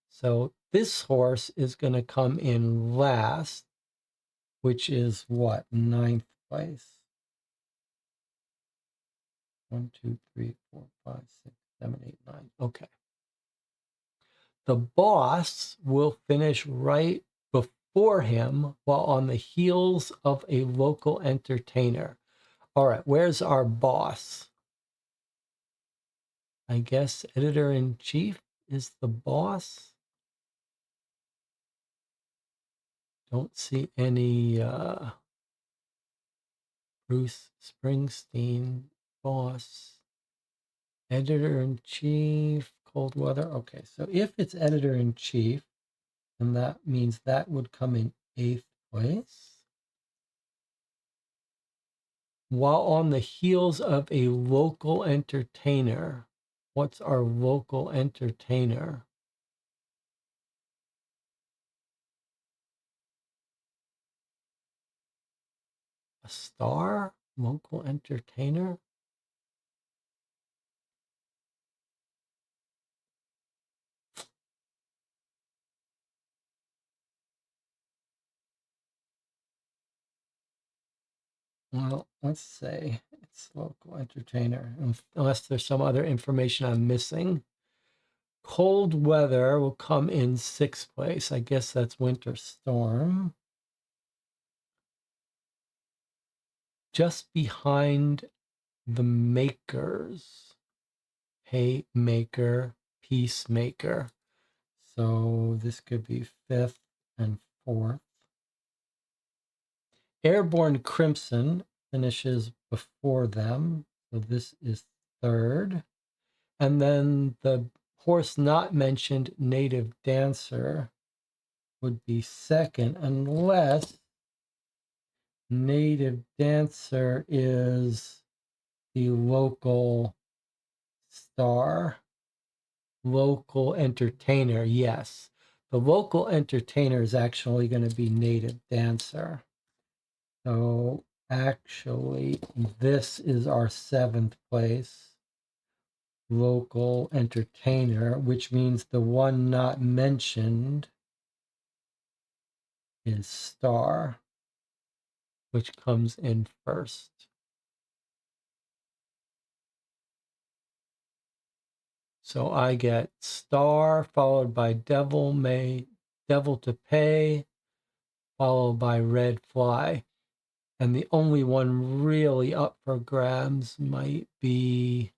So this horse is going to come in last, which is what? Ninth place. 1, 2, 3, 4, 5, 6, 7, 8, 9. Okay. The boss will finish right before him while on the heels of a local entertainer. All right, where's our boss? I guess editor-in-chief is the boss. Don't see any Bruce Springsteen boss. Editor-in-chief, Cold Weather. Okay, so if it's editor-in-chief, then that means that would come in 8th place. While on the heels of a local entertainer. What's our local entertainer? A star? Local entertainer? Well, let's say it's local entertainer, unless there's some other information I'm missing. Cold Weather will come in 6th place. I guess that's Winter Storm. Just behind the makers. Haymaker, Peacemaker. So this could be 5th and 4th. Airborne Crimson finishes before them. So this is 3rd. And then the horse not mentioned, Native Dancer, would be 2nd, unless Native Dancer is the local star. Local entertainer, yes. The local entertainer is actually going to be Native Dancer. So actually, this is our 7th place. Local entertainer, which means the one not mentioned is Star, which comes in 1st. So I get star followed by devil to pay, followed by red fly. And the only one really up for grabs might be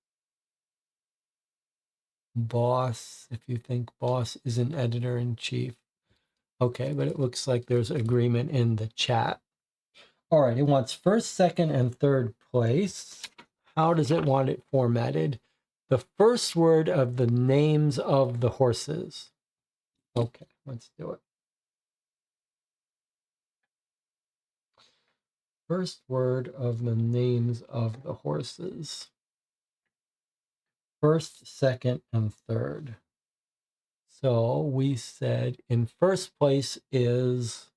boss, if you think boss is an editor-in-chief. Okay, but it looks like there's agreement in the chat. All right, it wants first, second, and third place. How does it want it formatted? The first word of the names of the horses. Okay, let's do it. First word of the names of the horses. First, second, and third. So we said in first place is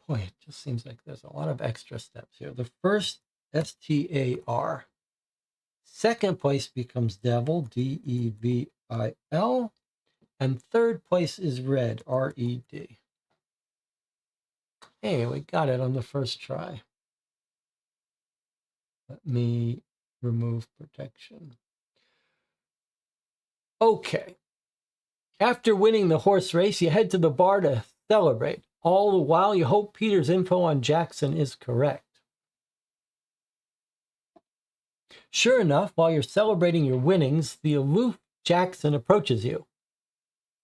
boy, it just seems like there's a lot of extra steps here. The first, S-T-A-R. Second place becomes devil, D-E-V-I-L. And third place is red, R-E-D. Hey, we got it on the first try. Let me remove protection. Okay. After winning the horse race, you head to the bar to celebrate. All the while, you hope Peter's info on Jackson is correct. Sure enough, while you're celebrating your winnings, the aloof Jackson approaches you.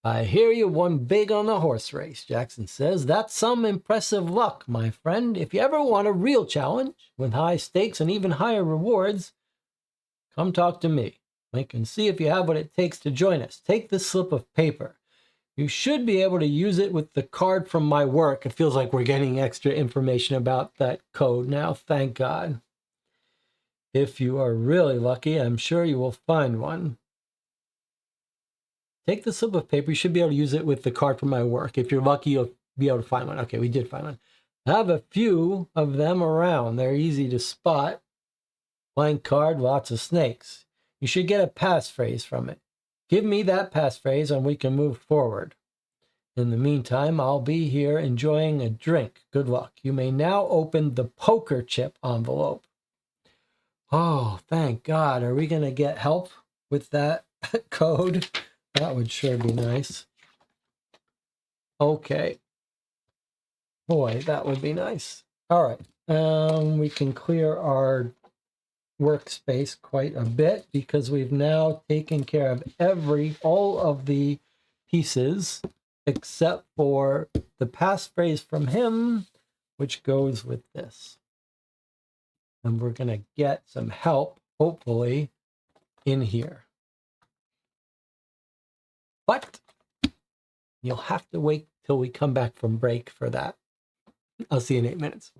I hear you won big on the horse race, Jackson says. That's some impressive luck, my friend. If you ever want a real challenge with high stakes and even higher rewards, come talk to me. I can see if you have what it takes to join us. Take this slip of paper. You should be able to use it with the card from my work. It feels like we're getting extra information about that code now, thank God. If you are really lucky, I'm sure you will find one. Take the slip of paper. You should be able to use it with the card from my work. If you're lucky, you'll be able to find one. Okay, we did find one. I have a few of them around. They're easy to spot. Blank card, lots of snakes. You should get a passphrase from it. Give me that passphrase and we can move forward. In the meantime, I'll be here enjoying a drink. Good luck. You may now open the poker chip envelope. Oh, thank God. Are we going to get help with that code? That would sure be nice. Okay. Boy, that would be nice. All right. We can clear our workspace quite a bit because we've now taken care of all of the pieces except for the passphrase from him, which goes with this. And we're going to get some help, hopefully, in here. But you'll have to wait till we come back from break for that. I'll see you in 8 minutes.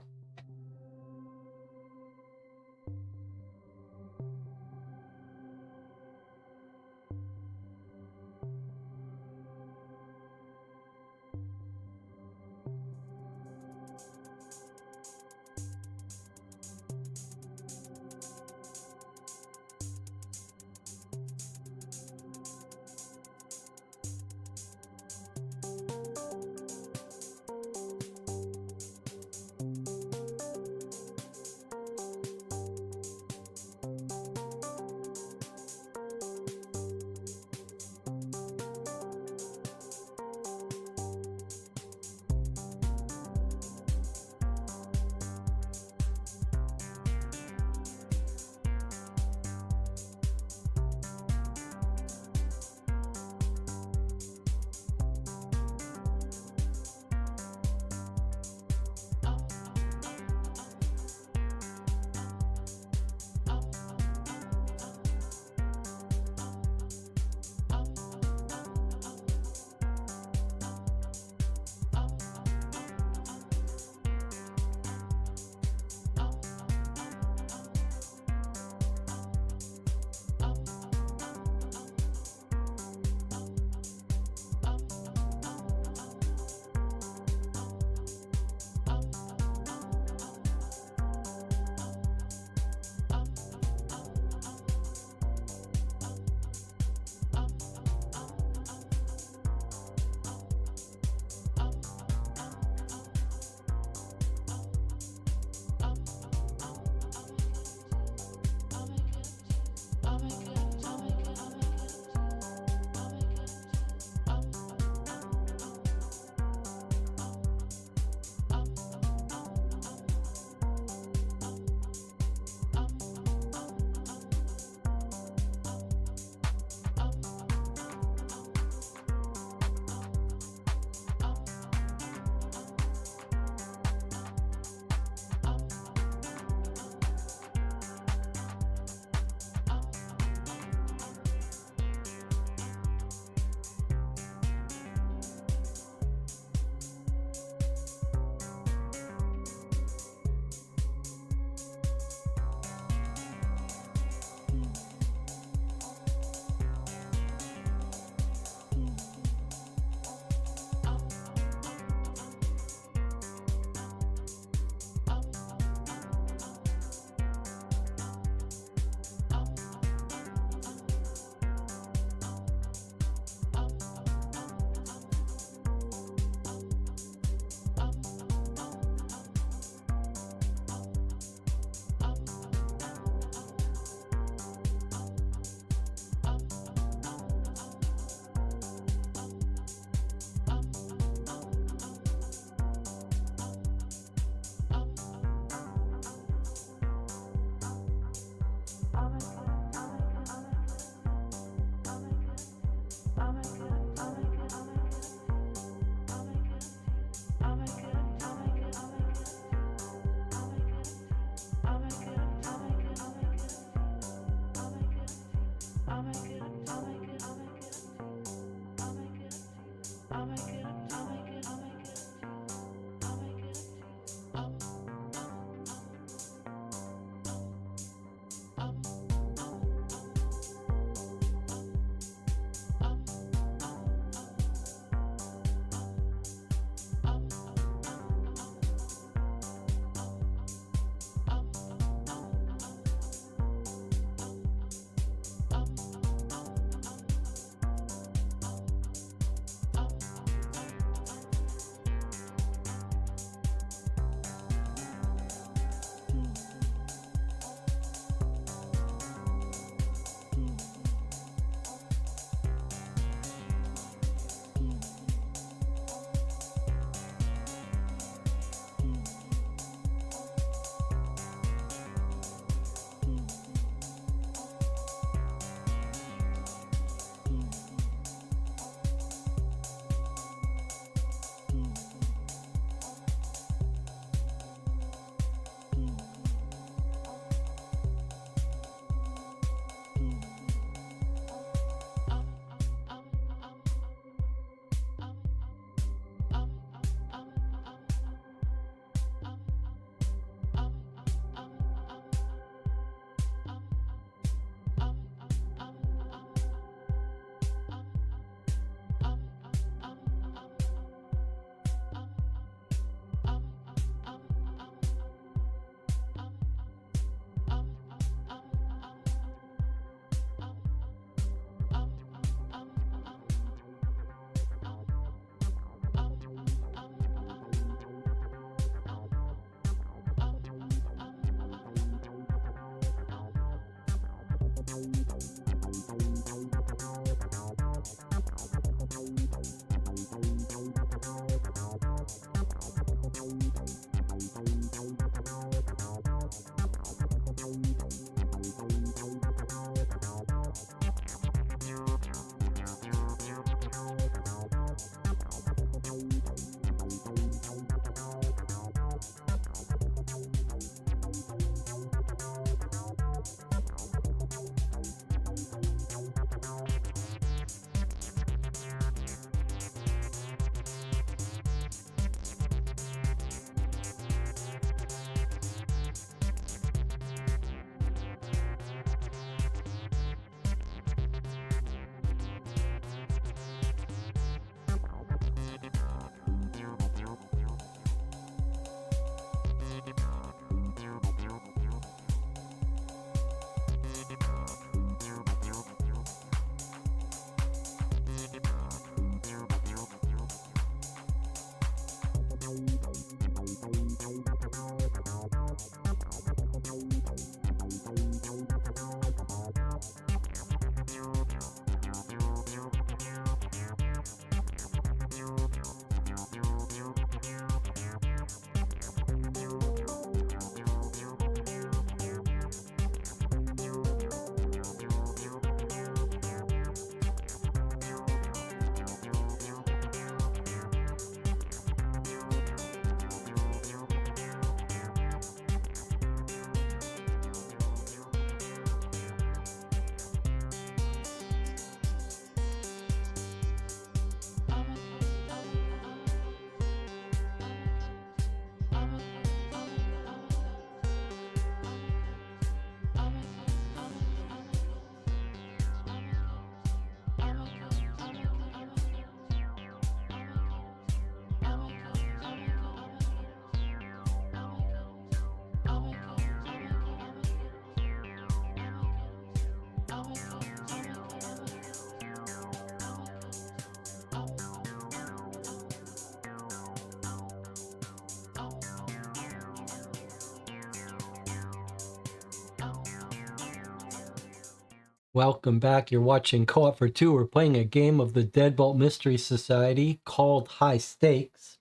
Welcome back. You're watching Co-op for Two. We're playing a game of the Deadbolt Mystery Society called High Stakes.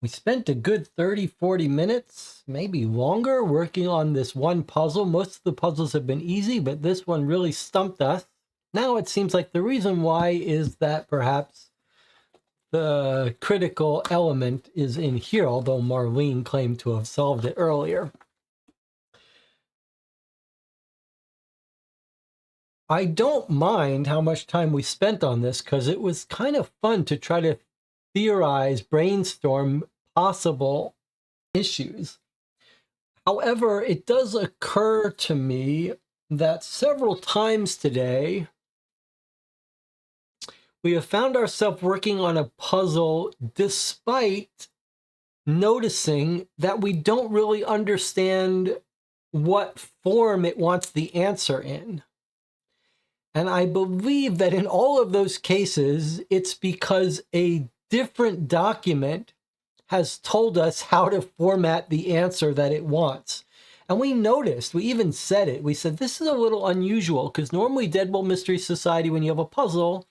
We spent a good 30-40 minutes, maybe longer, working on this one puzzle. Most of the puzzles have been easy, but this one really stumped us. Now it seems like the reason why is that perhaps the critical element is in here, although Marlene claimed to have solved it earlier. I don't mind how much time we spent on this because it was kind of fun to try to theorize, brainstorm possible issues. However, it does occur to me that several times today, we have found ourselves working on a puzzle despite noticing that we don't really understand what form it wants the answer in. And I believe that in all of those cases, it's because a different document has told us how to format the answer that it wants. And we noticed, we even said it, we said, this is a little unusual because normally Deadbolt Mystery Society, when you have a puzzle,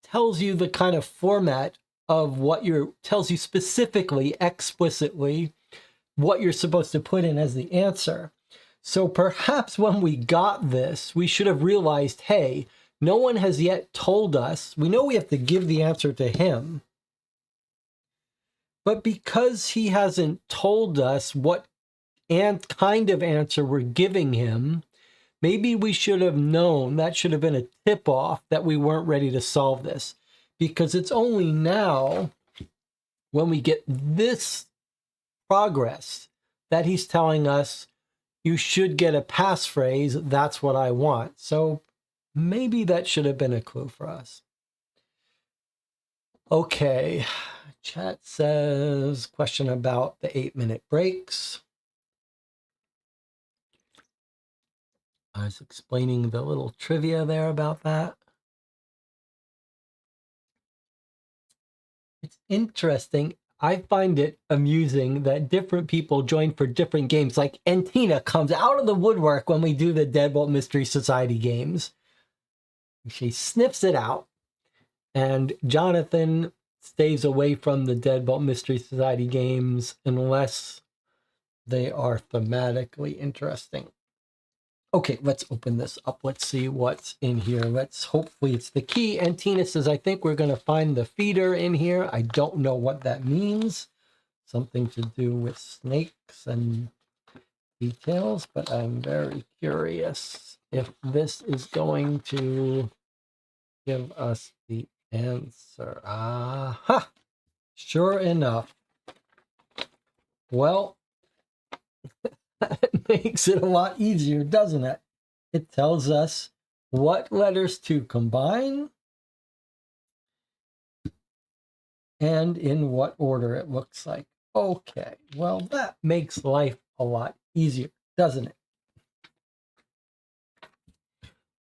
tells you the kind of format of what tells you specifically, explicitly, what you're supposed to put in as the answer. So perhaps when we got this, we should have realized, hey, no one has yet told us. We know we have to give the answer to him. But because he hasn't told us what kind of answer we're giving him, maybe we should have known, that should have been a tip-off that we weren't ready to solve this. Because it's only now, when we get this progress, that he's telling us, you should get a passphrase, that's what I want. So maybe that should have been a clue for us. Okay, chat says, question about the 8-minute breaks. I was explaining the little trivia there about that. It's interesting. I find it amusing that different people join for different games. Like Antina comes out of the woodwork when we do the Deadbolt Mystery Society games. She sniffs it out. And Jonathan stays away from the Deadbolt Mystery Society games unless they are thematically interesting. Okay, let's open this up. Let's see what's in here. Hopefully it's the key. And Tina says, I think we're going to find the feeder in here. I don't know what that means. Something to do with snakes and details, but I'm very curious if this is going to give us the answer. Aha! Sure enough. Well, that makes it a lot easier, doesn't it? It tells us what letters to combine and in what order it looks like. Okay, well, that makes life a lot easier, doesn't it?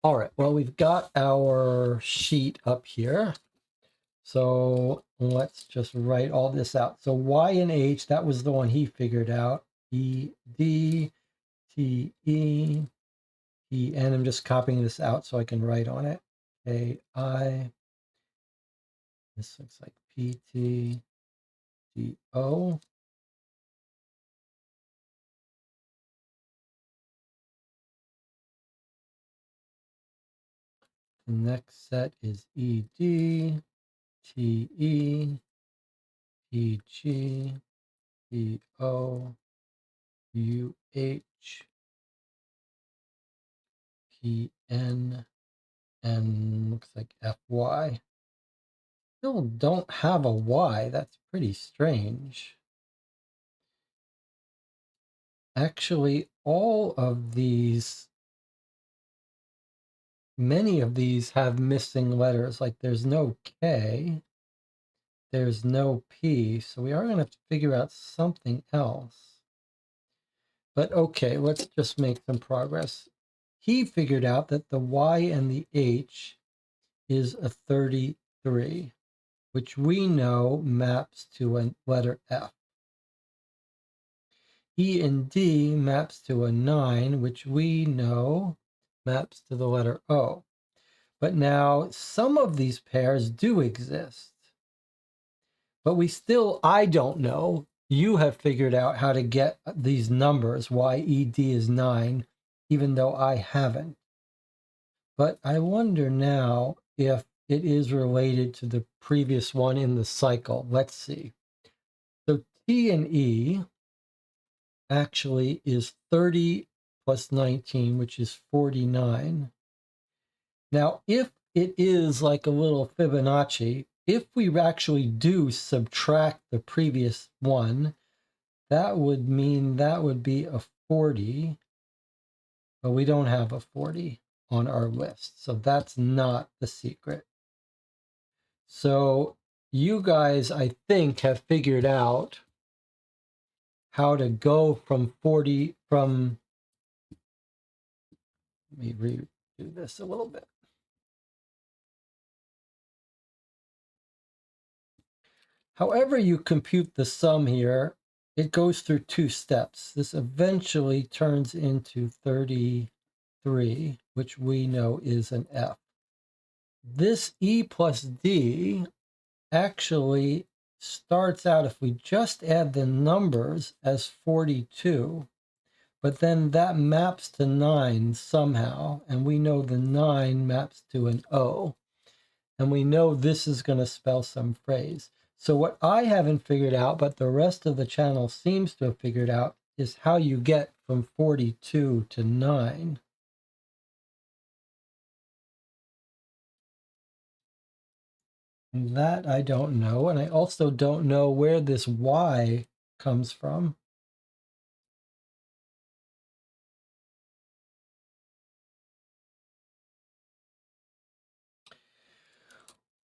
All right, well, we've got our sheet up here. So let's just write all this out. So Y and H, that was the one he figured out. E, D, T, E, E, N. I'm just copying this out so I can write on it. A, I. This looks like P, T, D, O. The next set is E, D, T, E, P, G, P, O, U, H, P, N, and looks like F, Y. Still don't have a Y. That's pretty strange. Actually, many of these have missing letters. Like there's no K, there's no P. So we are going to have to figure out something else. But okay, let's just make some progress. He figured out that the Y and the H is a 33, which we know maps to a letter F. E and D maps to a 9, which we know maps to the letter O. But now some of these pairs do exist. But I don't know. You have figured out how to get these numbers, why ED is 9, even though I haven't. But I wonder now if it is related to the previous one in the cycle. Let's see. So T and E actually is 30 plus 19, which is 49. Now, if it is like a little Fibonacci, if we actually do subtract the previous one, that would mean that would be a 40, but we don't have a 40 on our list. So that's not the secret. So you guys, I think, have figured out how to go from 40 from, let me redo this a little bit. However you compute the sum here, it goes through two steps. This eventually turns into 33, which we know is an F. This E plus D actually starts out, if we just add the numbers, as 42, but then that maps to 9 somehow, and we know the 9 maps to an O, and we know this is going to spell some phrase. So what I haven't figured out, but the rest of the channel seems to have figured out, is how you get from 42 to 9. That I don't know, and I also don't know where this Y comes from.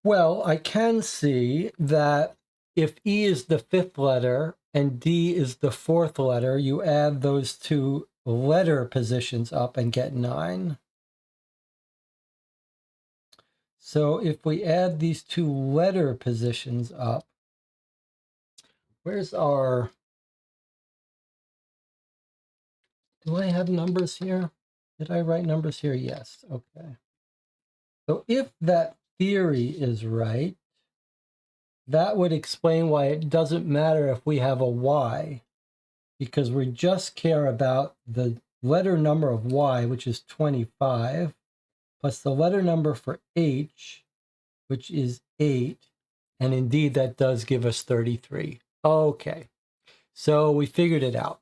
Well, I can see that if E is the 5th letter and D is the 4th letter, you add those two letter positions up and get 9. So if we add these two letter positions up, where's our, do I have numbers here? Did I write numbers here? Yes, okay. So if that theory is right, that would explain why it doesn't matter if we have a Y, because we just care about the letter number of Y, which is 25, plus the letter number for H, which is 8. And indeed, that does give us 33. Okay, so we figured it out.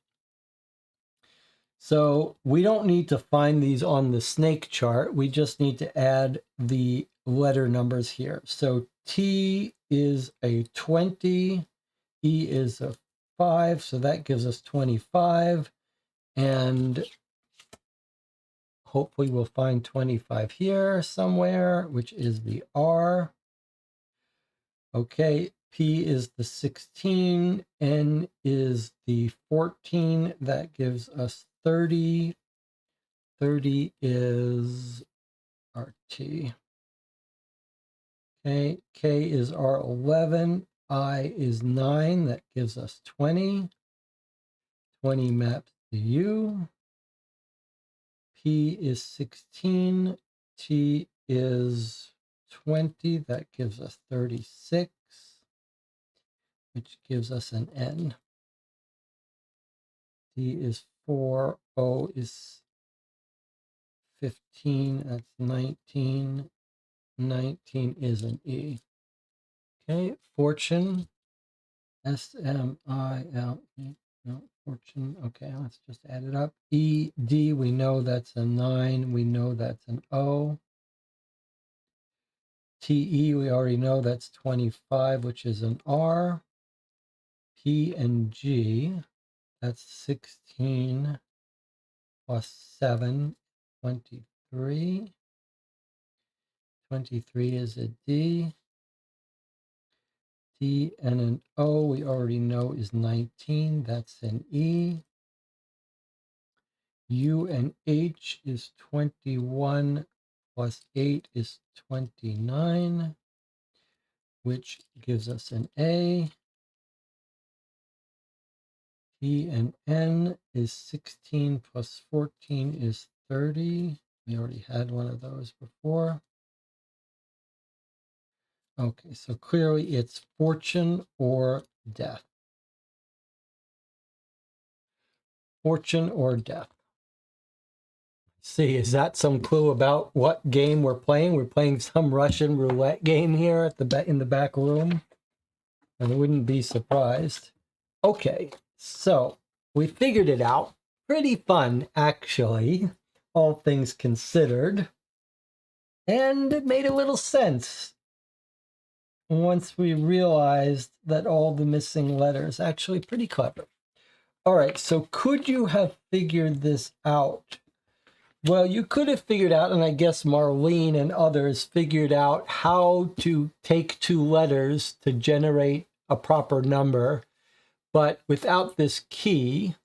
So we don't need to find these on the snake chart. We just need to add the letter numbers here. So T is a 20, E is a 5, so that gives us 25. And hopefully we'll find 25 here somewhere, which is the R. Okay, P is the 16, N is the 14, that gives us 30. 30 is our T. Okay, K is our 11, I is 9, that gives us 20. 20 maps to U. P is 16, T is 20, that gives us 36, which gives us an N. D is 4, O is 15, that's 19, 19 is an E. Okay, fortune, S-M-I-L-E, no, fortune, okay, let's just add it up. E, D, we know that's a 9, we know that's an O. TE, we already know that's 25, which is an R. P and G, that's 16 plus 7, 23. 23 is a D. D and an O, we already know is 19, that's an E. U and H is 21 plus 8 is 29, which gives us an A. P and N is 16 plus 14 is 30. We already had one of those before. Okay, so clearly it's fortune or death. Fortune or death. See, is that some clue about what game we're playing? We're playing some Russian roulette game here at in the back room. I wouldn't be surprised. Okay, so we figured it out. Pretty fun, actually, all things considered. And it made a little sense once we realized that all the missing letters actually pretty clever. All right, so could you have figured this out? Well, you could have figured out, and I guess Marlene and others figured out how to take two letters to generate a proper number, but without this key,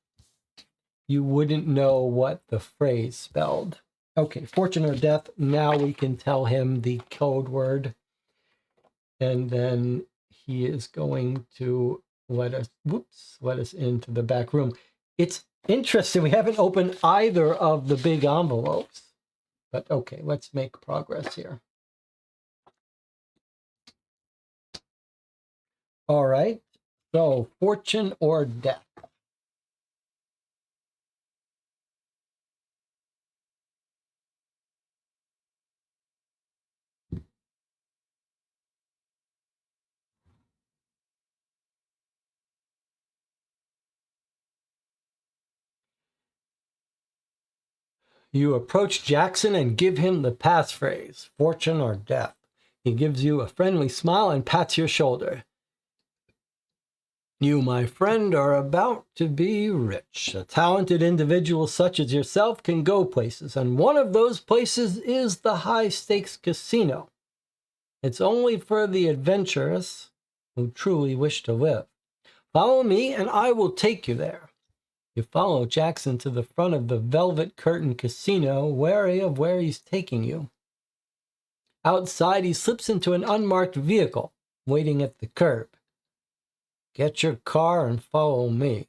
you wouldn't know what the phrase spelled. Okay, fortune or death. Now we can tell him the code word, and then he is going to let us into the back room. It's interesting. We haven't opened either of the big envelopes, but okay, let's make progress here. All right, so fortune or death. You approach Jackson and give him the passphrase, fortune or death. He gives you a friendly smile and pats your shoulder. You, my friend, are about to be rich. A talented individual such as yourself can go places, and one of those places is the high-stakes casino. It's only for the adventurous who truly wish to live. Follow me, and I will take you there. You follow Jackson to the front of the velvet curtain casino, wary of where he's taking you. Outside, he slips into an unmarked vehicle, waiting at the curb. Get your car and follow me.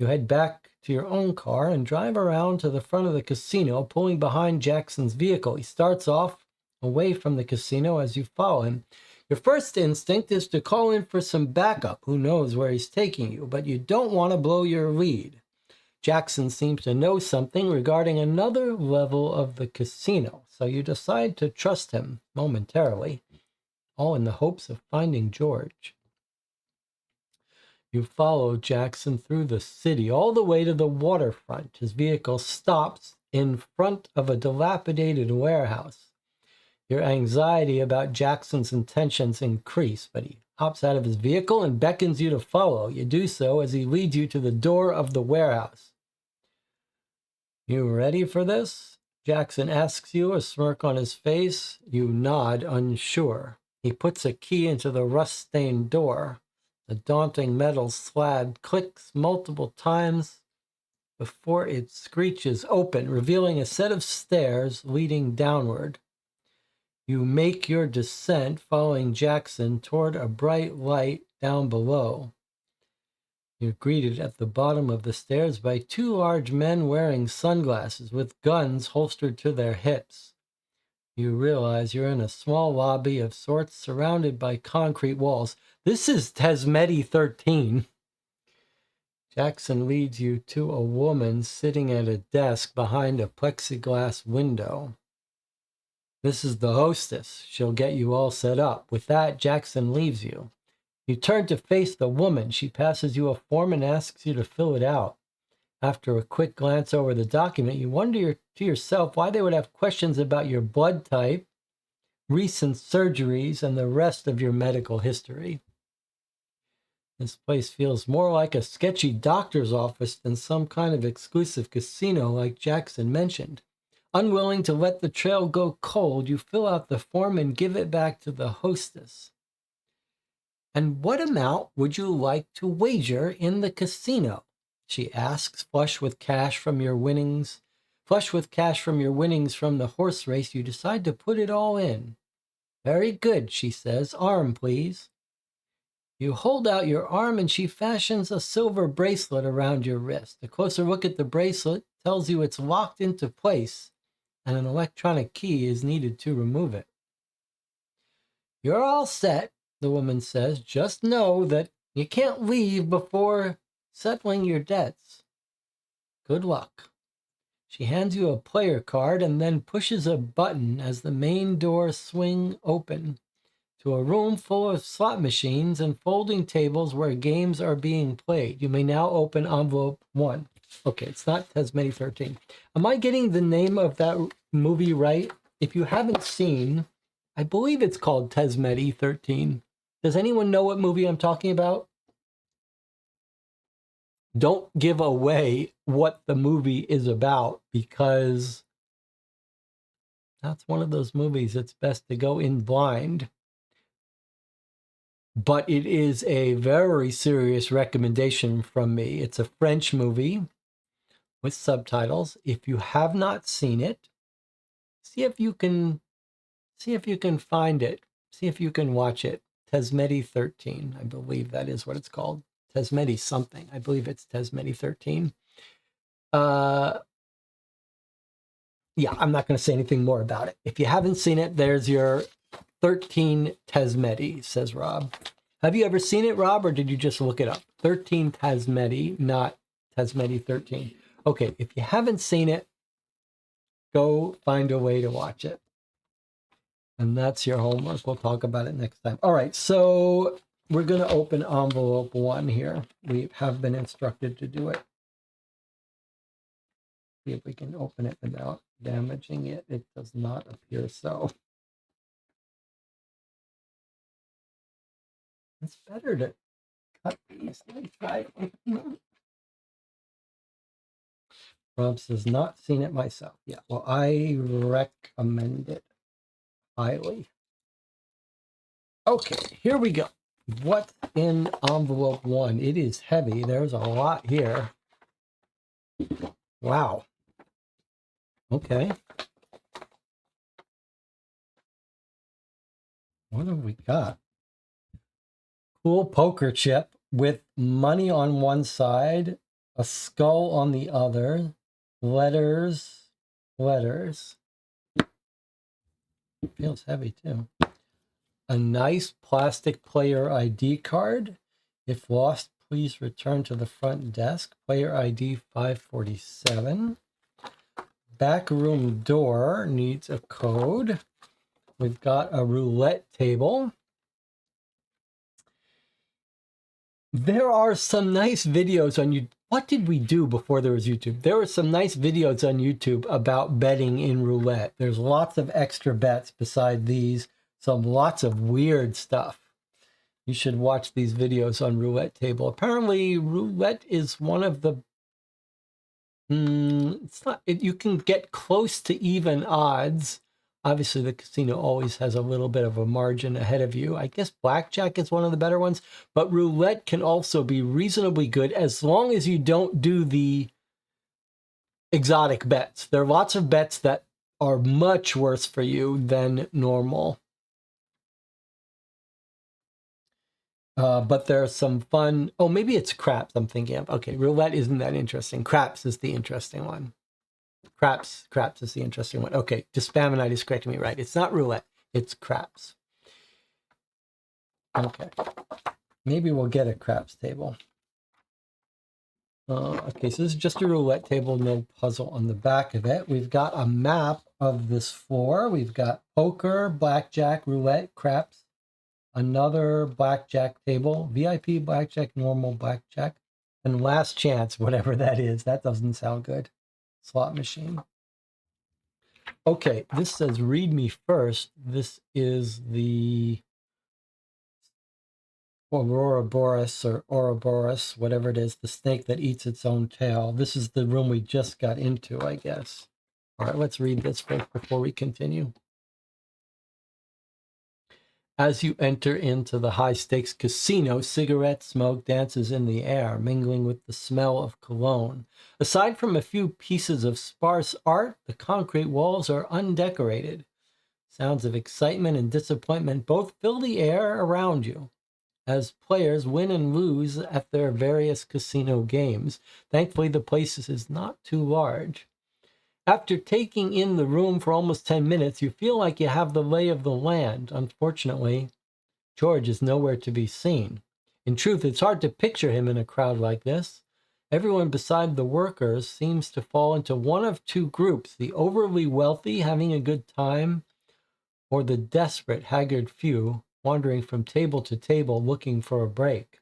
You head back to your own car and drive around to the front of the casino, pulling behind Jackson's vehicle. He starts off away from the casino as you follow him. Your first instinct is to call in for some backup. Who knows where he's taking you, but you don't want to blow your lead. Jackson seems to know something regarding another level of the casino, so you decide to trust him momentarily, all in the hopes of finding George. You follow Jackson through the city all the way to the waterfront. His vehicle stops in front of a dilapidated warehouse. Your anxiety about Jackson's intentions increase, but he hops out of his vehicle and beckons you to follow. You do so as he leads you to the door of the warehouse. You ready for this? Jackson asks you, a smirk on his face. You nod, unsure. He puts a key into the rust-stained door. The daunting metal slab clicks multiple times before it screeches open, revealing a set of stairs leading downward. You make your descent, following Jackson toward a bright light down below. You're greeted at the bottom of the stairs by two large men wearing sunglasses with guns holstered to their hips. You realize you're in a small lobby of sorts surrounded by concrete walls. This is Tasmedi 13. Jackson leads you to a woman sitting at a desk behind a plexiglass window. This is the hostess. She'll get you all set up. With that, Jackson leaves you. You turn to face the woman. She passes you a form and asks you to fill it out. After a quick glance over the document, you wonder to yourself why they would have questions about your blood type, recent surgeries, and the rest of your medical history. This place feels more like a sketchy doctor's office than some kind of exclusive casino like Jackson mentioned. Unwilling to let the trail go cold, you fill out the form and give it back to the hostess. And what amount would you like to wager in the casino? She asks, flush with cash from your winnings from the horse race. You decide to put it all in. Very good, she says. Arm, please. You hold out your arm and she fashions a silver bracelet around your wrist. A closer look at the bracelet tells you it's locked into place and an electronic key is needed to remove it. You're all set, the woman says. Just know that you can't leave before settling your debts. Good luck. She hands you a player card and then pushes a button as the main doors swing open to a room full of slot machines and folding tables where games are being played. You may now open envelope 1. Okay, it's not Tasmedi 13. Am I getting the name of that movie right? if you haven't seen, I believe it's called Tesmedi 13. Does anyone know what movie I'm talking about? Don't give away what the movie is about, because that's one of those movies it's best to go in blind. But it is a very serious recommendation from me. It's a French movie with subtitles. If you have not seen it, see if you can find it. See if you can watch it. Tesmedi 13, I believe that is what it's called. Tesmedi something. I believe it's Tesmedi 13. Yeah, I'm not going to say anything more about it. If you haven't seen it, there's your 13 Tesmedi, says Rob. Have you ever seen it, Rob, or did you just look it up? 13 Tesmedi, not Tesmedi 13. Okay, if you haven't seen it, go find a way to watch it. And that's your homework. We'll talk about it next time. All right, so we're going to open envelope 1 here. We have been instructed to do it. See if we can open it without damaging it. It does not appear so. It's better to cut these. Let me try it. Rob says, not seen it myself. Yeah, well, I recommend it highly. Okay, here we go. What's in envelope 1? It is heavy. There's a lot here. Wow. Okay. What have we got? Cool poker chip with money on one side, a skull on the other, letters. It feels heavy too. A nice plastic player ID card. If lost, please return to the front desk. Player ID 547. Back room door needs a code. We've got a roulette table. There are some nice videos on YouTube. What did we do before there was YouTube? There were some nice videos on YouTube about betting in roulette. There's lots of extra bets beside these. Lots of weird stuff. You should watch these videos on roulette table. Apparently, roulette is one of the... it's not... you can get close to even odds. Obviously, the casino always has a little bit of a margin ahead of you. I guess blackjack is one of the better ones, but roulette can also be reasonably good as long as you don't do the exotic bets. There are lots of bets that are much worse for you than normal. But there's some fun... Oh, maybe it's craps I'm thinking of. Okay, roulette isn't that interesting. Craps is the interesting one. Craps is the interesting one. Okay, Dispaminite is correcting me right. It's not roulette, it's craps. Okay, maybe we'll get a craps table. Okay, so this is just a roulette table, no puzzle on the back of it. We've got a map of this floor. We've got poker, blackjack, roulette, craps, another blackjack table, VIP blackjack, normal blackjack, and last chance, whatever that is. That doesn't sound good. Slot machine. Okay, this says read me first. This is the Ouroboros or Ouroboros, whatever it is, the snake that eats its own tail. This is the room we just got into, I guess. All right, let's read this first before we continue. As you enter into the high-stakes casino, cigarette smoke dances in the air, mingling with the smell of cologne. Aside from a few pieces of sparse art, the concrete walls are undecorated. Sounds of excitement and disappointment both fill the air around you as players win and lose at their various casino games. Thankfully, the place is not too large. After taking in the room for almost 10 minutes, you feel like you have the lay of the land. Unfortunately, George is nowhere to be seen. In truth, it's hard to picture him in a crowd like this. Everyone beside the workers seems to fall into one of two groups, the overly wealthy having a good time, or the desperate, haggard few wandering from table to table looking for a break.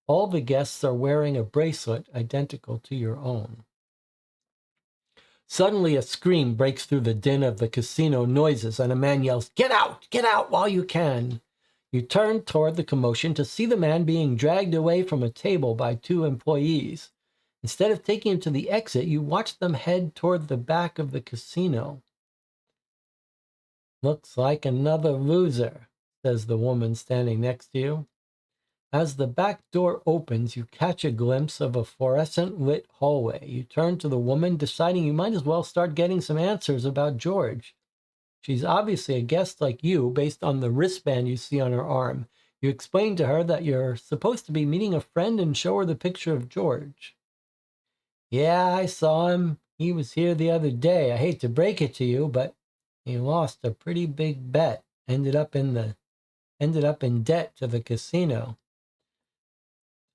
All the guests are wearing a bracelet identical to your own. Suddenly, a scream breaks through the din of the casino noises, and a man yells, get out while you can." You turn toward the commotion to see the man being dragged away from a table by two employees. Instead of taking him to the exit, you watch them head toward the back of the casino. "Looks like another loser," says the woman standing next to you. As the back door opens, you catch a glimpse of a fluorescent lit hallway. You turn to the woman, deciding you might as well start getting some answers about George. She's obviously a guest like you, based on the wristband you see on her arm. You explain to her that you're supposed to be meeting a friend and show her the picture of George. "Yeah, I saw him. He was here the other day. I hate to break it to you, but he lost a pretty big bet. Ended up in debt to the casino.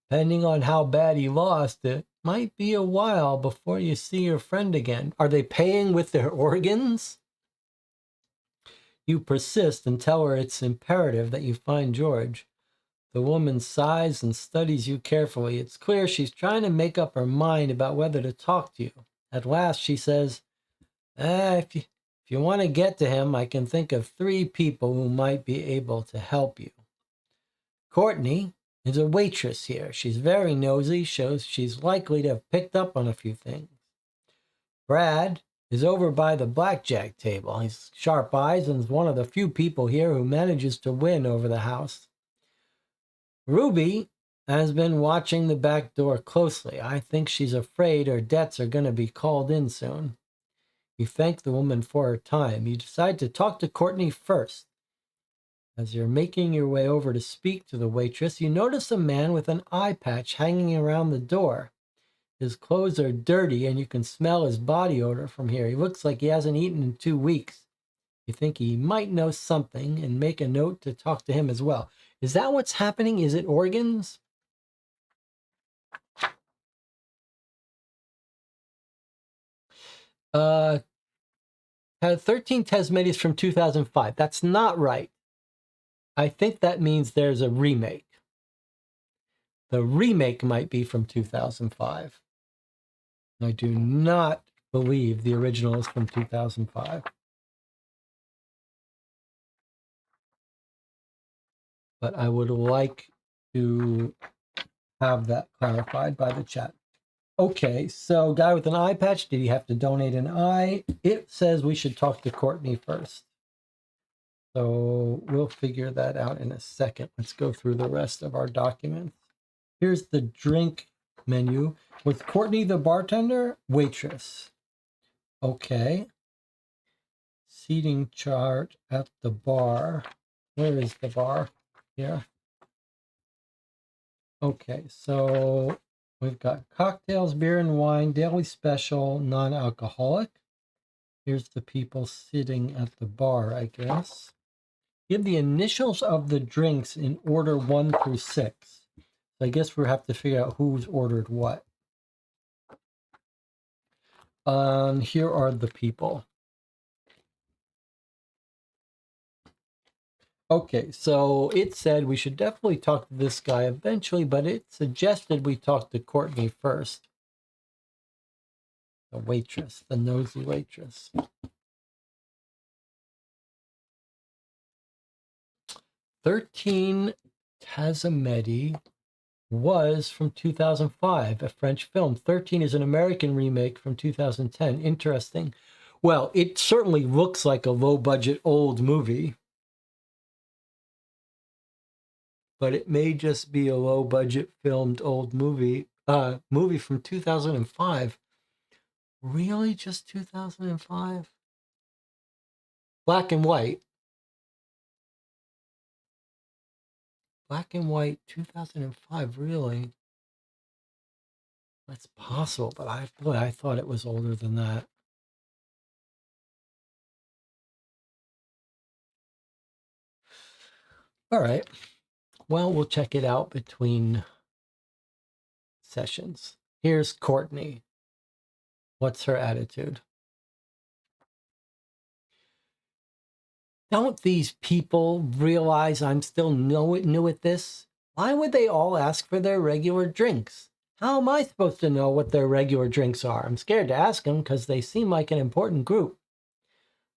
Depending on how bad he lost, it might be a while before you see your friend again." "Are they paying with their organs?" You persist and tell her it's imperative that you find George. The woman sighs and studies you carefully. It's clear she's trying to make up her mind about whether to talk to you. At last, she says, if you want to get to him, I can think of 3 people who might be able to help you. Courtney is a waitress here. She's very nosy, shows she's likely to have picked up on a few things. Brad is over by the blackjack table. He's sharp eyes and is one of the few people here who manages to win over the house. Ruby has been watching the back door closely. I think she's afraid her debts are going to be called in soon." You thank the woman for her time. You decide to talk to Courtney first. As you're making your way over to speak to the waitress, you notice a man with an eye patch hanging around the door. His clothes are dirty, and you can smell his body odor from here. He looks like he hasn't eaten in 2 weeks. You think he might know something and make a note to talk to him as well. Is that what's happening? Is it organs? Had 13 Tasmanias from 2005. That's not right. I think that means there's a remake. The remake might be from 2005. I do not believe the original is from 2005. But I would like to have that clarified by the chat. Okay, so guy with an eye patch, did he have to donate an eye? It says we should talk to Courtney first. So we'll figure that out in a second. Let's go through the rest of our documents. Here's the drink menu. Was Courtney the bartender? Waitress. Okay. Seating chart at the bar. Where is the bar? Here. Okay, so we've got cocktails, beer and wine, daily special, non-alcoholic. Here's the people sitting at the bar, I guess. Give the initials of the drinks in order 1 through 6. So I guess we'll have to figure out who's ordered what. Here are the people. Okay, so it said we should definitely talk to this guy eventually, but it suggested we talk to Courtney first. The waitress, the nosy waitress. 13 Tasmanias was from 2005, a French film. 13 is an American remake from 2010. Interesting. Well, it certainly looks like a low-budget old movie. But it may just be a low-budget filmed old movie from 2005. Really? Just 2005? Black and white. Black and white, 2005, really? That's possible, but I thought it was older than that. All right. Well, we'll check it out between sessions. Here's Courtney. What's her attitude? Don't these people realize I'm still new at this? Why would they all ask for their regular drinks? How am I supposed to know what their regular drinks are? I'm scared to ask them because they seem like an important group.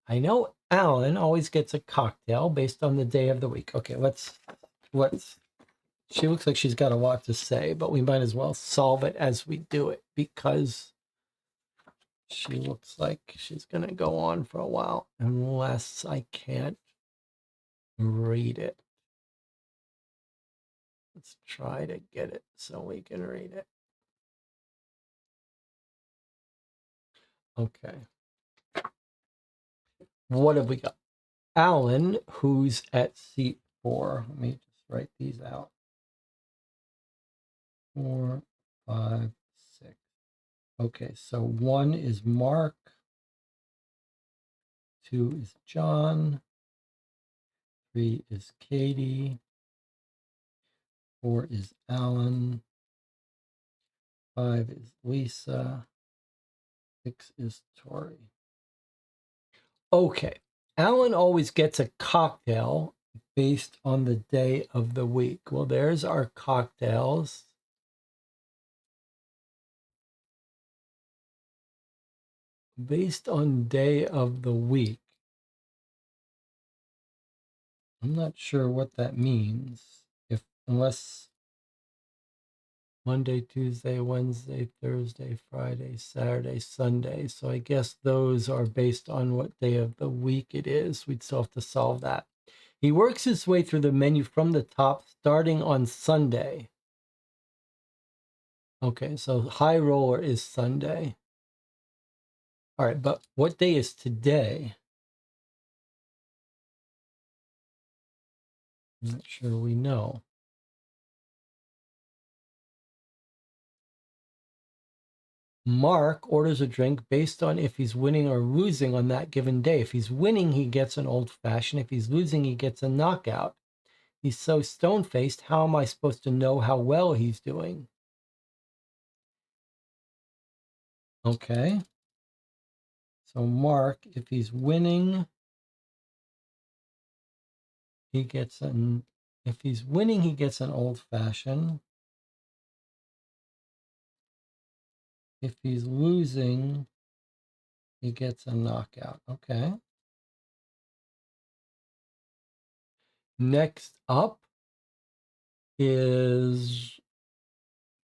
I know Alan always gets a cocktail based on the day of the week. Okay, let's she looks like she's got a lot to say, but we might as well solve it as we do it because she looks like she's going to go on for a while unless I can't read it. Let's try to get it so we can read it. Okay. What have we got? Alan, who's at seat 4. Let me just write these out. 4, 5, 6. Okay, so 1 is Mark. 2 is John. 3 is Katie. 4 is Alan. 5 is Lisa. 6 is Tori. Okay. Alan always gets a cocktail based on the day of the week. Well, there's our cocktails. Based on day of the week. I'm not sure what that means. Unless Monday, Tuesday, Wednesday, Thursday, Friday, Saturday, Sunday. So I guess those are based on what day of the week it is. We'd still have to solve that. He works his way through the menu from the top, starting on Sunday. Okay, so high roller is Sunday. All right, but what day is today? I'm not sure we know. Mark orders a drink based on if he's winning or losing on that given day. If he's winning, he gets an old fashioned. If he's losing, he gets a knockout. He's so stone-faced, how am I supposed to know how well he's doing? Okay. So Mark, if he's winning, he gets an old fashioned. If he's losing, he gets a knockout. Okay. Next up is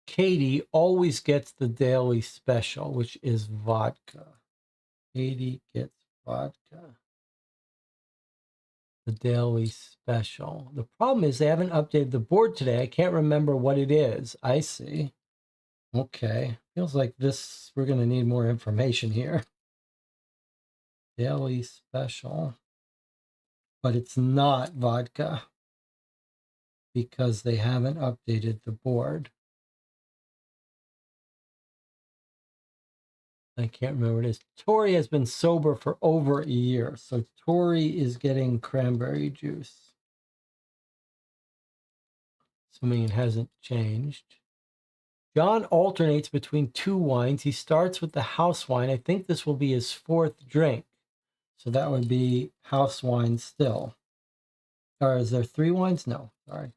Katie always gets the daily special, which is vodka. Katie gets vodka. The daily special. The problem is they haven't updated the board today. I can't remember what it is. I see. Okay. Feels like we're going to need more information here. Daily special. But it's not vodka because they haven't updated the board. I can't remember what it is. Tori has been sober for over a year. So Tori is getting cranberry juice. Assuming it hasn't changed. John alternates between 2 wines. He starts with the house wine. I think this will be his 4th drink. So that would be house wine still. Or is there 3 wines? No, sorry.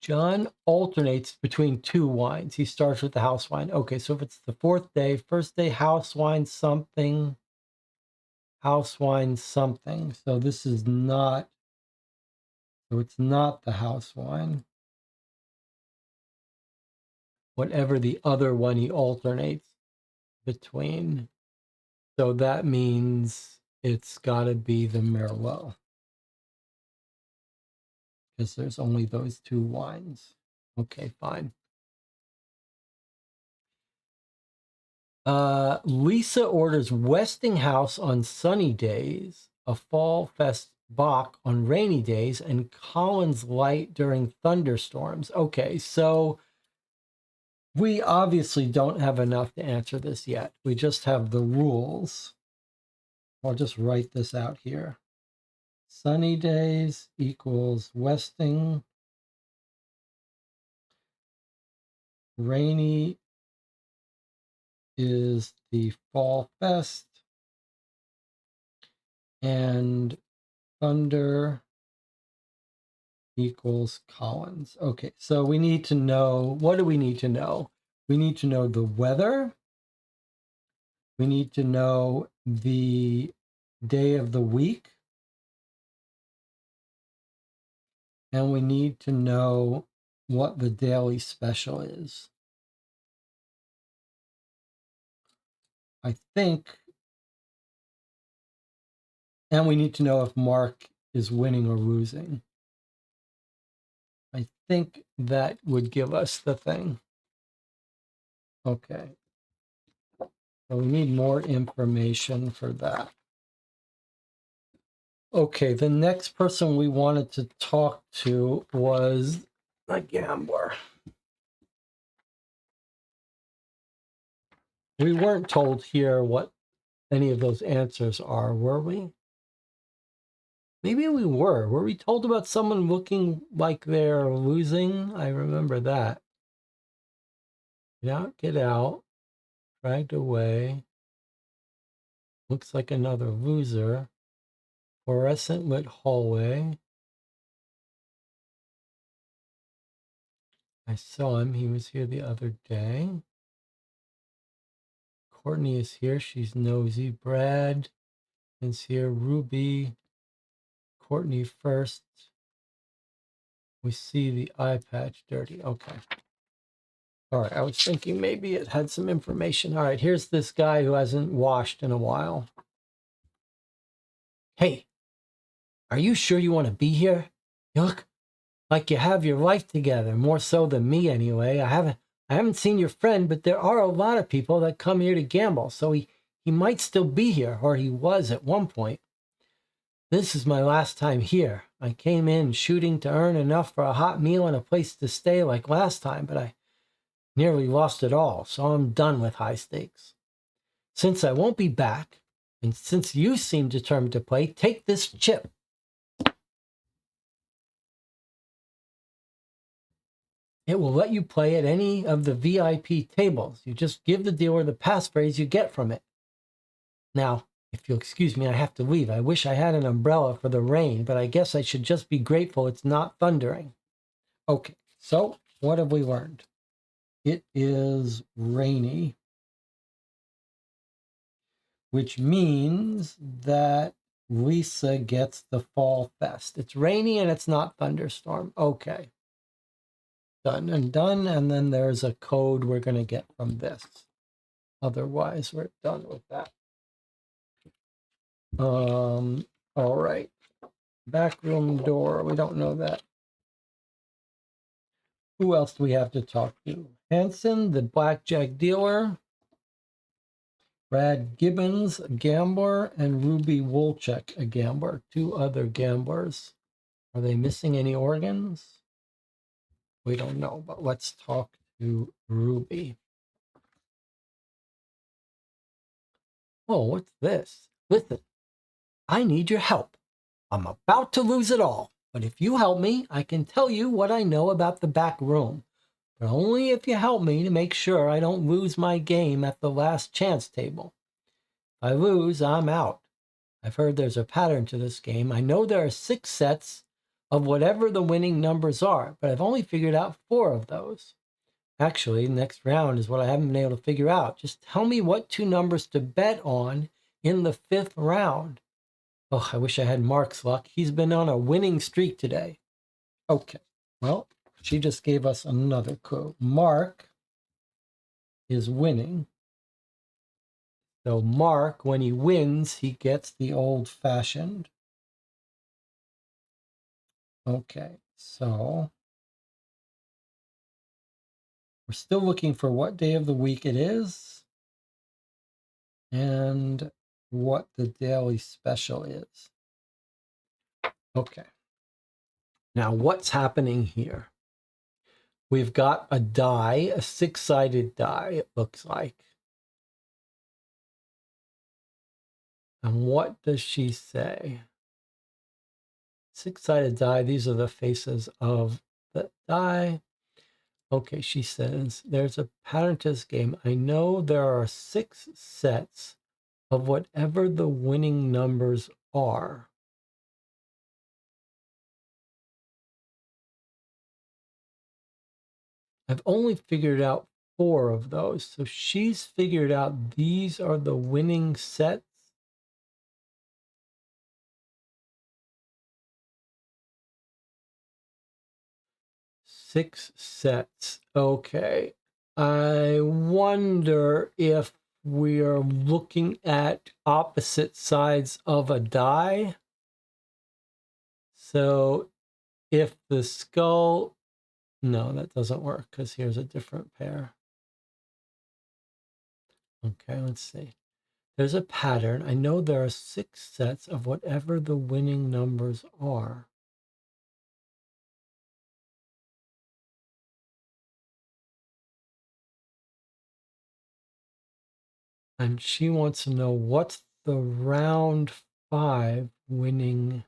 John alternates between 2 wines. He starts with the house wine. Okay, so if it's the 4th day, first day, house wine something, house wine something. So this is not, so it's not the house wine. Whatever the other one he alternates between. So that means it's got to be the Merlot. Because there's only those 2 wines. Okay, fine. Lisa orders Westinghouse on sunny days, a Fall Fest Bock on rainy days, and Collins Light during thunderstorms. Okay, so we obviously don't have enough to answer this yet. We just have the rules. I'll just write this out here. Sunny days equals Westing. Rainy is the Fall Fest. And thunder equals Collins. Okay, so we need to know, what do we need to know? We need to know the weather. We need to know the day of the week. And we need to know what the daily special is. I think, and we need to know if Mark is winning or losing. I think that would give us the thing. Okay. So we need more information for that. Okay, the next person we wanted to talk to was a gambler. We weren't told here what any of those answers are, were we? Maybe we were. Were we told about someone looking like they're losing? I remember that. Get out, dragged away. Looks like another loser. Fluorescent lit hallway. I saw him. He was here the other day. Courtney is here. She's nosy. Brad is here. Ruby. Courtney first. We see the eye patch dirty. Okay. All right. I was thinking maybe it had some information. All right. Here's this guy who hasn't washed in a while. Hey, are you sure you want to be here? You look like you have your life together, more so than me anyway. I haven't seen your friend, but there are a lot of people that come here to gamble, so he might still be here, or he was at one point. This is my last time here. I came in shooting to earn enough for a hot meal and a place to stay like last time, but I nearly lost it all, so I'm done with high stakes. Since I won't be back, and since you seem determined to play, take this chip. It will let you play at any of the VIP tables. You just give the dealer the passphrase you get from it. Now, if you'll excuse me, I have to leave. I wish I had an umbrella for the rain, but I guess I should just be grateful it's not thundering. Okay, so what have we learned? It is rainy, which means that Lisa gets the Fall Fest. It's rainy and it's not thunderstorm. Okay. Done and done. And then there's a code we're going to get from this. Otherwise, we're done with that. All right. Back room door. We don't know that. Who else do we have to talk to? Hanson, the blackjack dealer. Brad Gibbons, a gambler, and Ruby Wolchek, a gambler. Two other gamblers. Are they missing any organs? We don't know, but let's talk to Ruby. Oh, what's this? Listen, I need your help. I'm about to lose it all, but if you help me, I can tell you what I know about the back room. But only if you help me to make sure I don't lose my game at the last chance table. If I lose, I'm out. I've heard there's a pattern to this game. I know there are 6 sets of whatever the winning numbers are, but I've only figured out 4 of those. Actually, the next round is what I haven't been able to figure out. Just tell me what 2 numbers to bet on in the 5th round. Oh, I wish I had Mark's luck. He's been on a winning streak today. Okay, well, she just gave us another clue. Mark is winning. So Mark, when he wins, he gets the old-fashioned. Okay, so we're still looking for what day of the week it is and what the daily special is. Okay. Now, what's happening here? We've got a die, a 6-sided die, it looks like. And what does she say? 6-sided die, these are the faces of the die. Okay, she says, there's a pattern to this game. I know there are 6 sets of whatever the winning numbers are. I've only figured out 4 of those. So she's figured out these are the winning sets. Six sets. Okay. I wonder if we're looking at opposite sides of a die. So if the skull, no, that doesn't work because here's a different pair. Okay, let's see. There's a pattern. I know there are 6 sets of whatever the winning numbers are. And she wants to know what's the round 5 winning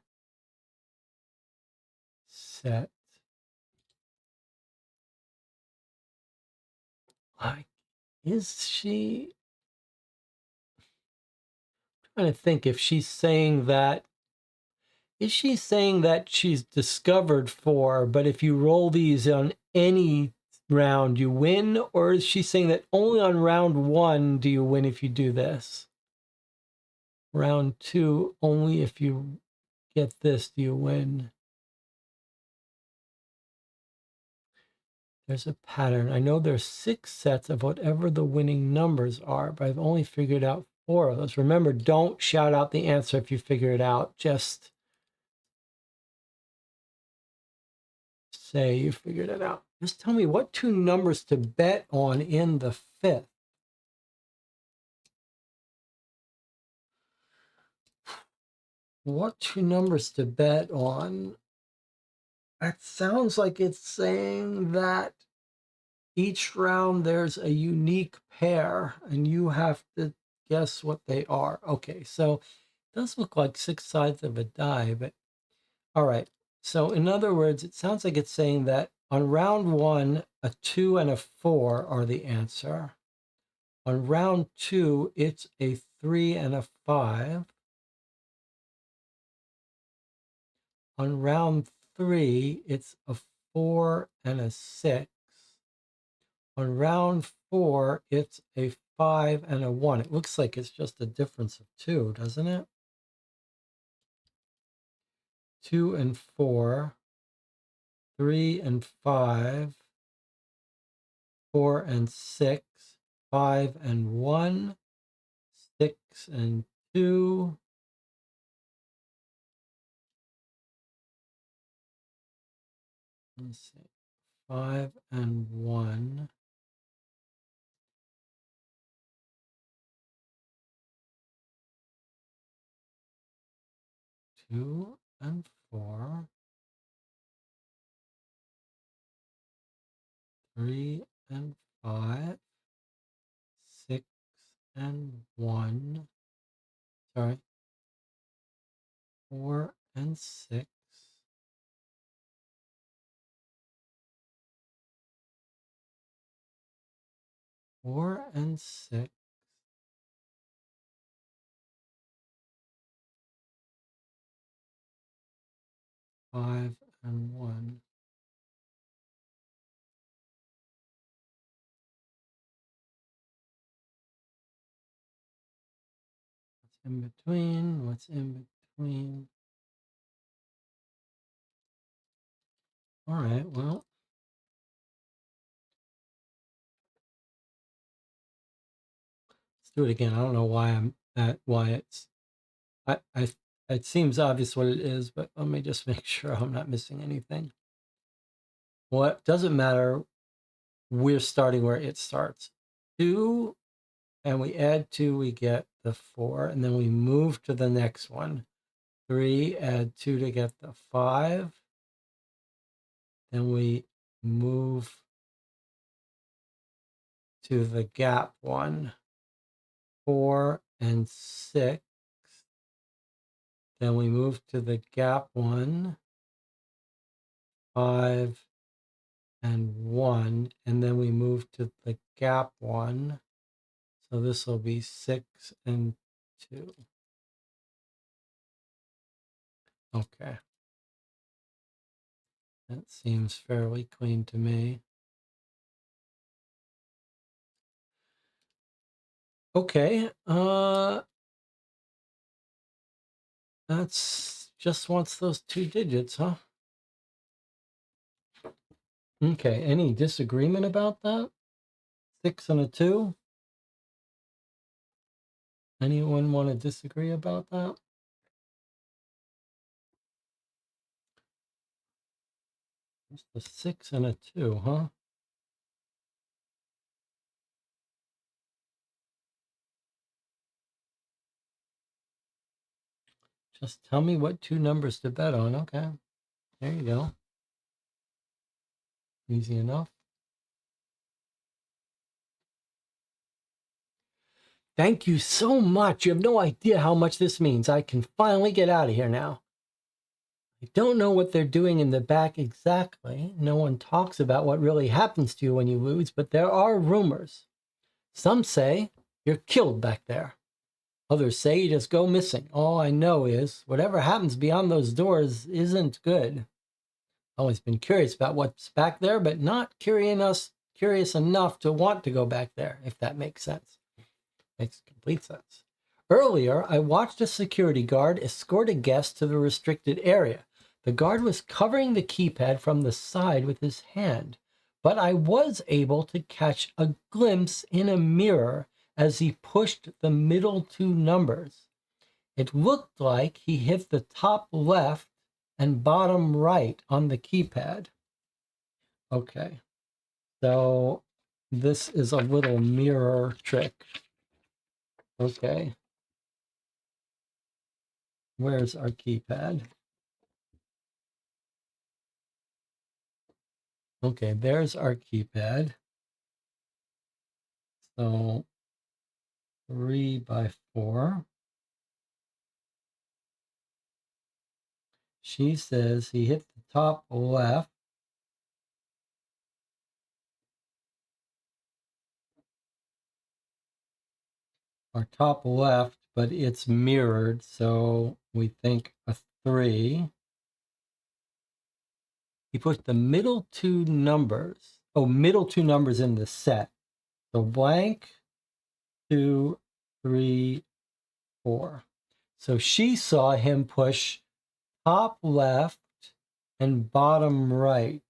set. Is she? I'm trying to think if she's saying that. Is she saying that she's discovered 4, but if you roll these on any round, you win? Or is she saying that only on round 1 do you win if you do this? Round 2, only if you get this do you win? There's a pattern. I know there's 6 sets of whatever the winning numbers are, but I've only figured out 4 of those. Remember, don't shout out the answer if you figure it out. Just say you figured it out. Just tell me what 2 numbers to bet on in the 5th. What 2 numbers to bet on? It sounds like it's saying that each round there's a unique pair and you have to guess what they are. Okay, so it does look like 6 sides of a die, but all right. So in other words, it sounds like it's saying that on round 1, a 2 and a 4 are the answer. On round 2, it's a 3 and a 5. On round 3, it's a 4 and a 6. On round 4, it's a 5 and a 1. It looks like it's just a difference of 2, doesn't it? 2 and 4, 3 and 5, 4 and 6, 5 and 1, 6 and 2. Let's see. 5 and 1. 2 and 4. 3 and 5. 6 and 1. Sorry. 4 and 6. 4 and 6. 5 and 1. What's in between? What's in between? All right, well, let's do it again. I don't know why it's, it seems obvious what it is, but let me just make sure I'm not missing anything. Well, it doesn't matter. We're starting where it starts. 2, and we add 2, we get the 4, and then we move to the next one. 3, add 2 to get the 5. Then we move to the gap one. 4 and 6. Then we move to the gap one. 5 and 1. And then we move to the gap one. So this will be 6 and 2. Okay. That seems fairly clean to me. Okay. That's just wants those 2 digits, huh? Okay. Any disagreement about that? 6 and a 2? Anyone want to disagree about that? Just a 6 and a 2, huh? Just tell me what 2 numbers to bet on. Okay. There you go. Easy enough. Thank you so much. You have no idea how much this means. I can finally get out of here now. I don't know what they're doing in the back exactly. No one talks about what really happens to you when you lose, but there are rumors. Some say you're killed back there. Others say you just go missing. All I know is whatever happens beyond those doors isn't good. Always been curious about what's back there, but not curious enough to want to go back there, if that makes sense. Makes complete sense. Earlier, I watched a security guard escort a guest to the restricted area. The guard was covering the keypad from the side with his hand, but I was able to catch a glimpse in a mirror as he pushed the middle 2 numbers. It looked like he hit the top left and bottom right on the keypad. Okay, so this is a little mirror trick. Okay. Where's our keypad? Okay, there's our keypad. So 3 by 4. She says he hit the top left. Our top left, but it's mirrored, so we think a 3. He put the middle 2 numbers. Oh, middle 2 numbers in the set. So blank, 2, 3, 4. So she saw him push top left and bottom right.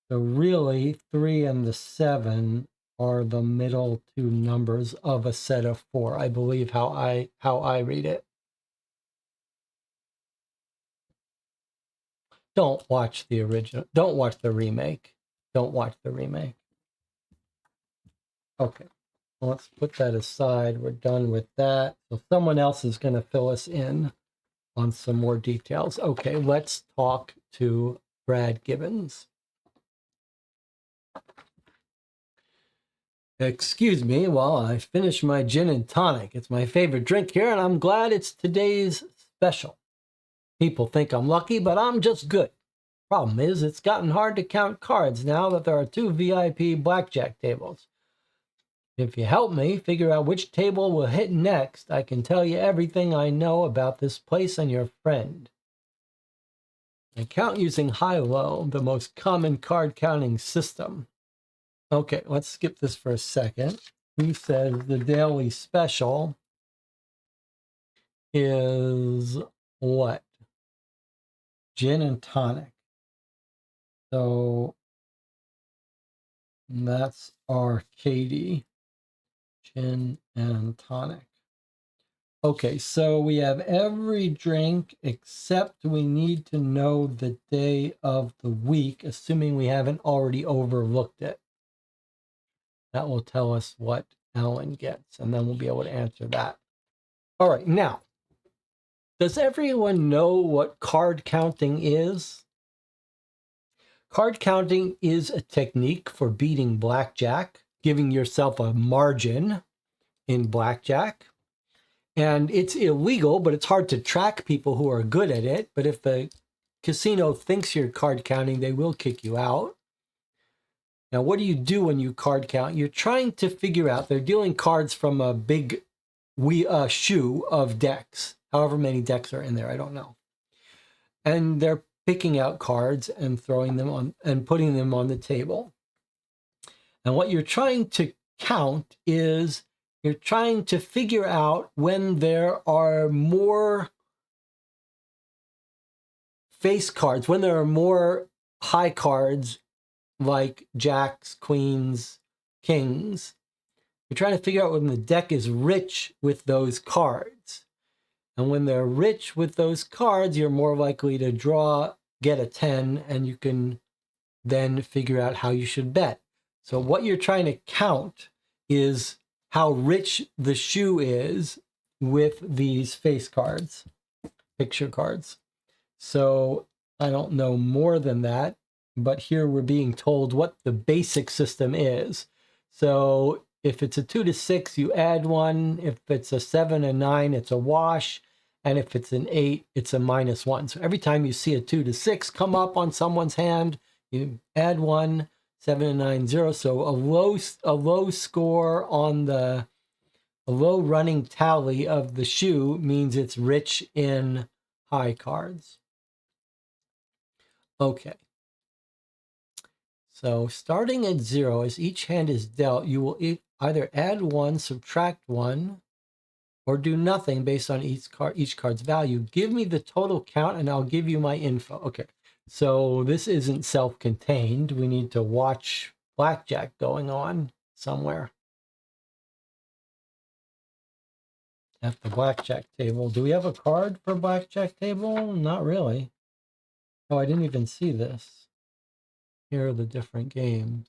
So really, 3 and the 7 are the middle 2 numbers of a set of 4. I believe how I read it. Don't watch the original. Don't watch the remake. Don't watch the remake. Okay, well, let's put that aside. We're done with that. So someone else is going to fill us in on some more details. Okay, let's talk to Brad Gibbons. Excuse me while I finish my gin and tonic. It's my favorite drink here, and I'm glad it's today's special. People think I'm lucky, but I'm just good. Problem is, it's gotten hard to count cards now that there are 2 VIP blackjack tables. If you help me figure out which table will hit next, I can tell you everything I know about this place and your friend. I count using high-low, the most common card counting system. Okay, let's skip this for a second. He says the daily special is what? Gin and tonic. So that's our Katie. Gin and tonic. Okay, so we have every drink except we need to know the day of the week, assuming we haven't already overlooked it. That will tell us what Alan gets, and then we'll be able to answer that. All right, now, does everyone know what card counting is? Card counting is a technique for beating blackjack, giving yourself a margin in blackjack. And it's illegal, but it's hard to track people who are good at it. But if the casino thinks you're card counting, they will kick you out. Now, what do you do when you card count? You're trying to figure out, they're dealing cards from a big shoe of decks. However many decks are in there, I don't know. And they're picking out cards and throwing them on and putting them on the table. And what you're trying to count is you're trying to figure out when there are more face cards, when there are more high cards like jacks, queens, kings. You're trying to figure out when the deck is rich with those cards. And when they're rich with those cards, you're more likely to get a 10, and you can then figure out how you should bet. So what you're trying to count is how rich the shoe is with these face cards, picture cards. So I don't know more than that, but here we're being told what the basic system is. So if it's a 2 to 6, you add 1. If it's a 7 and 9, it's a wash. And if it's an 8, it's a -1. So every time you see a 2 to 6 come up on someone's hand, you add 1, 7 and 9, 0. So a low score on a low running tally of the shoe means it's rich in high cards. Okay. So starting at 0, as each hand is dealt, you will either add 1, subtract 1, or do nothing based on each card's value. Give me the total count and I'll give you my info. Okay. So this isn't self-contained. We need to watch blackjack going on somewhere. At the blackjack table. Do we have a card for blackjack table? Not really. Oh, I didn't even see this. Here are the different games.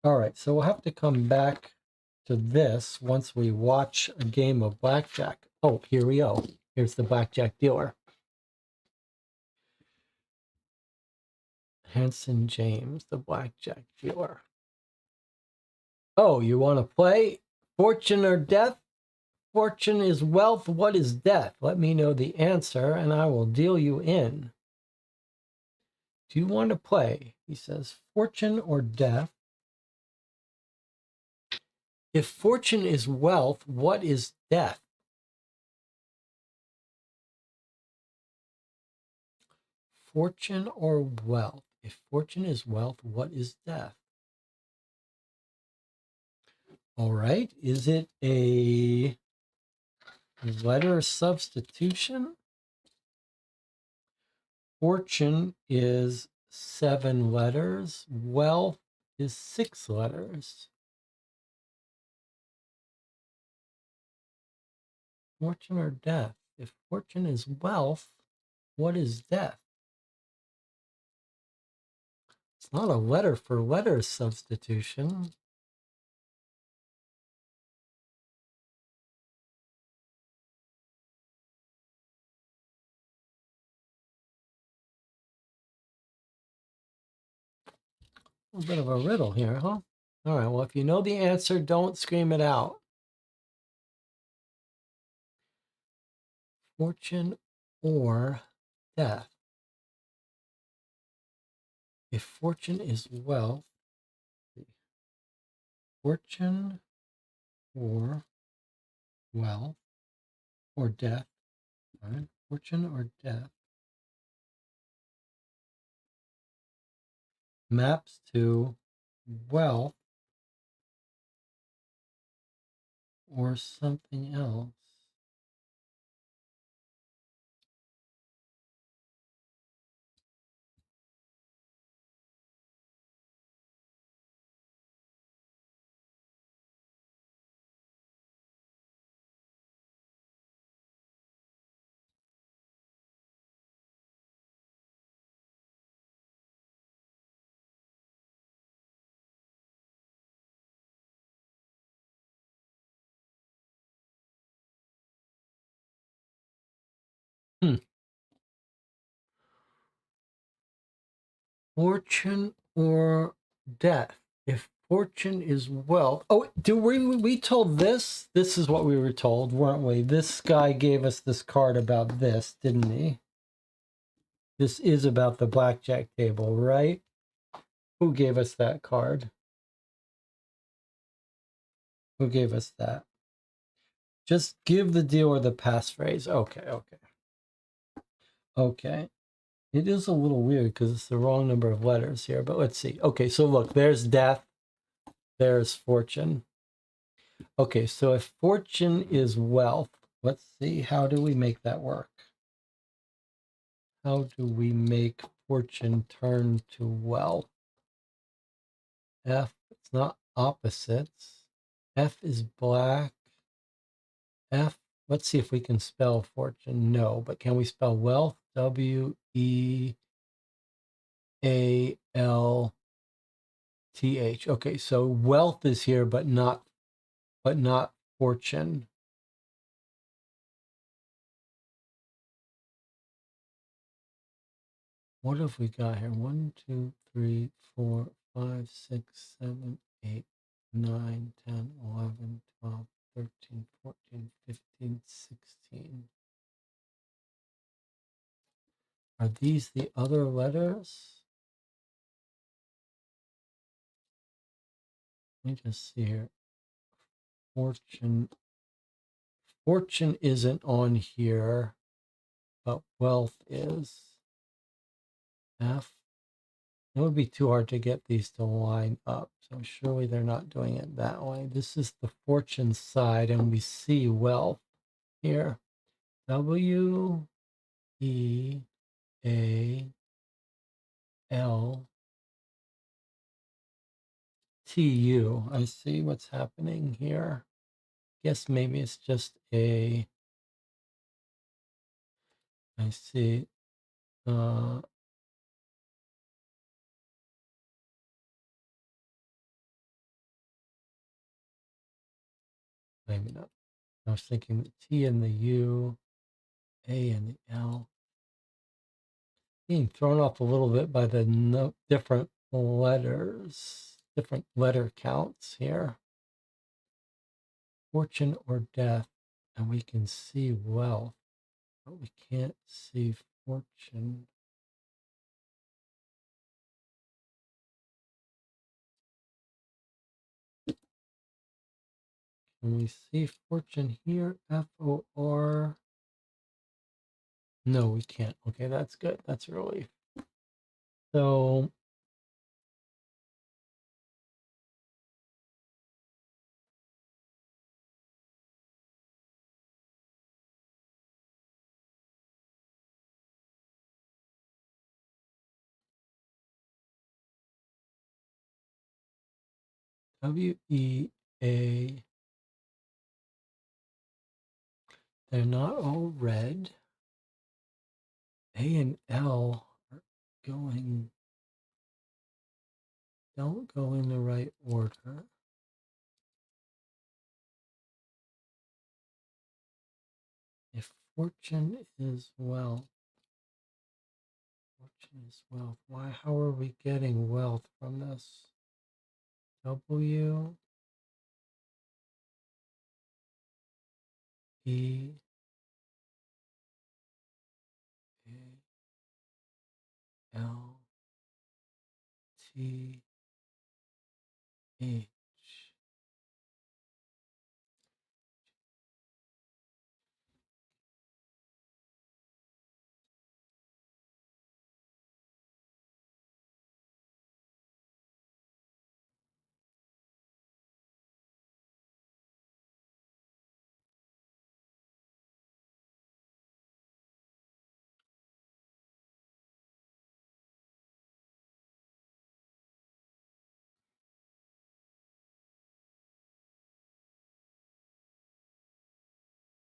All right, so we'll have to come back to this once we watch a game of blackjack. Oh, here we go. Here's the blackjack dealer. Hanson James, the blackjack dealer. Oh, you want to play? Fortune or death? Fortune is wealth. What is death? Let me know the answer and I will deal you in. Do you want to play? He says, fortune or death? If fortune is wealth, what is death? Fortune or wealth? If fortune is wealth, what is death? All right. Is it a letter substitution? Fortune is 7 letters. Wealth is 6 letters. Fortune or death? If fortune is wealth, what is death? It's not a letter for letter substitution. A bit of a riddle here, huh? All right, well, if you know the answer, don't scream it out. Fortune or death? If fortune is wealth, fortune or wealth or death, right? Fortune or death maps to wealth or something else. Fortune or death? If fortune is wealth. Oh, we told this? This is what we were told, weren't we? This guy gave us this card about this, didn't he? This is about the blackjack table, right? Who gave us that card? Who gave us that? Just give the dealer the passphrase. Okay, okay. Okay. It is a little weird because it's the wrong number of letters here, but let's see. Okay, so look, there's death. There's fortune. Okay, so if fortune is wealth, let's see, how do we make that work? How do we make fortune turn to wealth? F, it's not opposites. F is black. F, let's see if we can spell fortune. No, but can we spell wealth? W-E-A-L-T-H. Okay, so wealth is here, but not fortune. What have we got here? 1, 2, 3, 4, 5, 6, 7, 8, 9, 10, 11, 12, 13, 14, 15, 16. Are these the other letters? Let me just see here. Fortune. Fortune isn't on here, but wealth is. F. It would be too hard to get these to line up, so surely they're not doing it that way. This is the fortune side, and we see wealth here. W E A L T U. I see what's happening here. Guess maybe it's just a. I see. Maybe not. I was thinking the T and the U, A and the L. Being thrown off a little bit by the different letters, different letter counts here. Fortune or death, and we can see wealth, but we can't see fortune. Can we see fortune here? F-O-R. No, we can't. Okay, that's good. That's a relief. So W-E-A. They're not all red. A and L are going, don't go in the right order. If fortune is wealth, fortune is wealth. Why? How are we getting wealth from this? W E A L T H.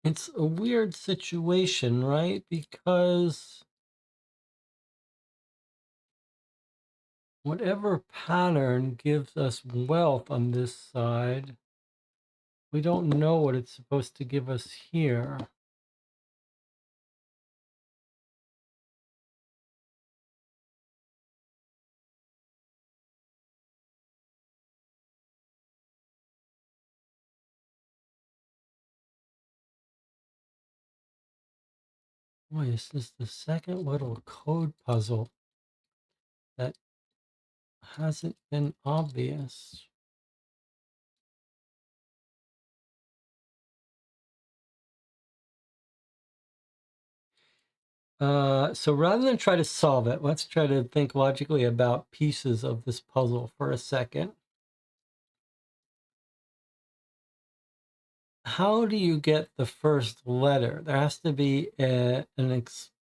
It's a weird situation, right? Because whatever pattern gives us wealth on this side, we don't know what it's supposed to give us here. Boy, this is the second little code puzzle that hasn't been obvious. So rather than try to solve it, let's try to think logically about pieces of this puzzle for a second. how do you get the first letter? There has to be an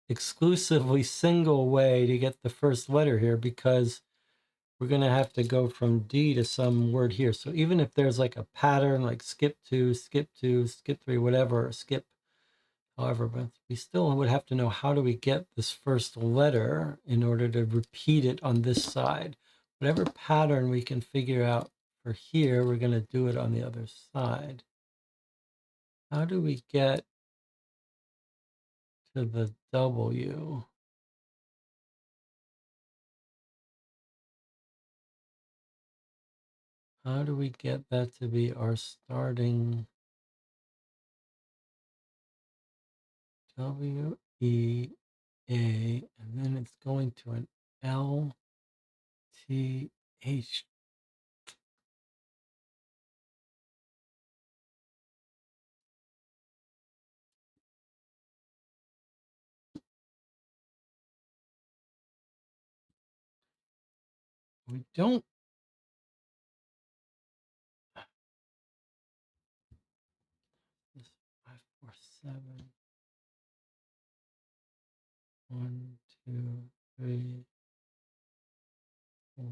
exclusively single way to get the first letter here, because we're going to have to go from D to some word here. So even if there's like a pattern, like skip 2, skip 2, skip 3, whatever, or skip however, but we still would have to know, how do we get this first letter in order to repeat it on this side? Whatever pattern we can figure out for here, we're going to do it on the other side. How do we get to the W? How do we get that to be our starting W, E, A, and then it's going to an L, T, H. We don't. This 5, 4, 7. 1, 2, 3, 4.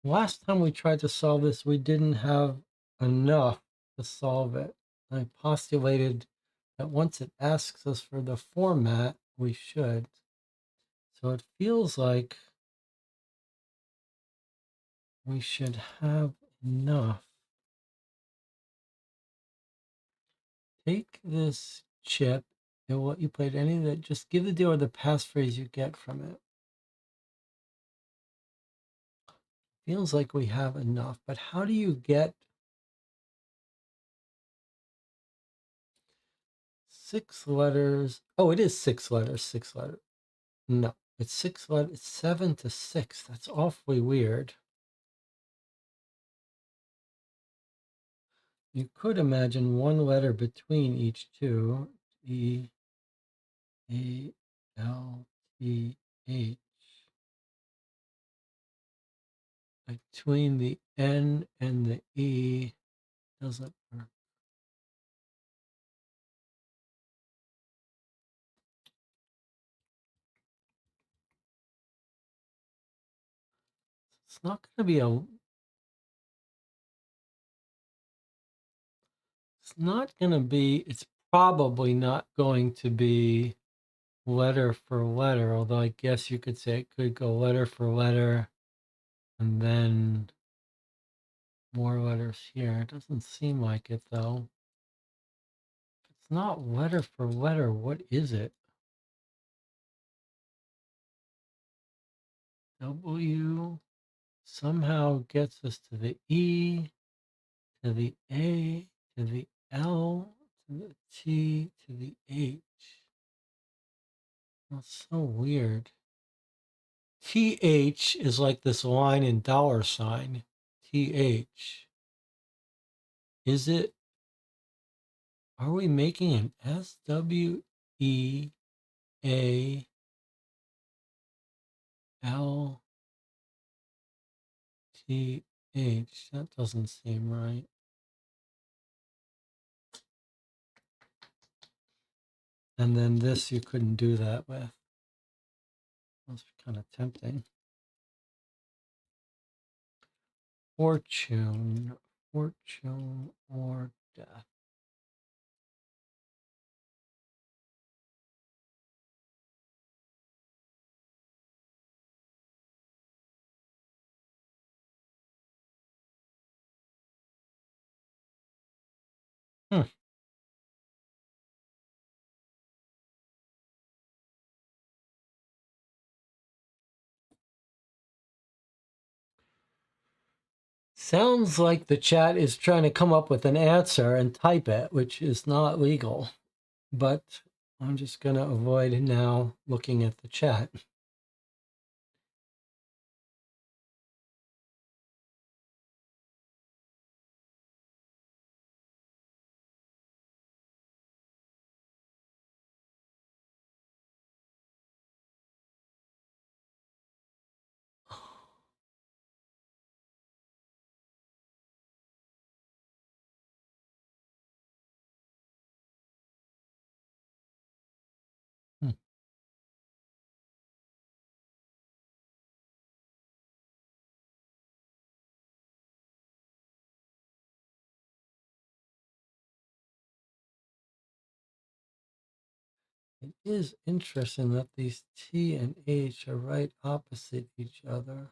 Last time we tried to solve this, we didn't have enough to solve it. I postulated that once it asks us for the format, we should. So it feels like we should have enough. Take this chip and what you played, any of that, just give the dealer the passphrase you get from it. Feels like we have enough, but how do you get 6 letters? Oh, it is 6 letters, 6 letters. No, it's 6 letters, it's 7 to 6. That's awfully weird. You could imagine one letter between each two. E, A, L, T, H. Between the N and the E doesn't work. It's not going to be a. It's not going to be. It's probably not going to be letter for letter. Although I guess you could say it could go letter for letter, and then more letters here. It doesn't seem like it though. It's not letter for letter. What is it? W somehow gets us to the E, to the A, to the L, to the T, to the H. That's so weird. TH is like this line in $sign. TH. Is it? Are we making an SWEALTH? That doesn't seem right. And then this you couldn't do that with. Must be kind of tempting. Fortune or death. Sounds like the chat is trying to come up with an answer and type it, which is not legal. But I'm just going to avoid now looking at the chat. It is interesting that these T and H are right opposite each other.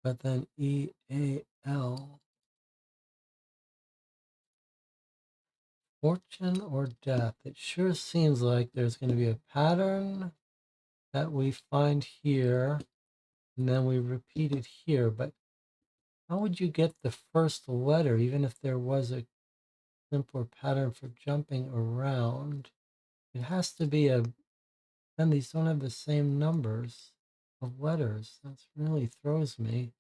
But then E-A-L, fortune or death. It sure seems like there's going to be a pattern that we find here, and then we repeat it here. But how would you get the first letter, even if there was a simpler pattern for jumping around? It has to be a, then these don't have the same numbers of letters. That really throws me.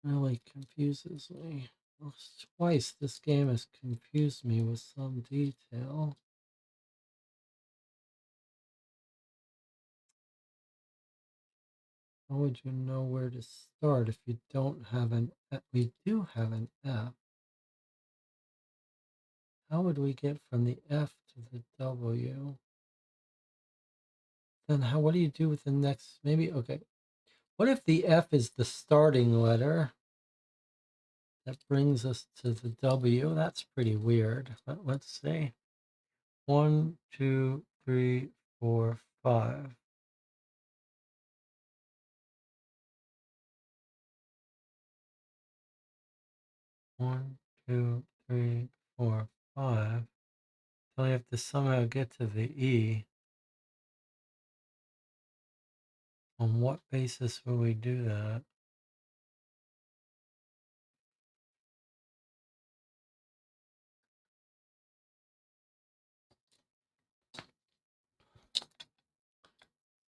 Really confuses me. Well, twice this game has confused me with some detail. How would you know where to start if you don't have an F? We do have an F. How would we get from the F to the W? Then how, what do you do with the next, maybe, okay. What if the F is the starting letter? That brings us to the W. That's pretty weird, but let's see. 1, 2, 3, 4, 5. One, two, three, four, 5. So we have to somehow get to the E. On what basis will we do that?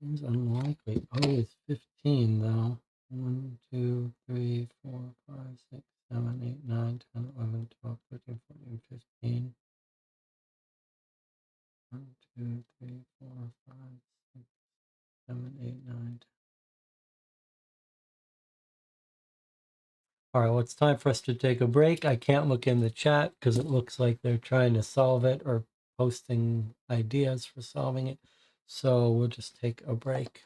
Seems unlikely. Oh, it's 15 though. 1, 2, 3, 4, 5, 6, 7, 8, 9, 10, 11, 12, 13, 14, 15. 1, 2, 3, 4, 5, 6, 7, 8, 9, 10. All right, well, it's time for us to take a break. I can't look in the chat because it looks like they're trying to solve it or posting ideas for solving it. So we'll just take a break.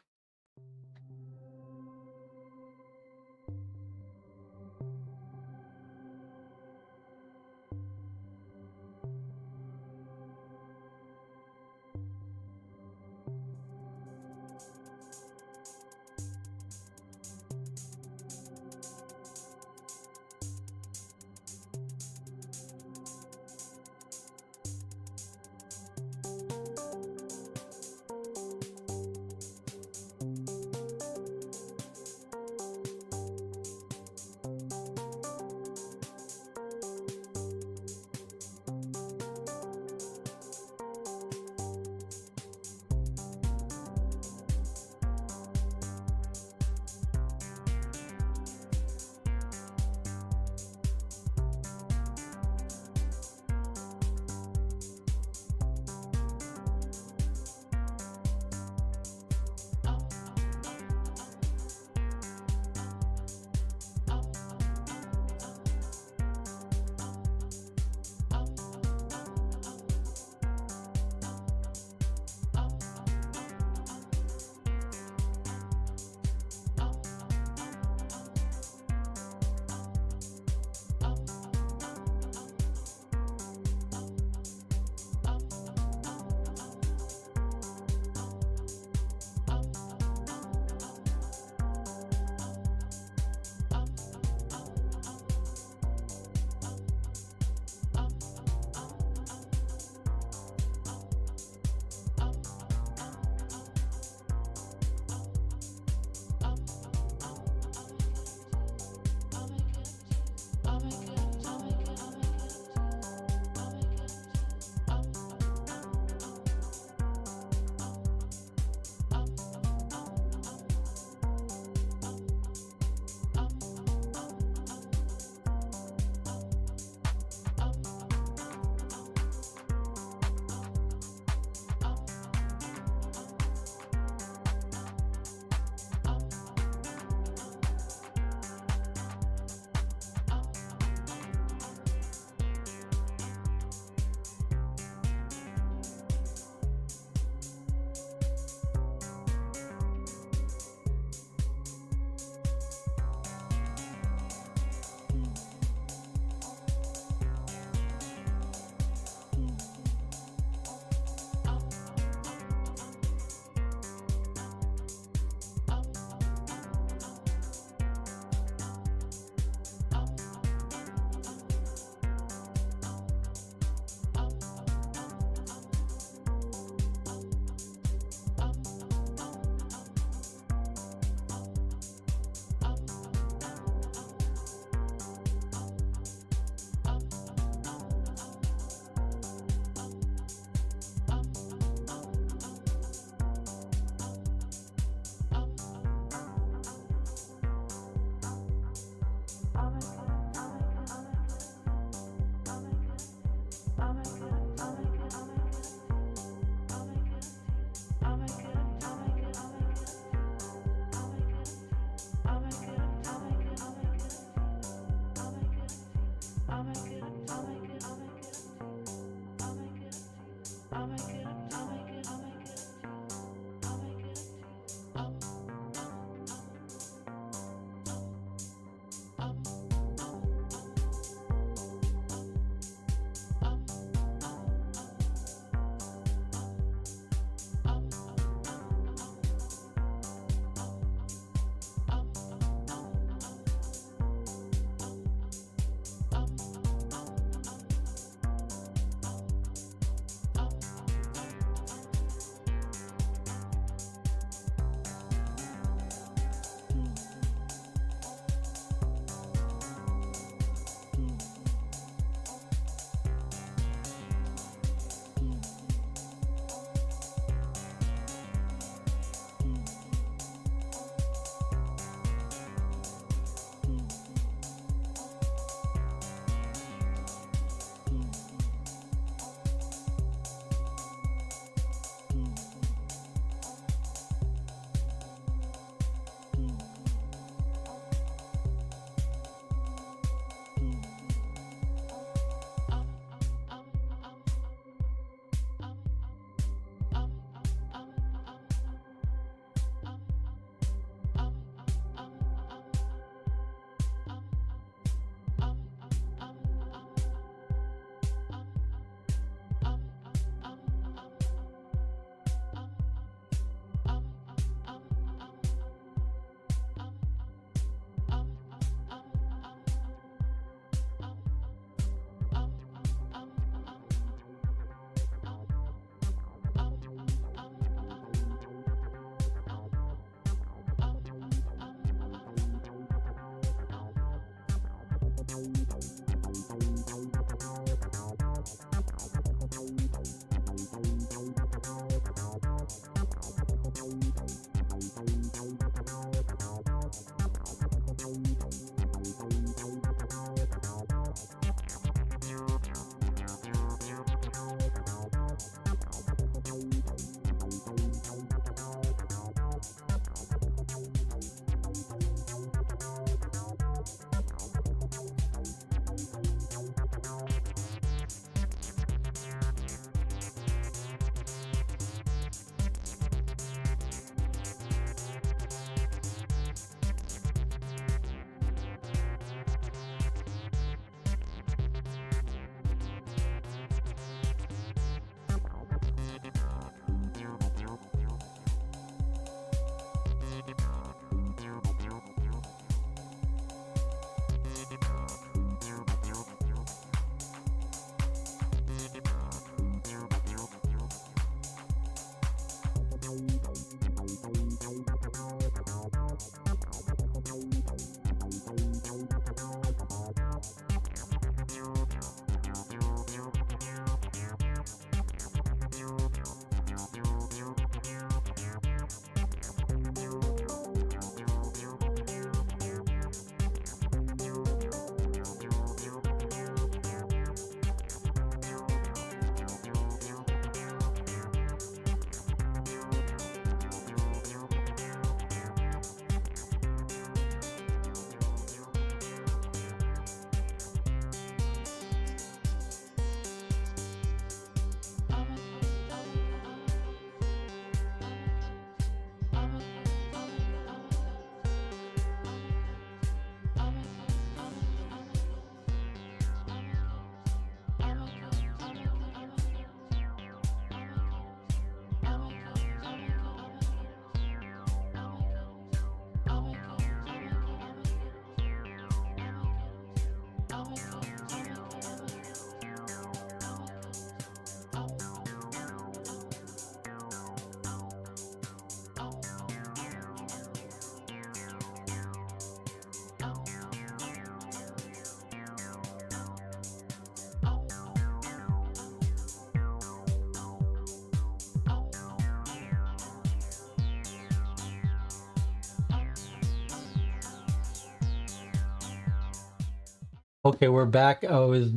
Okay, we're back. I was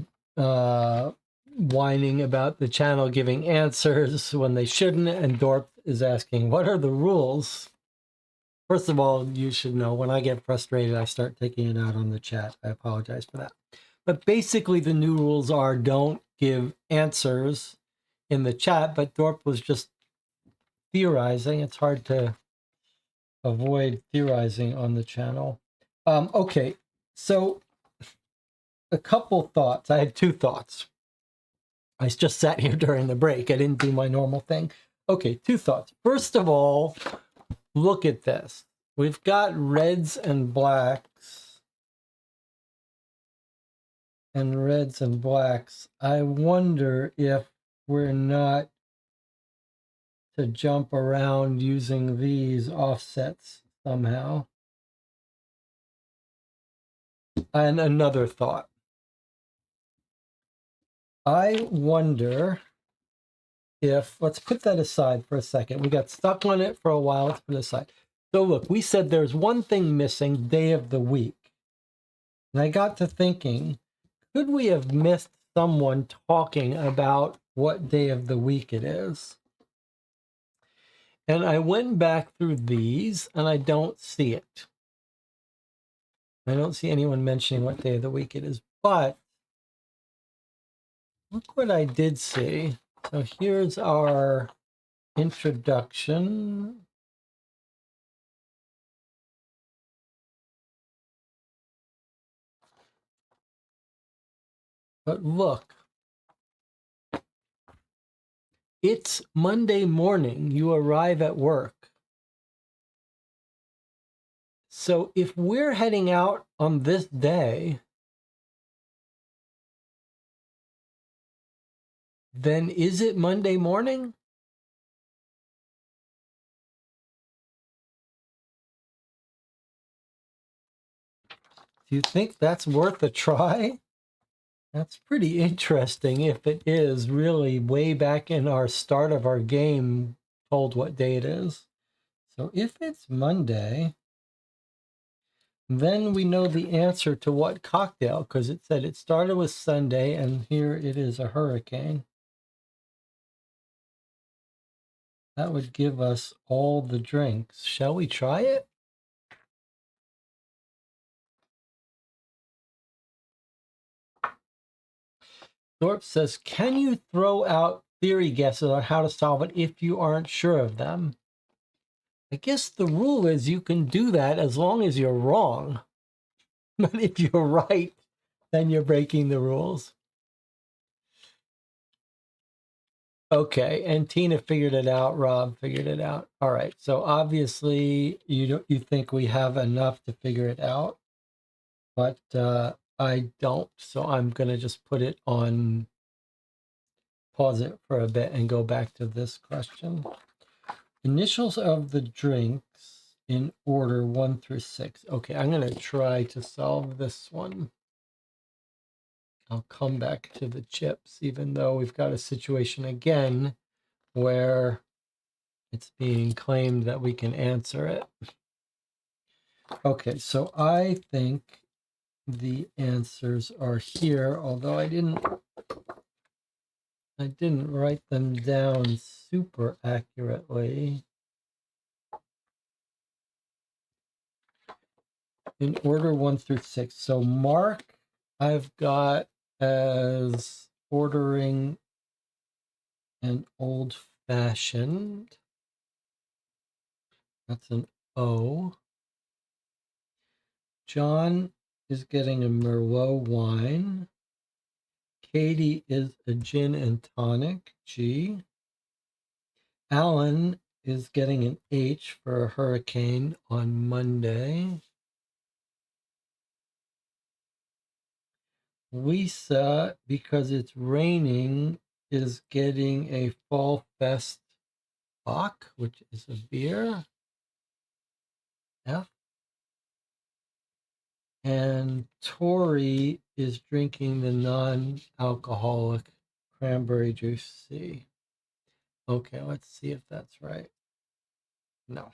whining about the channel giving answers when they shouldn't, and Dorp is asking, what are the rules? First of all, you should know when I get frustrated, I start taking it out on the chat. I apologize for that. But basically, the new rules are don't give answers in the chat, but Dorp was just theorizing. It's hard to avoid theorizing on the channel. Okay, so a couple thoughts. I had two thoughts. I just sat here during the break. I didn't do my normal thing. Okay, two thoughts. First of all, look at this. We've got reds and blacks. And reds and blacks. I wonder if we're not to jump around using these offsets somehow. And another thought. I wonder if, let's put that aside for a second. We got stuck on it for a while. Let's put it aside. So look, we said there's one thing missing, day of the week. And I got to thinking, could we have missed someone talking about what day of the week it is? And I went back through these and I don't see it. I don't see anyone mentioning what day of the week it is, but look what I did see. So here's our introduction. But look, it's Monday morning. You arrive at work. So if we're heading out on this day, then is it Monday morning? Do you think that's worth a try? That's pretty interesting if it is really way back in our start of our game told what day it is. So if it's Monday, then we know the answer to what cocktail, because it said it started with Sunday and here it is a hurricane. That would give us all the drinks. Shall we try it? Thorpe says, can you throw out theory guesses on how to solve it if you aren't sure of them? I guess the rule is you can do that as long as you're wrong. But if you're right, then you're breaking the rules. Okay, and Tina figured it out. Rob figured it out. All right, so obviously you think we have enough to figure it out, but I don't. So I'm going to just put it on, pause it for a bit and go back to this question. Initials of the drinks in order 1 through 6. Okay, I'm going to try to solve this one. I'll come back to the chips, even though we've got a situation again where it's being claimed that we can answer it. Okay, so I think the answers are here, although I didn't write them down super accurately. In order 1 through 6. So Mark, I've got as ordering an old-fashioned. That's an O. John is getting a Merlot wine. Katie is a gin and tonic, G. Alan is getting an H for a hurricane on Monday. Lisa, because it's raining, is getting a Fall Fest Bock, which is a beer. F. And Tori is drinking the non-alcoholic cranberry juice C. Okay, let's see if that's right. No.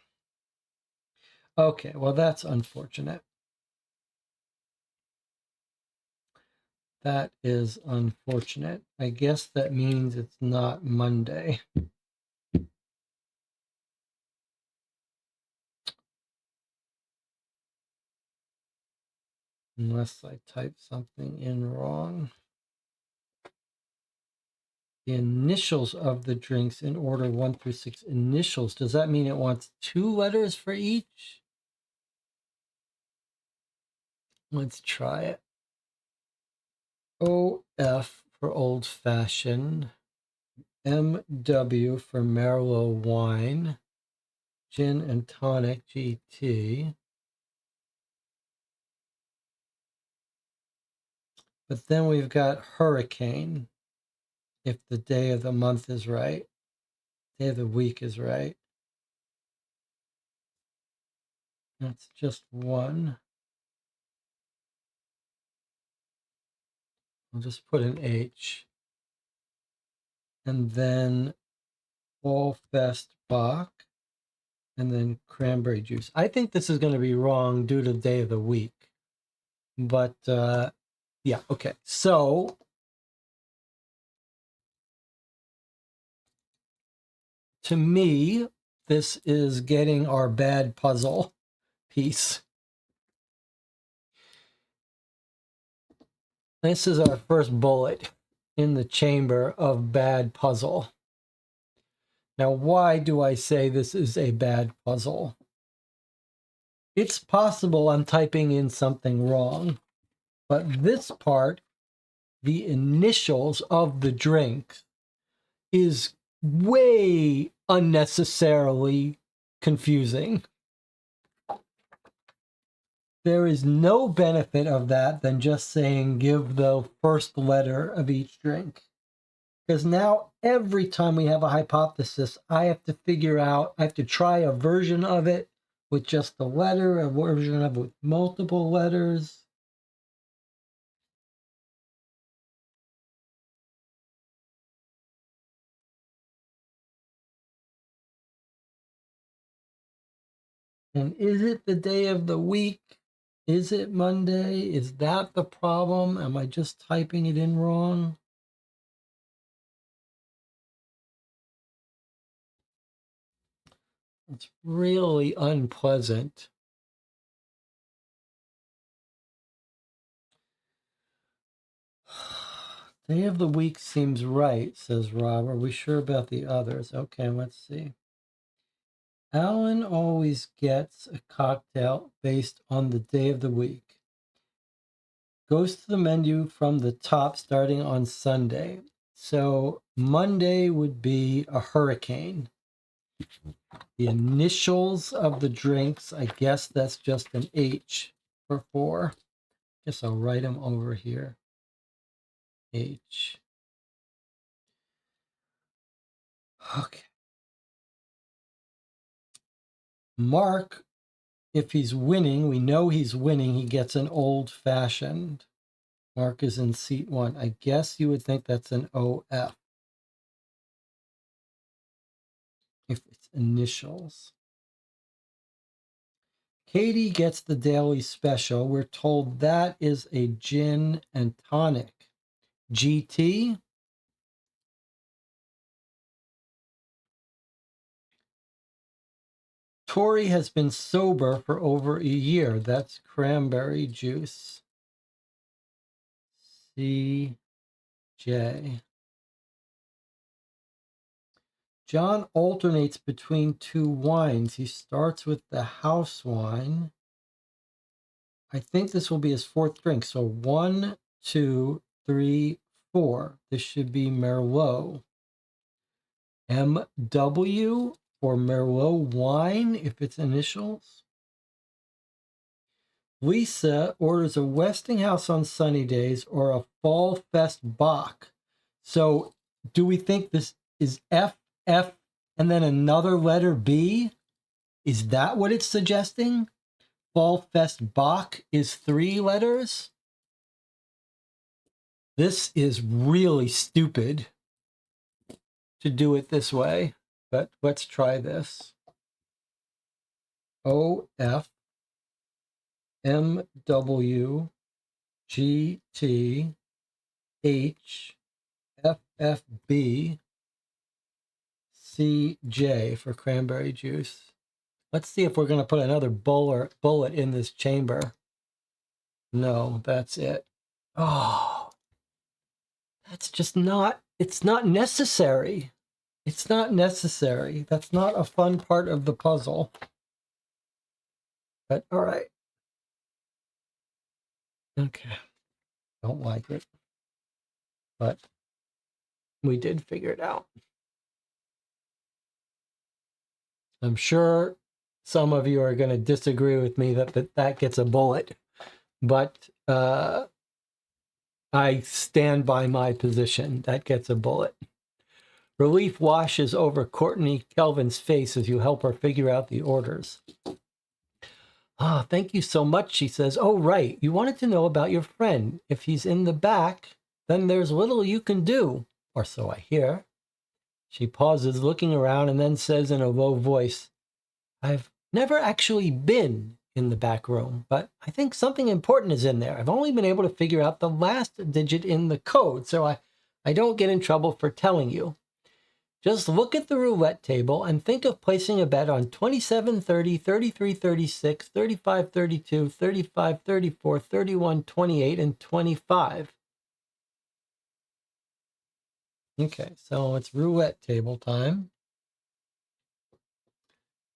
Okay, well, that's unfortunate. That is unfortunate. I guess that means it's not Monday. Unless I type something in wrong. The initials of the drinks in order 1 through 6. Initials. Does that mean it wants 2 letters for each? Let's try it. OF for old fashioned. MW for Merlot wine. Gin and tonic GT. But then we've got hurricane, if the day of the month is right, day of the week is right. That's just one. I'll just put an H. And then Fall Fest Bach, and then cranberry juice. I think this is going to be wrong due to day of the week. But yeah, okay. So to me, this is getting our bad puzzle piece. This is our first bullet in the chamber of bad puzzle. Now, why do I say this is a bad puzzle? It's possible I'm typing in something wrong, but this part, the initials of the drink, is way unnecessarily confusing. There is no benefit of that than just saying give the first letter of each drink. Because now every time we have a hypothesis, I have to figure out, I have to try a version of it with just the letter, a version of it with multiple letters. And is it the day of the week? Is it Monday? Is that the problem? Am I just typing it in wrong? It's really unpleasant. Day of the week seems right, says Rob. Are we sure about the others? Okay, let's see. Alan always gets a cocktail based on the day of the week. Goes to the menu from the top starting on Sunday. So Monday would be a hurricane. The initials of the drinks, I guess that's just an H for 4. Guess I'll write them over here. H. Okay. Mark, if he's winning, we know he's winning, he gets an old fashioned. Mark is in seat 1. I guess you would think that's an OF if it's initials. Katie gets the daily special. We're told that is a gin and tonic. GT. Tori has been sober for over a year. That's cranberry juice. CJ. John alternates between 2 wines. He starts with the house wine. I think this will be his 4th drink. So 1, 2, 3, 4. This should be Merlot. MW for Merlot wine, if it's initials. Lisa orders a Westinghouse on sunny days or a Fall Fest Bach. So do we think this is F, F, and then another letter B? Is that what it's suggesting? Fall Fest Bach is 3 letters? This is really stupid to do it this way, but let's try this. OF MW GT HFFB CJ for cranberry juice. Let's see if we're going to put another bullet in this chamber. No, that's it. Oh, that's just not, it's not necessary. It's not necessary. That's not a fun part of the puzzle. But all right. Okay. Don't like it. But we did figure it out. I'm sure some of you are going to disagree with me that gets a bullet, but I stand by my position. That gets a bullet. Relief washes over Courtney Kelvin's face as you help her figure out the orders. Ah, thank you so much, she says. Oh, right. You wanted to know about your friend. If he's in the back, then there's little you can do, or so I hear. She pauses, looking around, and then says in a low voice, I've never actually been in the back room, but I think something important is in there. I've only been able to figure out the last digit in the code, so I don't get in trouble for telling you. Just look at the roulette table and think of placing a bet on 27, 30, 33, 36, 35, 32, 35, 34, 31, 28, and 25. Okay, so it's roulette table time.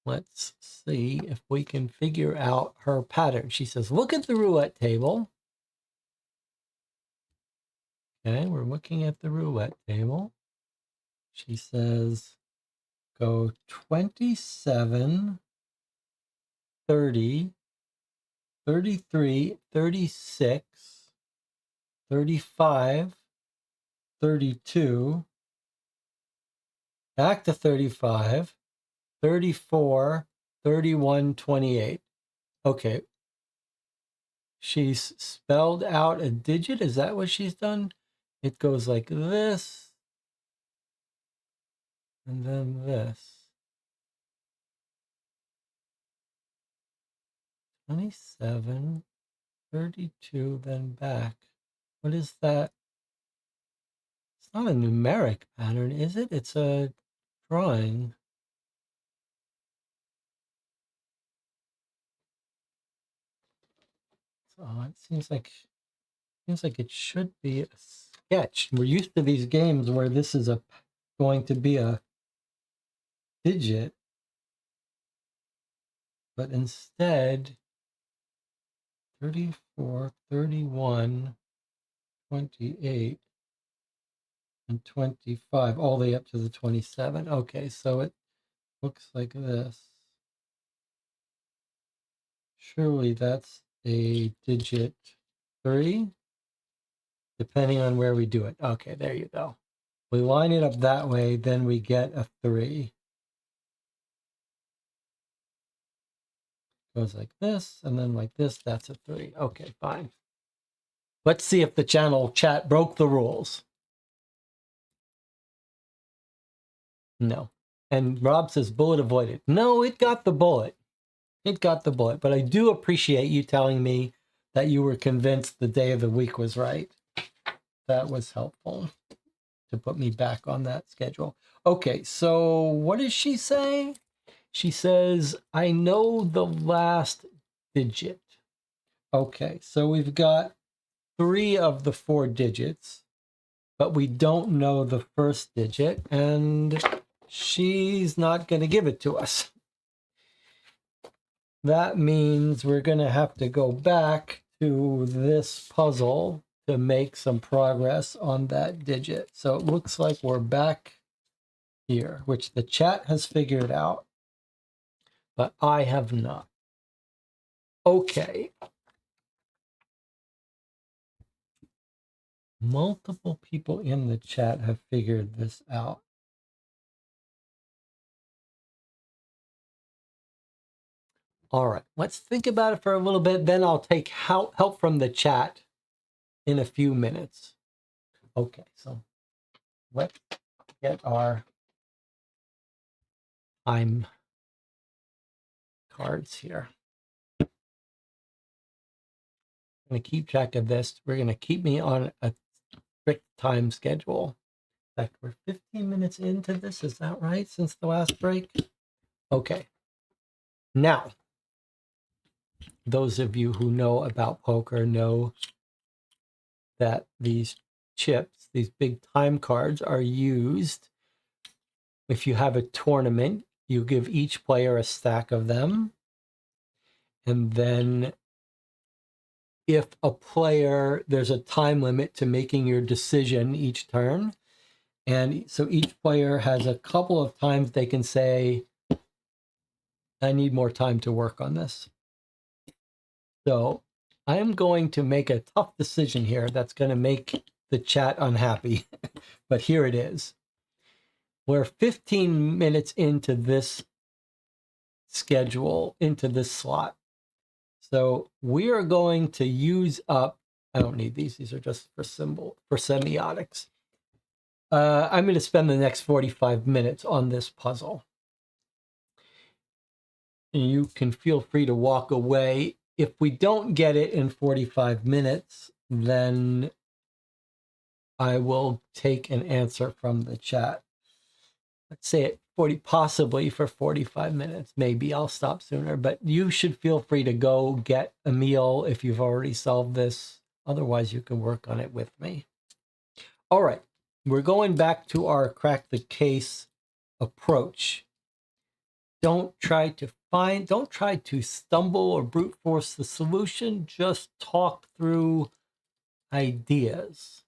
Let's see if we can figure out her pattern. She says, look at the roulette table. Okay, we're looking at the roulette table. She says, go 27, 30, 33, 36, 35, 32, back to 35, 34, 31, 28. Okay. She's spelled out a digit. Is that what she's done? It goes like this. And then this. 27, 32, then back. What is that? It's not a numeric pattern, is it? It's a drawing. So it seems like it should be a sketch. We're used to these games where this is going to be a digit, but instead 34, 31, 28, and 25, all the way up to the 27. Okay, so it looks like this. Surely that's a digit 3, depending on where we do it. Okay, there you go. We line it up that way, then we get a 3. Goes like this, and then like this, that's a 3. Okay, fine. Let's see if the channel chat broke the rules. No. And Rob says bullet avoided. No, it got the bullet. It got the bullet. But I do appreciate you telling me that you were convinced the day of the week was right. That was helpful to put me back on that schedule. Okay, so what does she say? She says, I know the last digit. Okay, so we've got 3 of the 4 digits, but we don't know the first digit, and she's not going to give it to us. That means we're going to have to go back to this puzzle to make some progress on that digit. So it looks like we're back here, which the chat has figured out, but I have not. Okay. Multiple people in the chat have figured this out. All right, let's think about it for a little bit. Then I'll take help from the chat in a few minutes. Okay, so let's get our time cards here. I'm going to keep track of this. We're going to keep me on a strict time schedule. In fact, we're 15 minutes into this. Is that right? Since the last break? Okay. Now, those of you who know about poker know that these chips, these big time cards, are used. If you have a tournament, you give each player a stack of them. And then if a player, there's a time limit to making your decision each turn. And so each player has a couple of times they can say, I need more time to work on this. So I am going to make a tough decision here that's going to make the chat unhappy. But here it is. We're 15 minutes into this schedule, into this slot. So we are going to use up, I don't need these. These are just for semiotics. I'm going to spend the next 45 minutes on this puzzle. And you can feel free to walk away. If we don't get it in 45 minutes, then I will take an answer from the chat. Let's say it 40, possibly for 45 minutes. Maybe I'll stop sooner, but you should feel free to go get a meal if you've already solved this. Otherwise, you can work on it with me. All right, we're going back to our crack the case approach. Don't try to stumble or brute force the solution. Just talk through ideas.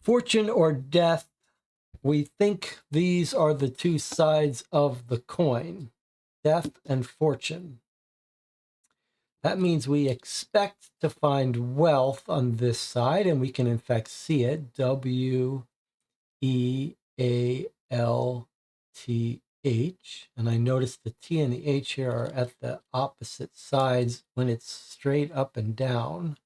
Fortune or death. We think these are the two sides of the coin, death and fortune. That means we expect to find wealth on this side, and we can in fact see it, W-E-A-L-T-H. And I notice the T and the H here are at the opposite sides when it's straight up and down.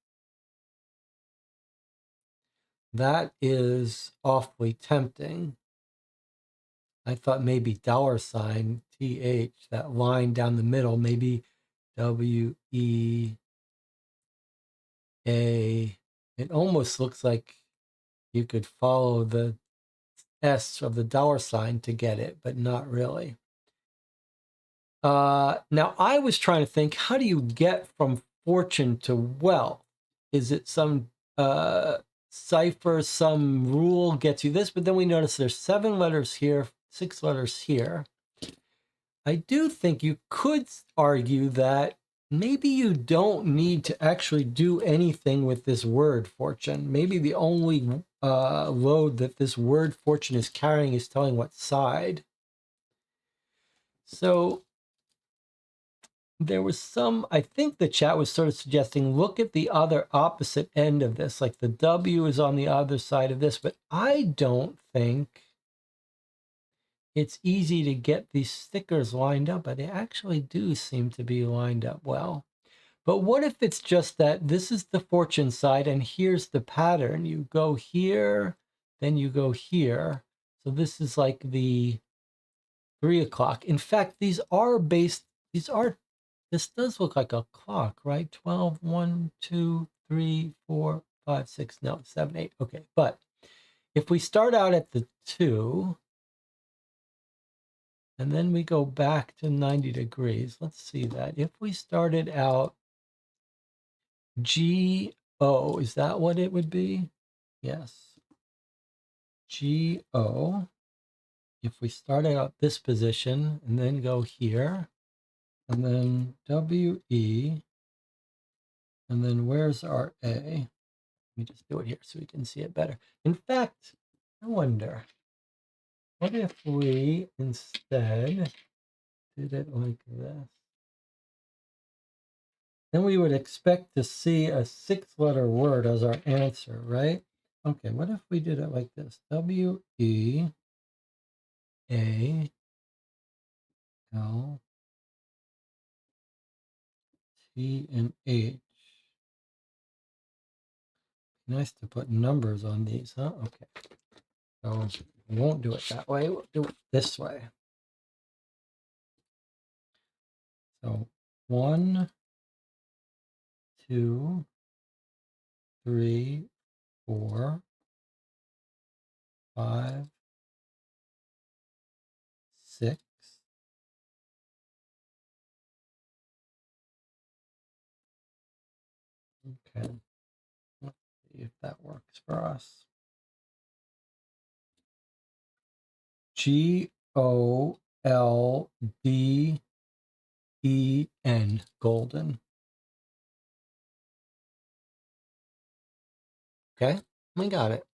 That is awfully tempting. I thought maybe $ TH, that line down the middle, maybe W-E-A. It almost looks like you could follow the S of the $ to get it, but not really. Now, I was trying to think, how do you get from fortune to wealth? Is it some cipher, some rule gets you this? But then we notice there's 7 letters here, 6 letters here. I do think you could argue that maybe you don't need to actually do anything with this word fortune. Maybe the only load that this word fortune is carrying is telling what side. So there was some, I think the chat was sort of suggesting, look at the other opposite end of this, like the W is on the other side of this, but I don't think it's easy to get these stickers lined up, but they actually do seem to be lined up well. But what if it's just that this is the fortune side and here's the pattern? You go here, then you go here. So this is like the 3 o'clock. In fact, this does look like a clock, right? 12, 1, 2, 3, 4, 5, 6, no, 7, 8. Okay, but if we start out at the 2, and then we go back to 90 degrees, let's see that. If we started out G-O, is that what it would be? Yes. G-O. If we started out this position and then go here, and then W-E, and then where's our A? Let me just do it here so we can see it better. In fact, I wonder, what if we instead did it like this? Then we would expect to see a 6-letter word as our answer, right? Okay, what if we did it like this? W-E-A-L-T and H. Nice to put numbers on these, huh? Okay. So we won't do it that way. We'll do it this way. So 1, 2, 3, 4, 5, 6. Okay. Let's see if that works for us. Golden. Golden. Okay, we got it.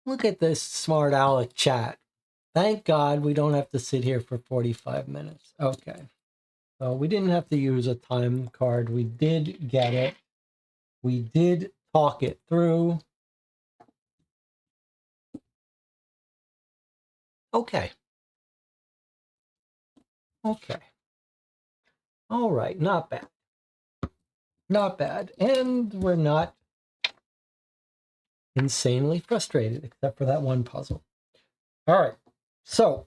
Look at this smart aleck chat. Thank God we don't have to sit here for 45 minutes. Okay. So we didn't have to use a time card. We did get it. We did talk it through. Okay. Okay. All right. Not bad. Not bad. And we're not insanely frustrated, except for that one puzzle. All right. So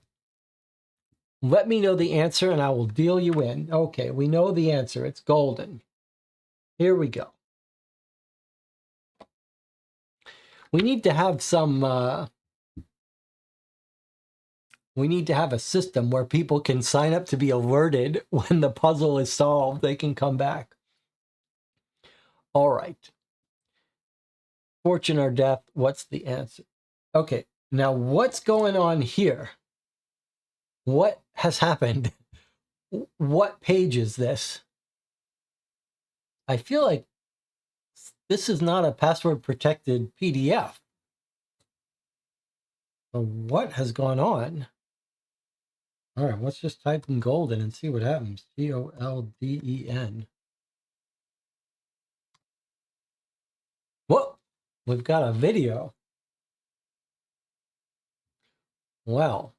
let me know the answer and I will deal you in. Okay. We know the answer. It's golden. Here we go. We need to have some, we need to have a system where people can sign up to be alerted when the puzzle is solved. They can come back. All right. Fortune or death, what's the answer? Okay, now what's going on here? What has happened? What page is this? I feel like this is not a password protected PDF. So what has gone on? All right, let's just type in golden and see what happens. Golden. Whoa, we've got a video. Well,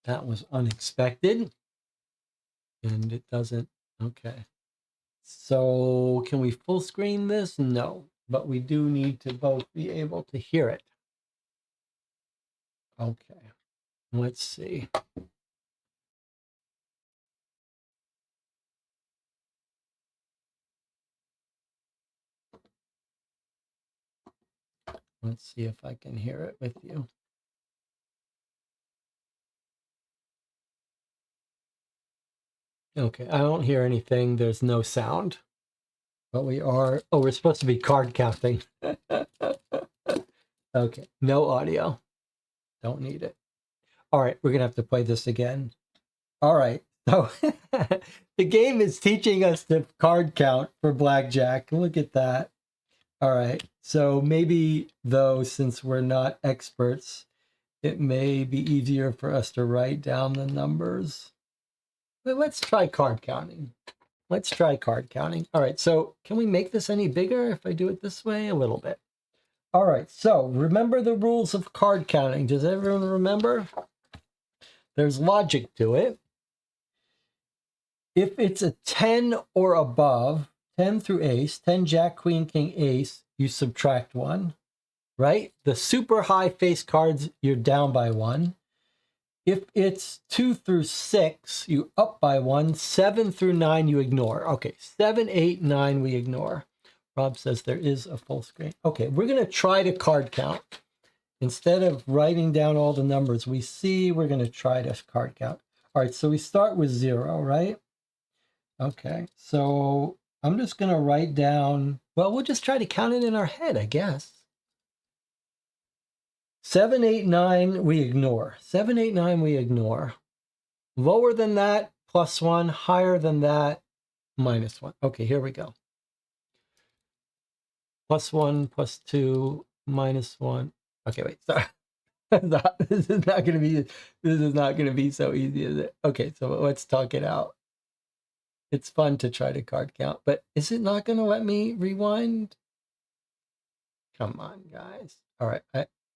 that was unexpected. And it doesn't, okay. So can we full screen this? No, but we do need to both be able to hear it. Okay, let's see. Let's see if I can hear it with you. Okay, I don't hear anything. There's no sound. But we are, oh, we're supposed to be card counting. Okay, no audio. Don't need it. All right, we're going to have to play this again. All right, so the game is teaching us to card count for blackjack. Look at that. All right, so maybe, though, since we're not experts, it may be easier for us to write down the numbers. But let's try card counting. Let's try card counting. All right, so can we make this any bigger if I do it this way? A little bit. All right, so remember the rules of card counting. Does everyone remember? There's logic to it. If it's a 10 or above, 10 through ace, 10, jack, queen, king, ace, you subtract 1, right? The super high face cards, you're down by 1. If it's 2 through 6, you up by 1. 7 through 9, you ignore. Okay, 7, 8, 9, we ignore. Rob says there is a full screen. Okay, we're going to try to card count. Instead of writing down all the numbers we see, we're going to try to card count. All right, so we start with 0, right? Okay, so I'm just going to write down, well, we'll just try to count it in our head, I guess. 7, 8, 9, we ignore. 7, 8, 9, we ignore. Lower than that, +1. Higher than that, -1. Okay, here we go. +1, +2, -1. Okay, wait, sorry. This is not going to be so easy, is it? Okay, so let's talk it out. It's fun to try to card count, but is it not going to let me rewind? Come on, guys. All right,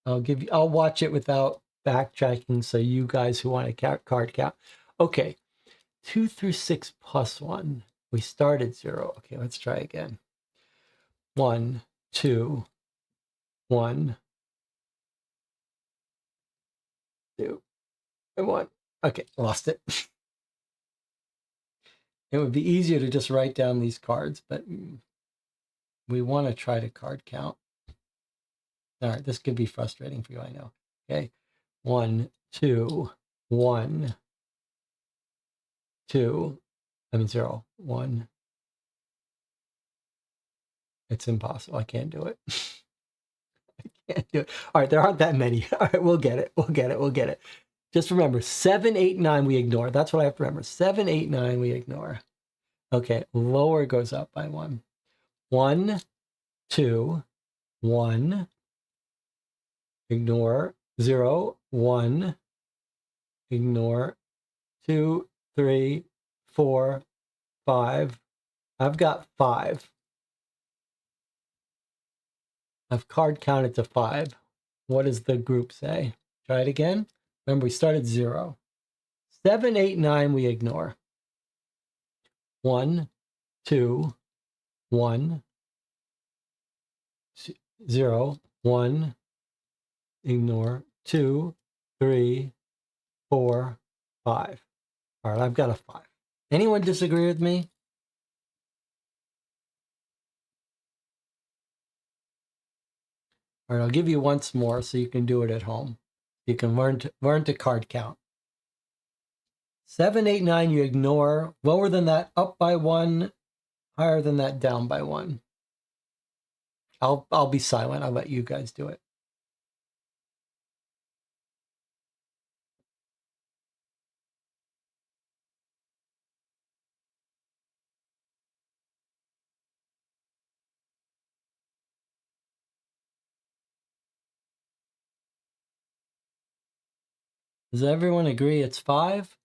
I'll watch it without backtracking so you guys who want to card count. Okay, 2 through 6 +1. We start at 0. Okay, let's try again. 1, 2, 1, 2, and 1. Okay, lost it. It would be easier to just write down these cards, but we want to try to card count. All right, this could be frustrating for you, I know. Okay, 1, 2, 1, 2. I mean 0, 1. It's impossible. I can't do it. I can't do it. All right, there aren't that many. All right, we'll get it. We'll get it. We'll get it. Just remember, 7, 8, 9 we ignore. That's what I have to remember. 7, 8, 9 we ignore. Okay, lower goes up by 1. 1, 2, 1. Ignore 0, 1. Ignore 2, 3, 4, 5. I've got 5. I've card counted to 5. What does the group say? Try it again. Remember, we started 0. 7, 8, 9 we ignore. 1, 2, 1, 0, 1. Ignore 2, 3, 4, 5. All right, I've got a 5. Anyone disagree with me? All right, I'll give you once more so you can do it at home. You can learn to card count. 7, 8, 9 you ignore. Lower than that, up by 1. Higher than that, down by 1. I'll be silent. I'll let you guys do it. Does everyone agree it's 5?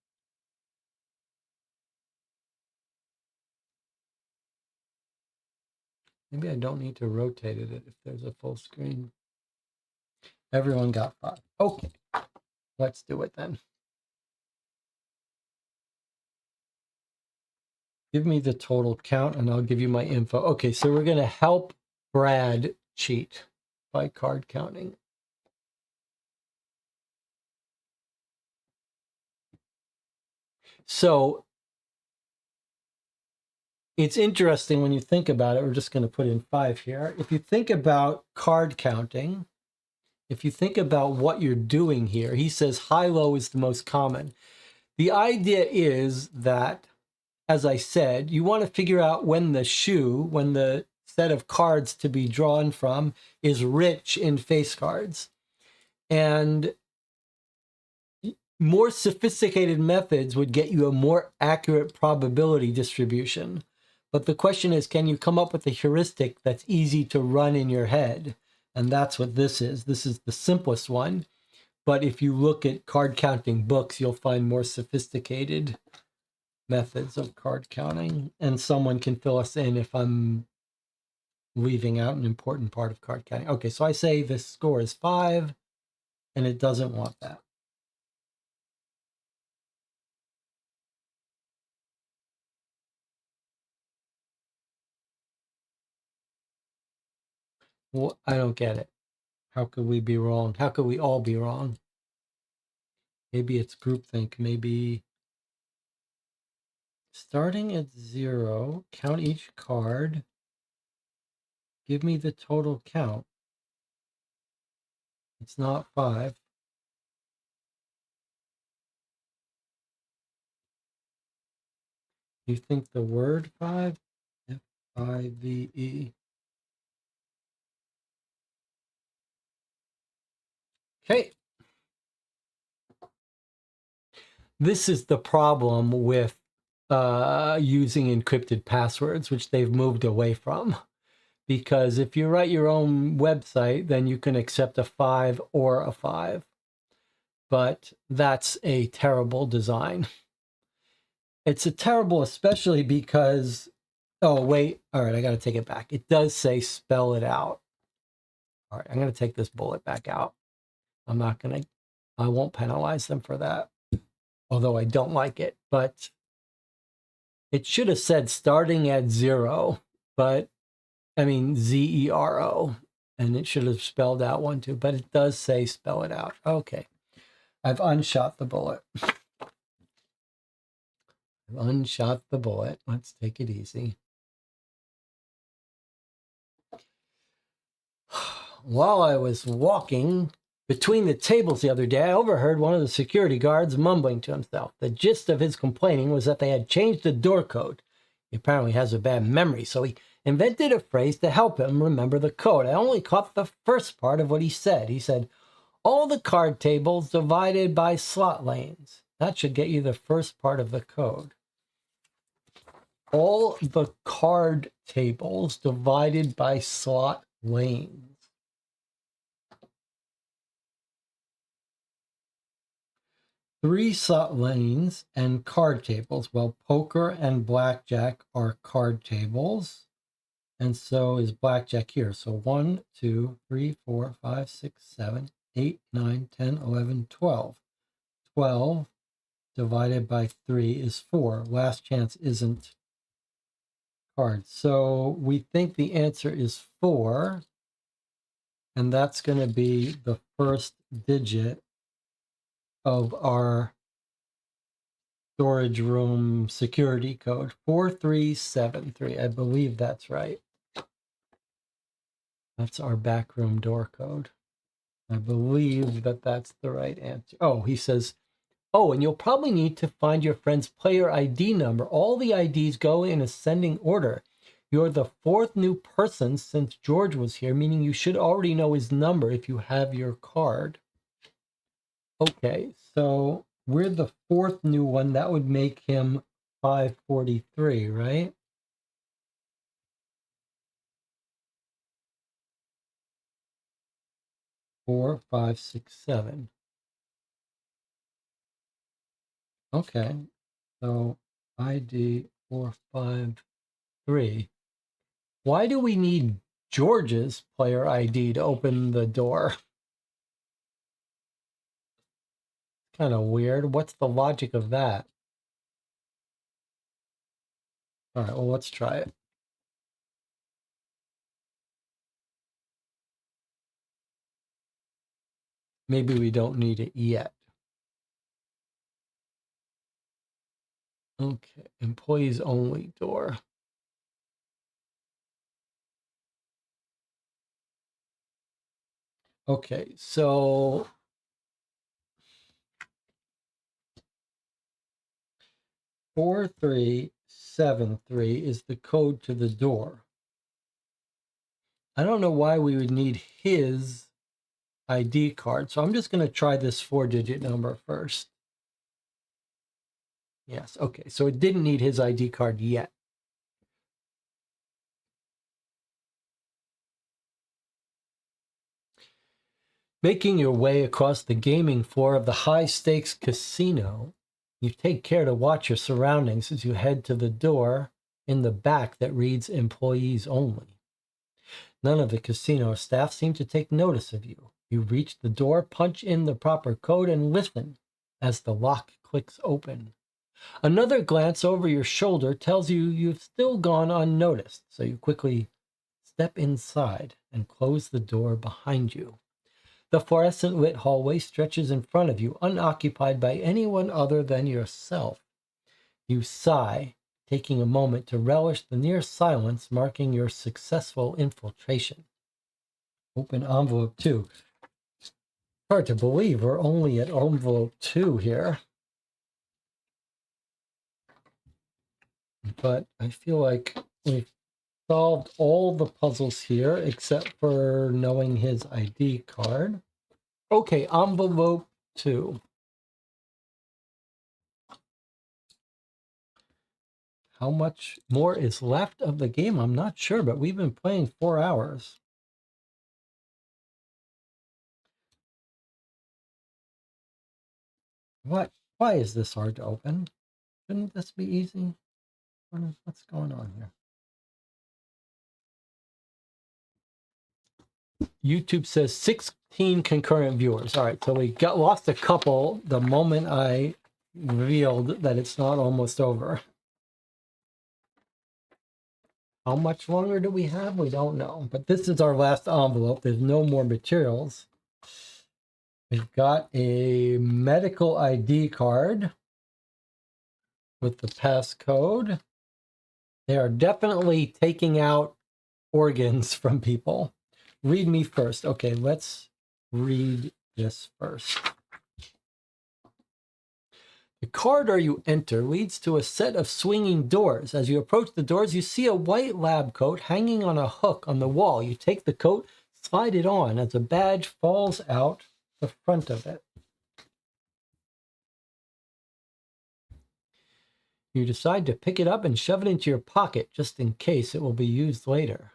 Maybe I don't need to rotate it if there's a full screen. Everyone got 5. Okay, let's do it then. Give me the total count and I'll give you my info. Okay, so we're going to help Brad cheat by card counting. So it's interesting when you think about it. We're just going to put in 5 here. If you think about card counting, if you think about what you're doing here, he says high-low is the most common. The idea is that, as I said, you want to figure out when the set of cards to be drawn from is rich in face cards. And more sophisticated methods would get you a more accurate probability distribution. But the question is, can you come up with a heuristic that's easy to run in your head? And that's what this is. This is the simplest one. But if you look at card counting books, you'll find more sophisticated methods of card counting. And someone can fill us in if I'm leaving out an important part of card counting. Okay, so I say this score is 5, and it doesn't want that. Well, I don't get it. How could we be wrong? How could we all be wrong? Maybe it's groupthink. Maybe starting at 0, count each card. Give me the total count. It's not 5. You think the word 5? F-I-V-E. Okay. This is the problem with using encrypted passwords, which they've moved away from. Because if you write your own website, then you can accept a 5 or a 5. But that's a terrible design. It's a terrible, especially because, oh, wait. All right, I got to take it back. It does say spell it out. All right, I'm going to take this bullet back out. I won't penalize them for that, although I don't like it. But it should have said starting at 0, but I mean, Z-E-R-O, and it should have spelled out 1, 2, but it does say spell it out. Okay, I've unshot the bullet. Unshot the bullet. Let's take it easy. While I was walking between the tables the other day, I overheard one of the security guards mumbling to himself. The gist of his complaining was that they had changed the door code. He apparently has a bad memory, so he invented a phrase to help him remember the code. I only caught the first part of what he said. He said, all the card tables divided by slot lanes. That should get you the first part of the code. All the card tables divided by slot lanes. Three slot lanes and card tables. Well, poker and blackjack are card tables. And so is blackjack here. So 1, 2, 3, 4, 5, 6, 7, 8, 9, 10, 11, 12. 12 divided by 3 is 4. Last chance isn't cards. So we think the answer is 4. And that's going to be the first digit of our storage room security code. 4373. I believe that's right. That's our back room door code. I believe that that's the right answer. Oh, he says, oh, and you'll probably need to find your friend's player ID number. All the IDs go in ascending order. You're the 4th new person since George was here, meaning you should already know his number if you have your card. Okay, so we're the 4th new one. That would make him 543, right? Four, five, six, seven. Okay, so ID 453. Why do we need George's player ID to open the door? Kind of weird. What's the logic of that? All right, well, let's try it. Maybe we don't need it yet. Okay, employees only door. Okay, so 4373 is the code to the door. I don't know why we would need his ID card, so I'm just going to try this 4-digit number first. Yes, okay, so it didn't need his ID card yet. Making your way across the gaming floor of the high-stakes casino, you take care to watch your surroundings as you head to the door in the back that reads employees only. None of the casino staff seem to take notice of you. You reach the door, punch in the proper code, and listen as the lock clicks open. Another glance over your shoulder tells you you've still gone unnoticed, so you quickly step inside and close the door behind you. The fluorescent lit hallway stretches in front of you, unoccupied by anyone other than yourself. You sigh, taking a moment to relish the near silence marking your successful infiltration. Open envelope 2. Hard to believe we're only at envelope 2 here. But I feel like we've solved all the puzzles here except for knowing his ID card. Okay, envelope 2. How much more is left of the game? I'm not sure, but we've been playing 4 hours. What? Why is this hard to open? Shouldn't this be easy? What's going on here? YouTube says 16 concurrent viewers. All right, so we lost a couple the moment I revealed that it's not almost over. How much longer do we have? We don't know. But this is our last envelope. There's no more materials. We've got a medical ID card. with the passcode. They are definitely taking out organs from people. Read me first. Okay, let's read this first. The corridor you enter leads to a set of swinging doors. As you approach the doors, you see a white lab coat hanging on a hook on the wall. You take the coat, slide it on as a badge falls out the front of it. You decide to pick it up and shove it into your pocket just in case it will be used later.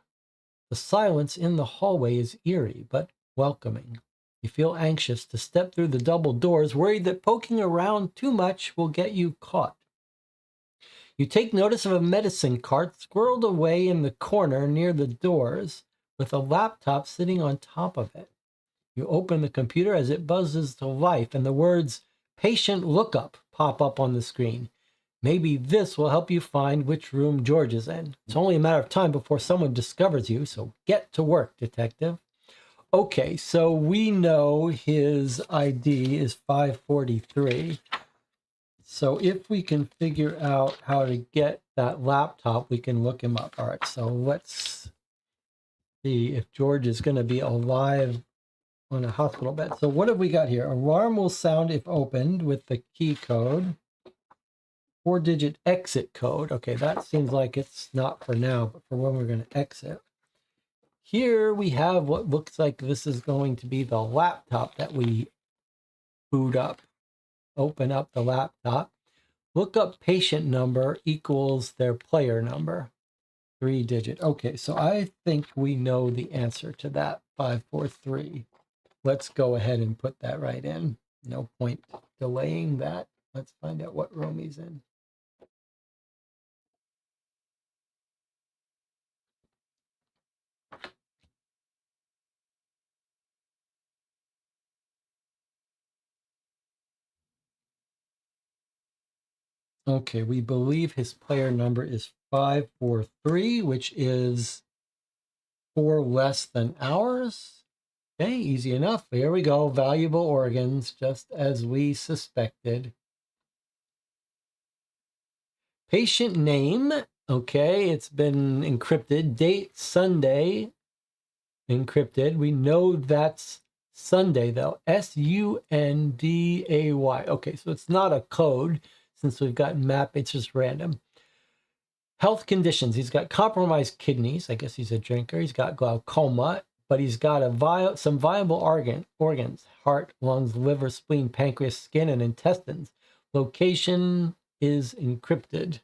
The silence in the hallway is eerie but welcoming. You feel anxious to step through the double doors, worried that poking around too much will get you caught. You take notice of a medicine cart squirreled away in the corner near the doors with a laptop sitting on top of it. You open the computer as it buzzes to life and the words "patient lookup" pop up on the screen. Maybe this will help you find which room George is in. It's only a matter of time before someone discovers you, so get to work, detective. Okay, so we know his ID is 543. So if we can figure out how to get that laptop, we can look him up. All right, so let's see if George is going to be alive on a hospital bed. So what have we got here? Alarm will sound if opened with the key code. 4-digit exit code. Okay, that seems like it's not for now, but for when we're going to exit. Here we have what looks like this is going to be the laptop that we boot up. Open up the laptop. Look up patient number equals their player number. 3-digit. Okay, so I think we know the answer to that, 543. Let's go ahead and put that right in. No point delaying that. Let's find out what room he's in. Okay, we believe his player number is 543, which is 4 less than ours. Okay, easy enough. Here we go. Valuable organs, just as we suspected. Patient name. Okay, it's been encrypted. Date, Sunday, encrypted. We know that's Sunday, though. Sunday. Okay, so it's not a code. Since we've got map, it's just random. Health conditions. He's got compromised kidneys. I guess he's a drinker. He's got glaucoma, but he's got some viable organs: heart, lungs, liver, spleen, pancreas, skin, and intestines. Location is encrypted.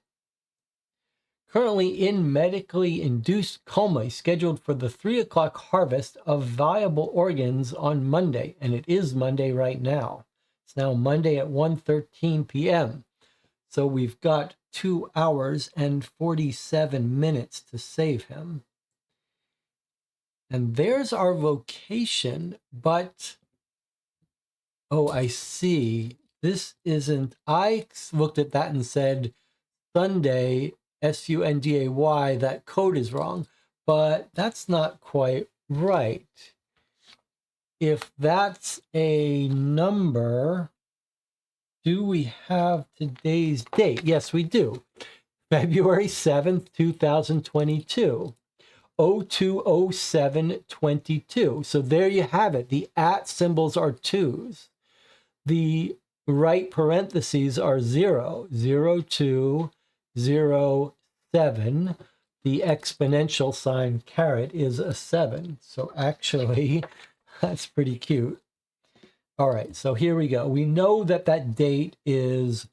Currently in medically induced coma, scheduled for the 3 o'clock harvest of viable organs on Monday. And it is Monday right now. It's now Monday at 1:13 p.m. So we've got 2 hours and 47 minutes to save him. And there's our location, but, oh, I see. This isn't, I looked at that and said, Sunday, Sunday, that code is wrong, but that's not quite right. If that's a number, do we have today's date? Yes, we do. February 7th, 2022. 020722. So there you have it. The at symbols are 2s. The right parentheses are 0, 0207. The exponential sign caret is a 7. So actually, that's pretty cute. All right, so here we go. We know that that date is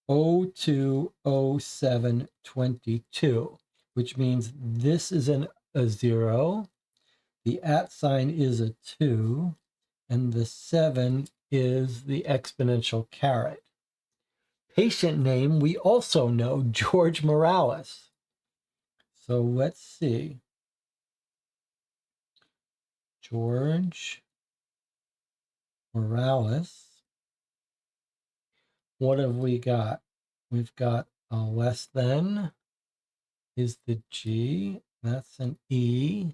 020722, which means this is a 0, the at sign is a 2, and the 7 is the exponential caret. Patient name, we also know, George Morales. So let's see. George Morales. What have we got? We've got a less than is the G. That's an E.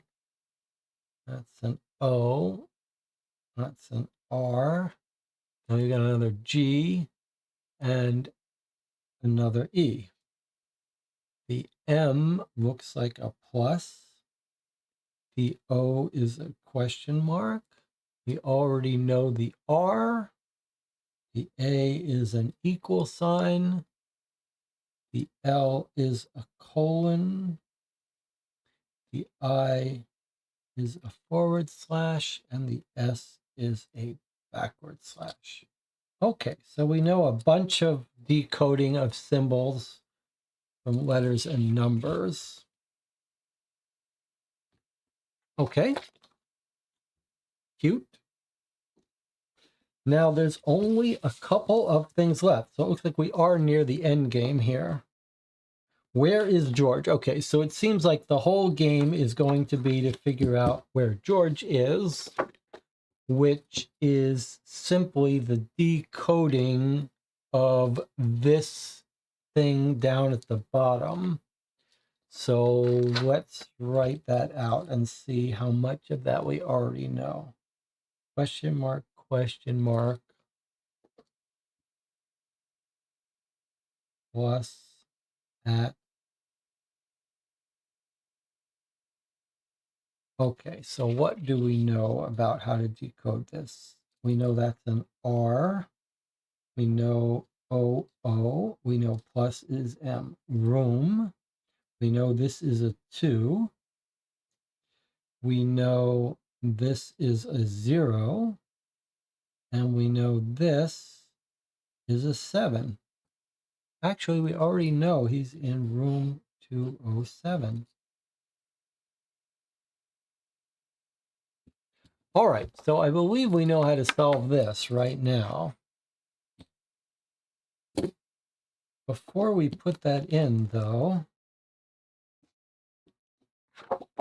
That's an O. That's an R. Now we got another G and another E. The M looks like a plus. The O is a question mark. We already know the R. The A is an equal sign. The L is a colon. The I is a forward slash, and the S is a backward slash. Okay, so we know a bunch of decoding of symbols from letters and numbers. Okay, cute. Now there's only a couple of things left, so it looks like we are near the end game here. Where is George? Okay, so it seems like the whole game is going to be to figure out where George is, which is simply the decoding of this thing down at the bottom. So let's write that out and see how much of that we already know. Question mark, plus at. Okay, so what do we know about how to decode this? We know that's an R. We know OO. We know plus is M. Room. We know this is a 2. We know this is a 0. And we know this is a 7. Actually, we already know he's in room 207. All right, so I believe we know how to solve this right now. Before we put that in, though,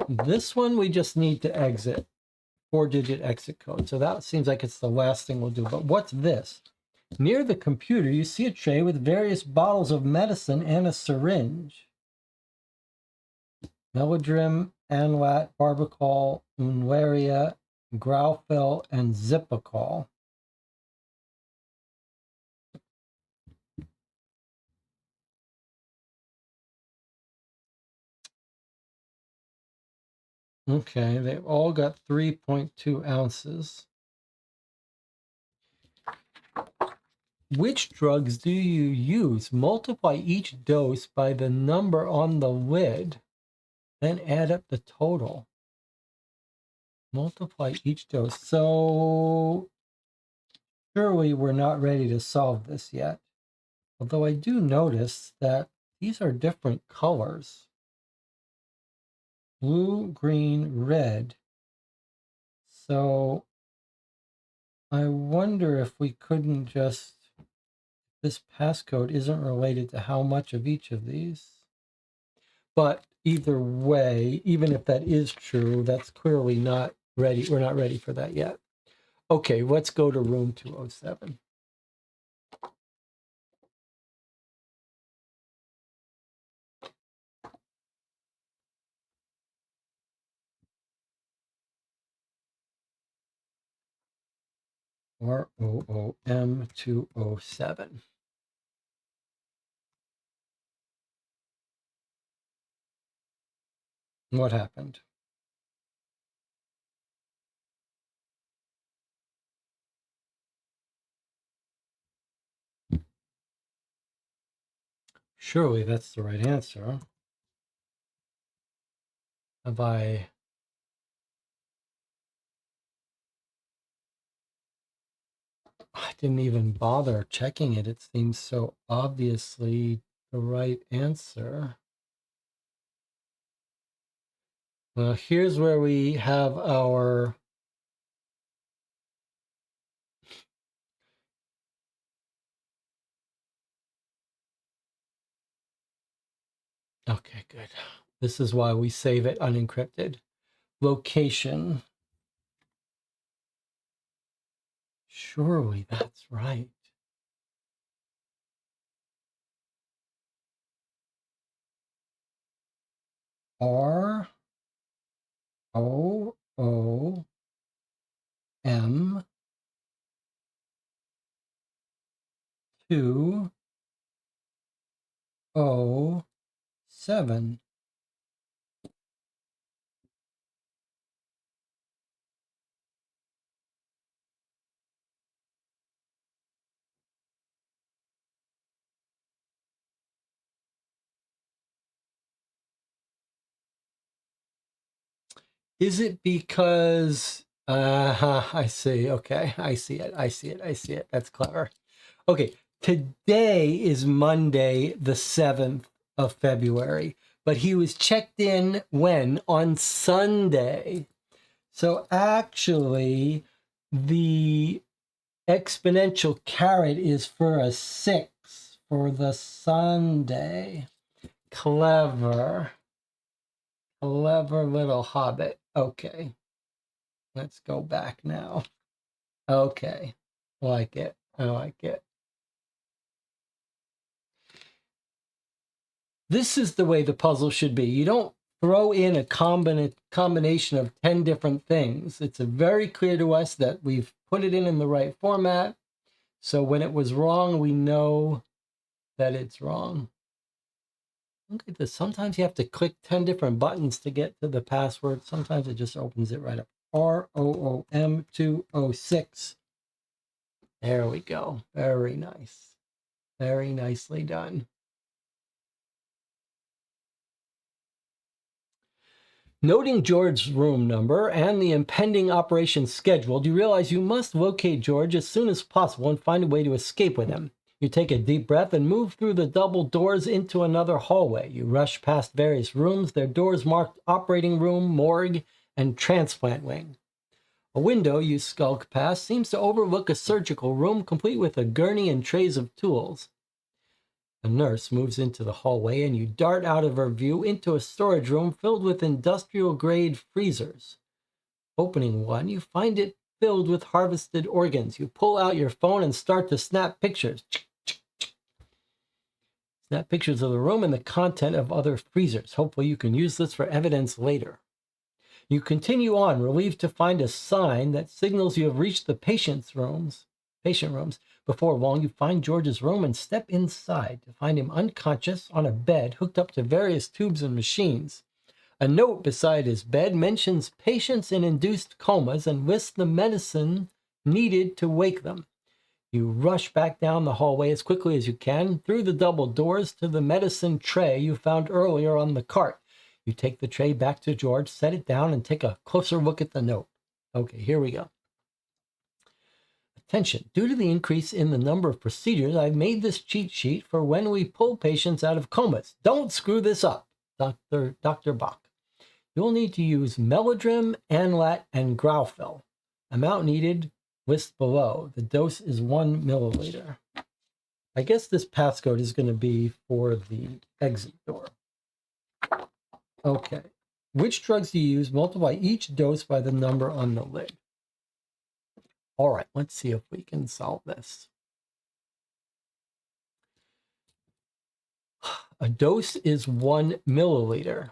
this one we just need to exit. 4-digit exit code. So that seems like it's the last thing we'll do. But what's this? Near the computer, you see a tray with various bottles of medicine and a syringe. Melodrim, Anlat, Barbacol, Unlaria, Graufel, and Zipacol. Okay, they've all got 3.2 ounces. Which drugs do you use? Multiply each dose by the number on the lid, then add up the total. Multiply each dose. So surely we're not ready to solve this yet. Although I do notice that these are different colors. Blue, green, red. So I wonder if we couldn't just, this passcode isn't related to how much of each of these. But either way, even if that is true, that's clearly not ready. We're not ready for that yet. Okay, let's go to room 207. ROOM 207. What happened? Surely that's the right answer. Have I didn't even bother checking it. It seems so obviously the right answer. Well, here's where we have our okay, good. This is why we save it unencrypted. Location. Surely that's right. ROOM 2 7. Is it because I see. Okay, I see it. I see it. I see it. That's clever. Okay, today is Monday, the 7th of February, but he was checked in when? On Sunday. So actually, the exponential caret is for a 6 for the Sunday. Clever. Clever little hobbit. Okay. Let's go back now. Okay. I like it. I like it. This is the way the puzzle should be. You don't throw in a combination of 10 different things. It's very clear to us that we've put it in the right format. So when it was wrong, we know that it's wrong. Look at this. Sometimes you have to click 10 different buttons to get to the password. Sometimes it just opens it right up. ROOM206. There we go. Very nice. Very nicely done. Noting George's room number and the impending operation schedule, you realize you must locate George as soon as possible and find a way to escape with him. You take a deep breath and move through the double doors into another hallway. You rush past various rooms, their doors marked operating room, morgue, and transplant wing. A window you skulk past seems to overlook a surgical room complete with a gurney and trays of tools. A nurse moves into the hallway and you dart out of her view into a storage room filled with industrial-grade freezers. Opening one, you find it filled with harvested organs. You pull out your phone and start to snap pictures. Snap pictures of the room and the content of other freezers. Hopefully you can use this for evidence later. You continue on, relieved to find a sign that signals you have reached the patient rooms. Before long, you find George's room and step inside to find him unconscious on a bed hooked up to various tubes and machines. A note beside his bed mentions patients in induced comas and lists the medicine needed to wake them. You rush back down the hallway as quickly as you can, through the double doors to the medicine tray you found earlier on the cart. You take the tray back to George, set it down, and take a closer look at the note. Okay, here we go. Attention, due to the increase in the number of procedures, I've made this cheat sheet for when we pull patients out of comas. Don't screw this up, Dr. Bach. You'll need to use Melodrim, Anlat, and Graufel. Amount needed, list below. The dose is 1 milliliter. I guess this passcode is going to be for the exit door. Okay. Which drugs do you use? Multiply each dose by the number on the lid. All right, let's see if we can solve this. A dose is 1 milliliter.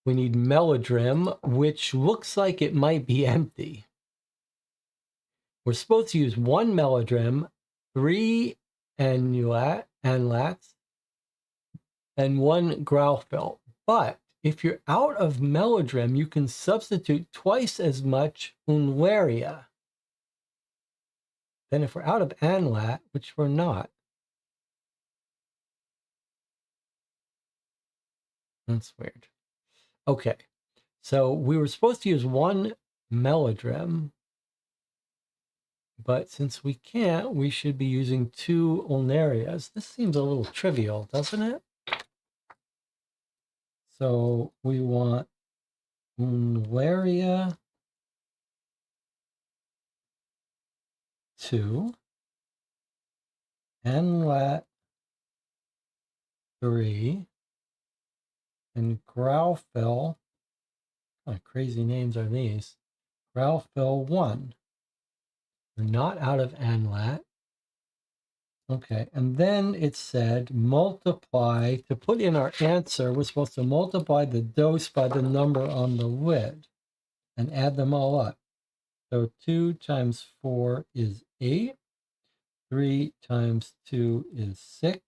We need Melodrim, which looks like it might be empty. We're supposed to use 1 Melodrim, 3 Anlats, and 1 Graufel. But if you're out of Melodrim, you can substitute twice as much Unlaria. Then if we're out of Anlat, which we're not, that's weird. Okay, so we were supposed to use 1 Melodrim, but since we can't, we should be using 2 Ulnarias. This seems a little trivial, doesn't it? So we want Unlaria 2, Anlat 3, and Graufel. What crazy names are these? Graufel 1. We're not out of Anlat. Okay, and then it said multiply. To put in our answer, we're supposed to multiply the dose by the number on the lid and add them all up. So 2 times 4 is 8. 3 times 2 is 6.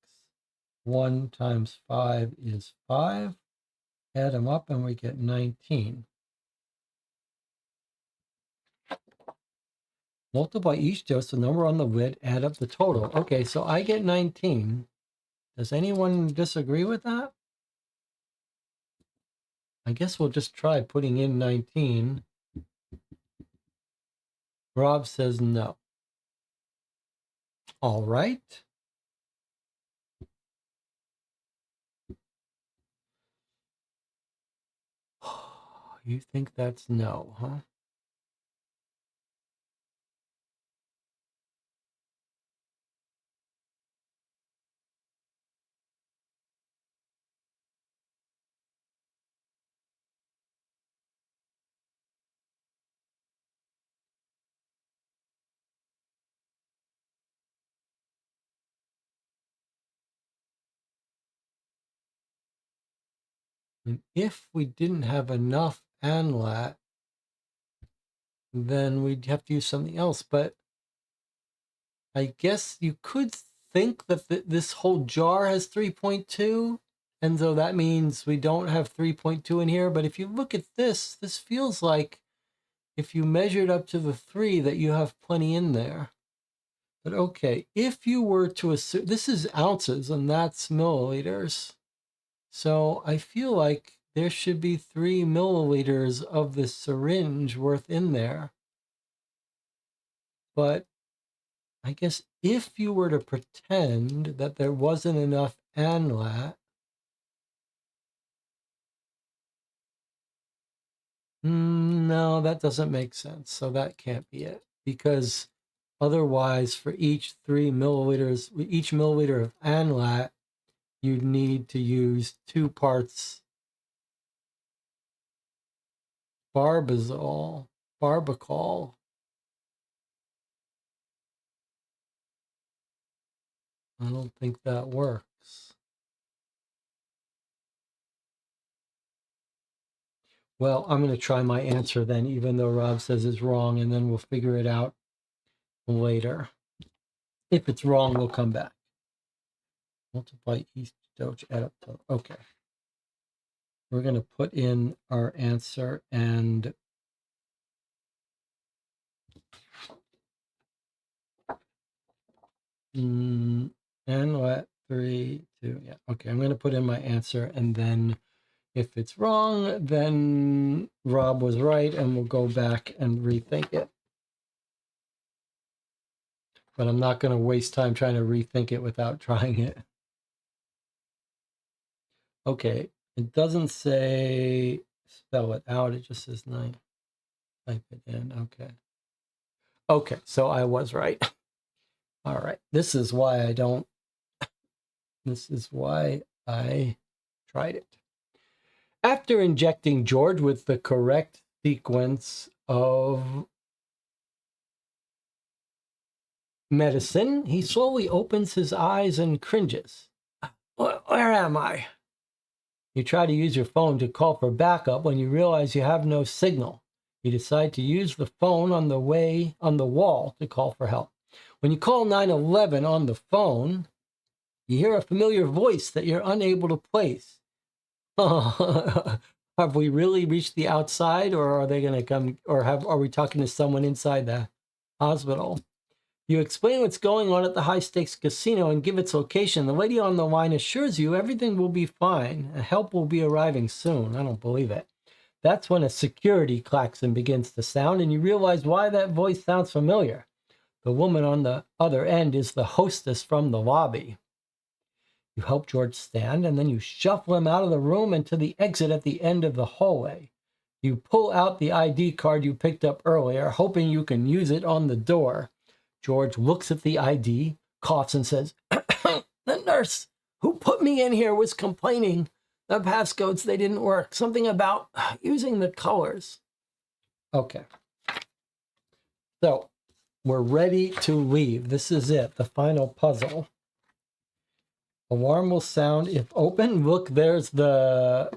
1 times 5 is 5. Add them up and we get 19. Multiply each dose, the number on the lid, add up the total. Okay, so I get 19. Does anyone disagree with that? I guess we'll just try putting in 19. Rob says no. All right. You think that's no, huh? And if we didn't have enough ANLAT, then we'd have to use something else. But I guess you could think that this whole jar has 3.2. And so that means we don't have 3.2 in here. But if you look at this, this feels like if you measured up to the 3 that you have plenty in there. But okay, if you were to assume, this is ounces and that's milliliters. So I feel like there should be 3 milliliters of the syringe worth in there. But I guess if you were to pretend that there wasn't enough ANLAT, no, that doesn't make sense. So that can't be it, because otherwise for each 3 milliliters, each milliliter of ANLAT, you'd need to use 2 parts barbazole, barbacol. I don't think that works. Well, I'm going to try my answer then, even though Rob says it's wrong, and then we'll figure it out later. If it's wrong, we'll come back. Multiply each dose, add up to, okay. We're going to put in our answer and and let 3, 2, yeah. Okay, I'm going to put in my answer, and then if it's wrong, then Rob was right, and we'll go back and rethink it. But I'm not going to waste time trying to rethink it without trying it. Okay, it doesn't say spell it out. It just says 9. Type it in. Okay. Okay, so I was right. All right. This is why I tried it. After injecting George with the correct sequence of medicine, he slowly opens his eyes and cringes. Where am I? You try to use your phone to call for backup when you realize you have no signal. You decide to use the phone on the wall to call for help. When you call 911 on the phone, you hear a familiar voice that you're unable to place. Have we really reached the outside, or are they going to come, or are we talking to someone inside the hospital? You explain what's going on at the high-stakes casino and give its location. The lady on the line assures you everything will be fine and help will be arriving soon. I don't believe it. That's when a security klaxon begins to sound, and you realize why that voice sounds familiar. The woman on the other end is the hostess from the lobby. You help George stand, and then you shuffle him out of the room and to the exit at the end of the hallway. You pull out the ID card you picked up earlier, hoping you can use it on the door. George looks at the ID, coughs, and says, "The nurse who put me in here was complaining. The passcodes, they didn't work. Something about using the colors." Okay. So we're ready to leave. This is it, the final puzzle. Alarm will sound if open. Look, there's the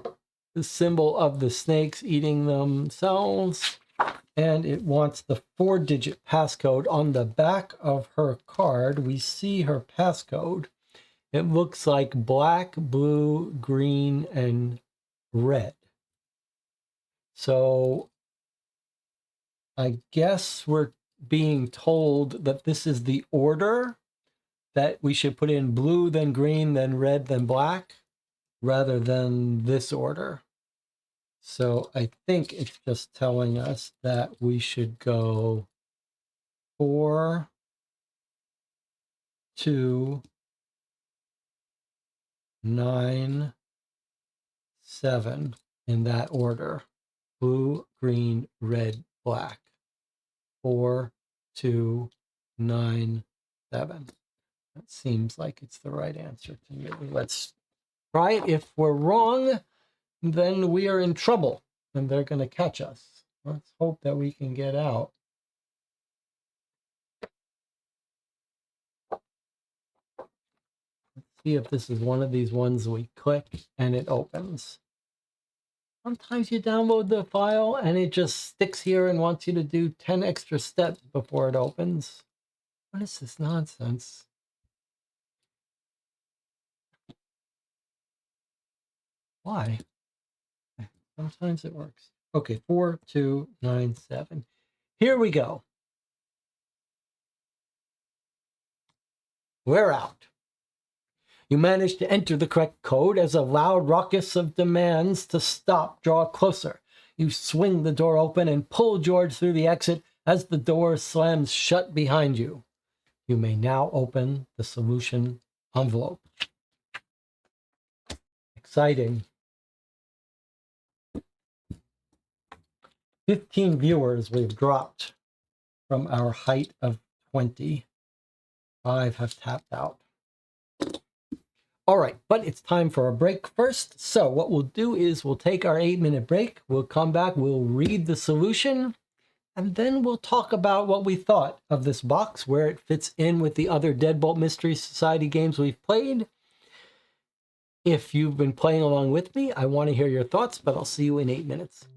symbol of the snakes eating themselves. And it wants the 4-digit passcode on the back of her card. We see her passcode. It looks like black, blue, green, and red. So I guess we're being told that this is the order, that we should put in blue, then green, then red, then black, rather than this order. So I think it's just telling us that we should go 4, 2, 9, 7 in that order. Blue, green, red, black. 4, 2, 9, 7. That seems like it's the right answer to me. Let's try it. If we're wrong, then we are in trouble and they're going to catch us. Let's hope that we can get out. Let's see if this is one of these ones we click and it opens. Sometimes you download the file and it just sticks here and wants you to do 10 extra steps before it opens. What is this nonsense? Why? Sometimes it works. Okay, 4, 2, 9, 7. Here we go. We're out. You manage to enter the correct code as a loud ruckus of demands to stop draw closer. You swing the door open and pull George through the exit as the door slams shut behind you. You may now open the solution envelope. Exciting. 15 viewers we've dropped from our height of 20. 5 have tapped out. All right, but it's time for a break first. So what we'll do is we'll take our 8-minute break. We'll come back, we'll read the solution, and then we'll talk about what we thought of this box, where it fits in with the other Deadbolt Mystery Society games we've played. If you've been playing along with me, I want to hear your thoughts, but I'll see you in 8 minutes.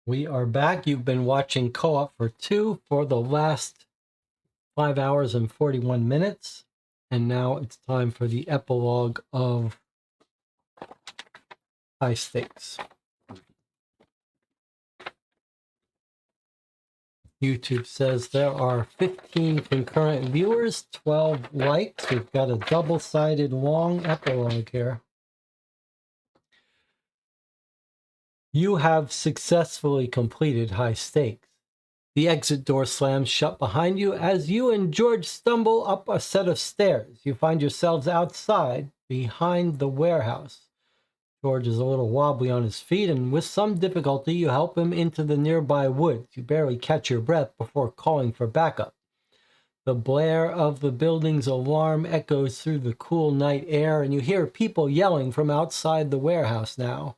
We are back. You've been watching Co-op for Two for the last 5 hours and 41 minutes. And now it's time for the epilogue of High Stakes. YouTube says there are 15 concurrent viewers, 12 likes. We've got a double-sided long epilogue here. You have successfully completed High Stakes. The exit door slams shut behind you as you and George stumble up a set of stairs. You find yourselves outside, behind the warehouse. George is a little wobbly on his feet, and with some difficulty, you help him into the nearby woods. You barely catch your breath before calling for backup. The blare of the building's alarm echoes through the cool night air, and you hear people yelling from outside the warehouse now.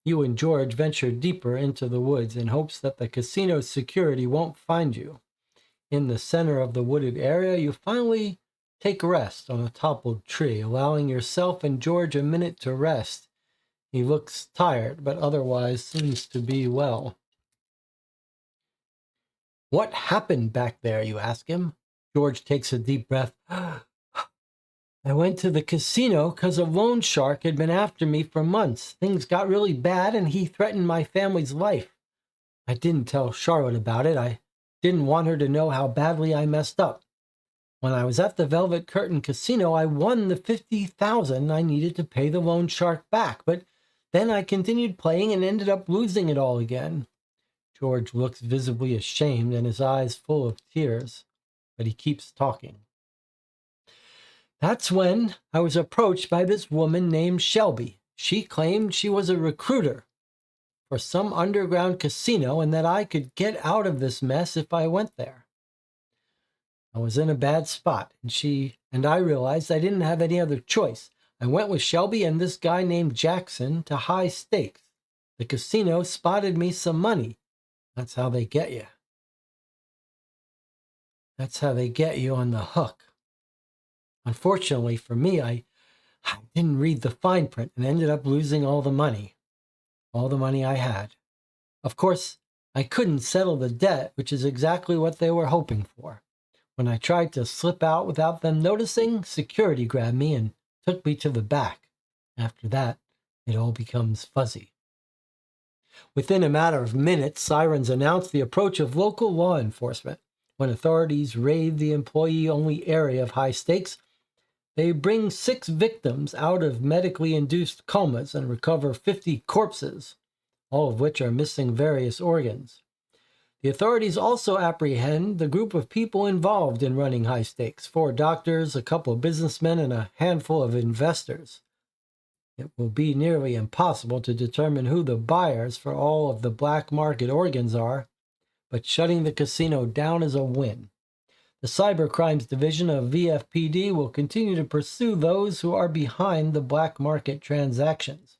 You and George venture deeper into the woods in hopes that the casino's security won't find you. In the center of the wooded area, you finally take rest on a toppled tree, allowing yourself and George a minute to rest. He looks tired, but otherwise seems to be well. What happened back there, you ask him? George takes a deep breath. I went to the casino because a loan shark had been after me for months. Things got really bad, and he threatened my family's life. I didn't tell Charlotte about it. I didn't want her to know how badly I messed up. When I was at the Velvet Curtain Casino, I won the $50,000 I needed to pay the loan shark back, but then I continued playing and ended up losing it all again. George looks visibly ashamed and his eyes full of tears, but he keeps talking. That's when I was approached by this woman named Shelby. She claimed she was a recruiter for some underground casino and that I could get out of this mess if I went there. I was in a bad spot, and I realized I didn't have any other choice. I went with Shelby and this guy named Jackson to High Stakes. The casino spotted me some money. That's how they get you. That's how they get you on the hook. Unfortunately for me, I didn't read the fine print and ended up losing all the money I had. Of course, I couldn't settle the debt, which is exactly what they were hoping for. When I tried to slip out without them noticing, security grabbed me and took me to the back. After that, it all becomes fuzzy. Within a matter of minutes, sirens announced the approach of local law enforcement. When authorities raid the employee-only area of High Stakes, they bring 6 victims out of medically induced comas and recover 50 corpses, all of which are missing various organs. The authorities also apprehend the group of people involved in running High Stakes: 4 doctors, a couple of businessmen, and a handful of investors. It will be nearly impossible to determine who the buyers for all of the black market organs are, but shutting the casino down is a win. The Cybercrimes Division of VFPD will continue to pursue those who are behind the black market transactions.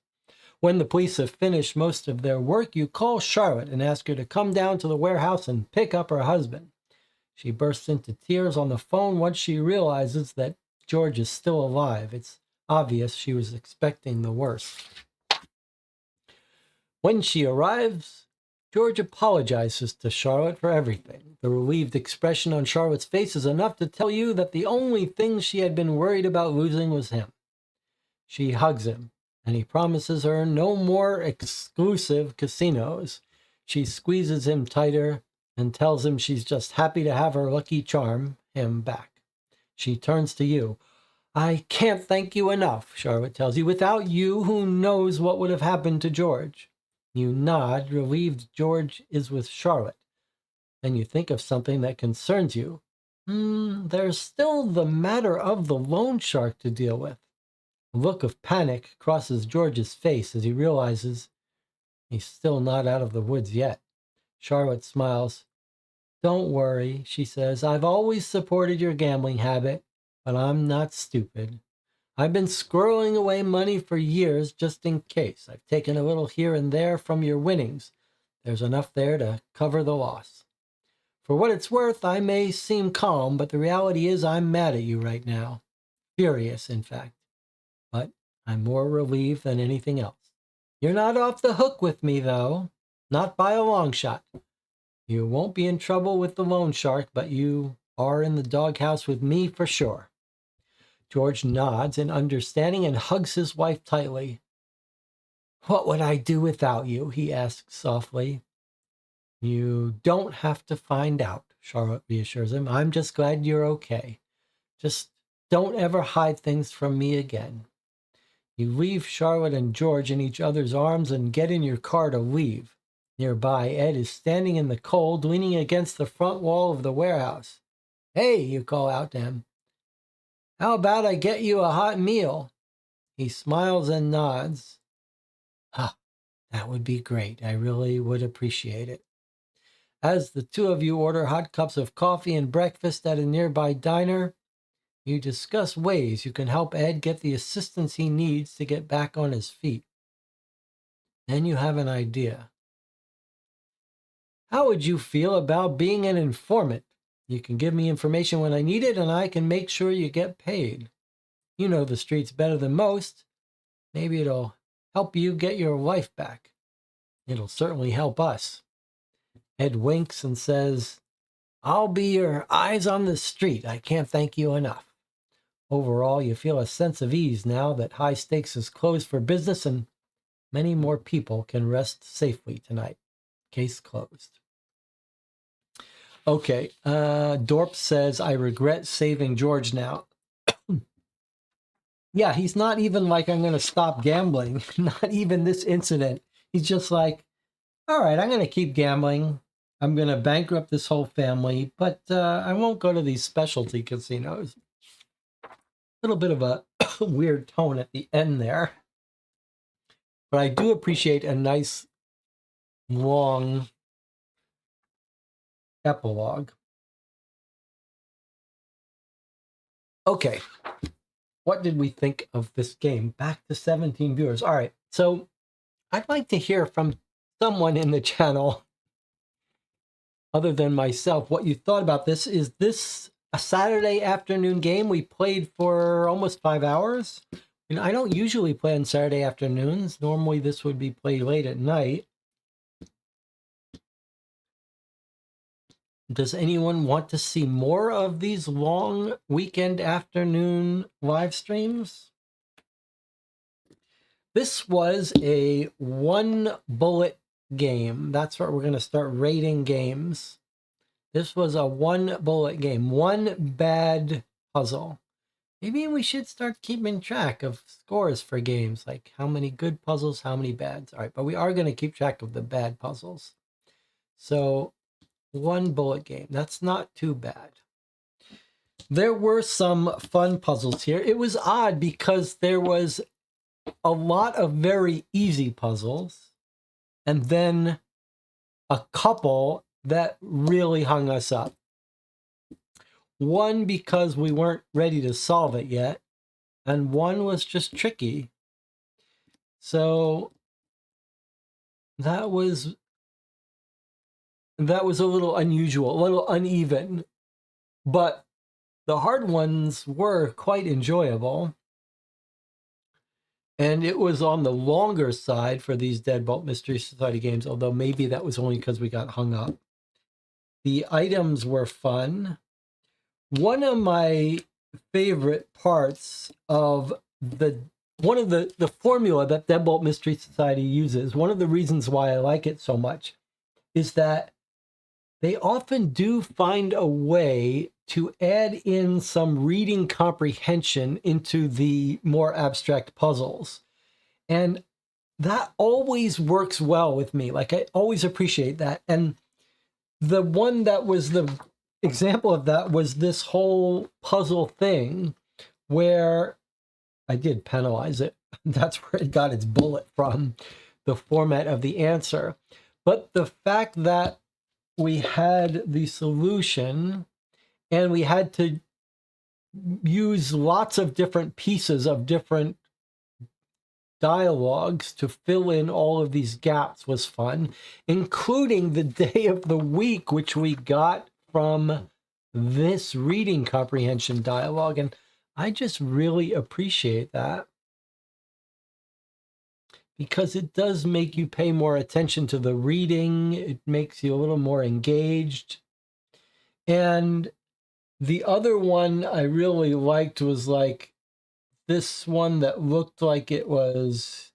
When the police have finished most of their work, you call Charlotte and ask her to come down to the warehouse and pick up her husband. She bursts into tears on the phone once she realizes that George is still alive. It's obvious she was expecting the worst. When she arrives, George apologizes to Charlotte for everything. The relieved expression on Charlotte's face is enough to tell you that the only thing she had been worried about losing was him. She hugs him, and he promises her no more exclusive casinos. She squeezes him tighter and tells him she's just happy to have her lucky charm, him, back. She turns to you. I can't thank you enough, Charlotte tells you. Without you, who knows what would have happened to George? You nod, relieved George is with Charlotte. Then you think of something that concerns you. There's still the matter of the loan shark to deal with. A look of panic crosses George's face as he realizes he's still not out of the woods yet. Charlotte smiles. Don't worry, she says. I've always supported your gambling habit, but I'm not stupid. I've been squirreling away money for years just in case. I've taken a little here and there from your winnings. There's enough there to cover the loss. For what it's worth, I may seem calm, but the reality is I'm mad at you right now. Furious, in fact. But I'm more relieved than anything else. You're not off the hook with me, though. Not by a long shot. You won't be in trouble with the loan shark, but you are in the doghouse with me for sure. George nods in understanding and hugs his wife tightly. What would I do without you? He asks softly. You don't have to find out, Charlotte reassures him. I'm just glad you're okay. Just don't ever hide things from me again. You leave Charlotte and George in each other's arms and get in your car to leave. Nearby, Ed is standing in the cold, leaning against the front wall of the warehouse. Hey, you call out to him. How about I get you a hot meal? He smiles and nods. That would be great. I really would appreciate it. As the two of you order hot cups of coffee and breakfast at a nearby diner, you discuss ways you can help Ed get the assistance he needs to get back on his feet. Then you have an idea. How would you feel about being an informant? You can give me information when I need it, and I can make sure you get paid. You know the streets better than most. Maybe it'll help you get your life back. It'll certainly help us. Ed winks and says, I'll be your eyes on the street. I can't thank you enough. Overall, you feel a sense of ease now that High Stakes is closed for business and many more people can rest safely tonight. Case closed. Okay, Dorp says, I regret saving George now. Yeah, he's not even like, I'm going to stop gambling. Not even this incident. He's just like, all right, I'm going to keep gambling. I'm going to bankrupt this whole family, but I won't go to these specialty casinos. A little bit of a weird tone at the end there. But I do appreciate a nice, long epilogue. Okay, what did we think of this game? Back to 17 viewers. All right, so I'd like to hear from someone in the channel other than myself what you thought about this. Is this a Saturday afternoon game? We played for almost 5 hours. And I don't usually play on Saturday afternoons. Normally this would be played late at night. Does anyone want to see more of these long weekend afternoon live streams? This was a one bullet game. That's what we're going to start rating games. This was a one bullet game. One bad puzzle. Maybe we should start keeping track of scores for games, like how many good puzzles, how many bads. All right, but we are going to keep track of the bad puzzles. So one bullet game. That's not too bad. There were some fun puzzles here. It was odd because there was a lot of very easy puzzles and then a couple that really hung us up. One because we weren't ready to solve it yet, and one was just tricky. So that was a little unusual, a little uneven, but the hard ones were quite enjoyable. And it was on the longer side for these Deadbolt Mystery Society games, although maybe that was only because we got hung up. The items were fun. One of my favorite parts of the formula that Deadbolt Mystery Society uses, one of the reasons why I like it so much, is that they often do find a way to add in some reading comprehension into the more abstract puzzles. And that always works well with me. Like, I always appreciate that. And the one that was the example of that was this whole puzzle thing where I did penalize it. That's where it got its bullet from, the format of the answer. But the fact that we had the solution and we had to use lots of different pieces of different dialogues to fill in all of these gaps was fun, including the day of the week, which we got from this reading comprehension dialogue. And I just really appreciate that, because it does make you pay more attention to the reading. It makes you a little more engaged. And the other one I really liked was like this one that looked like it was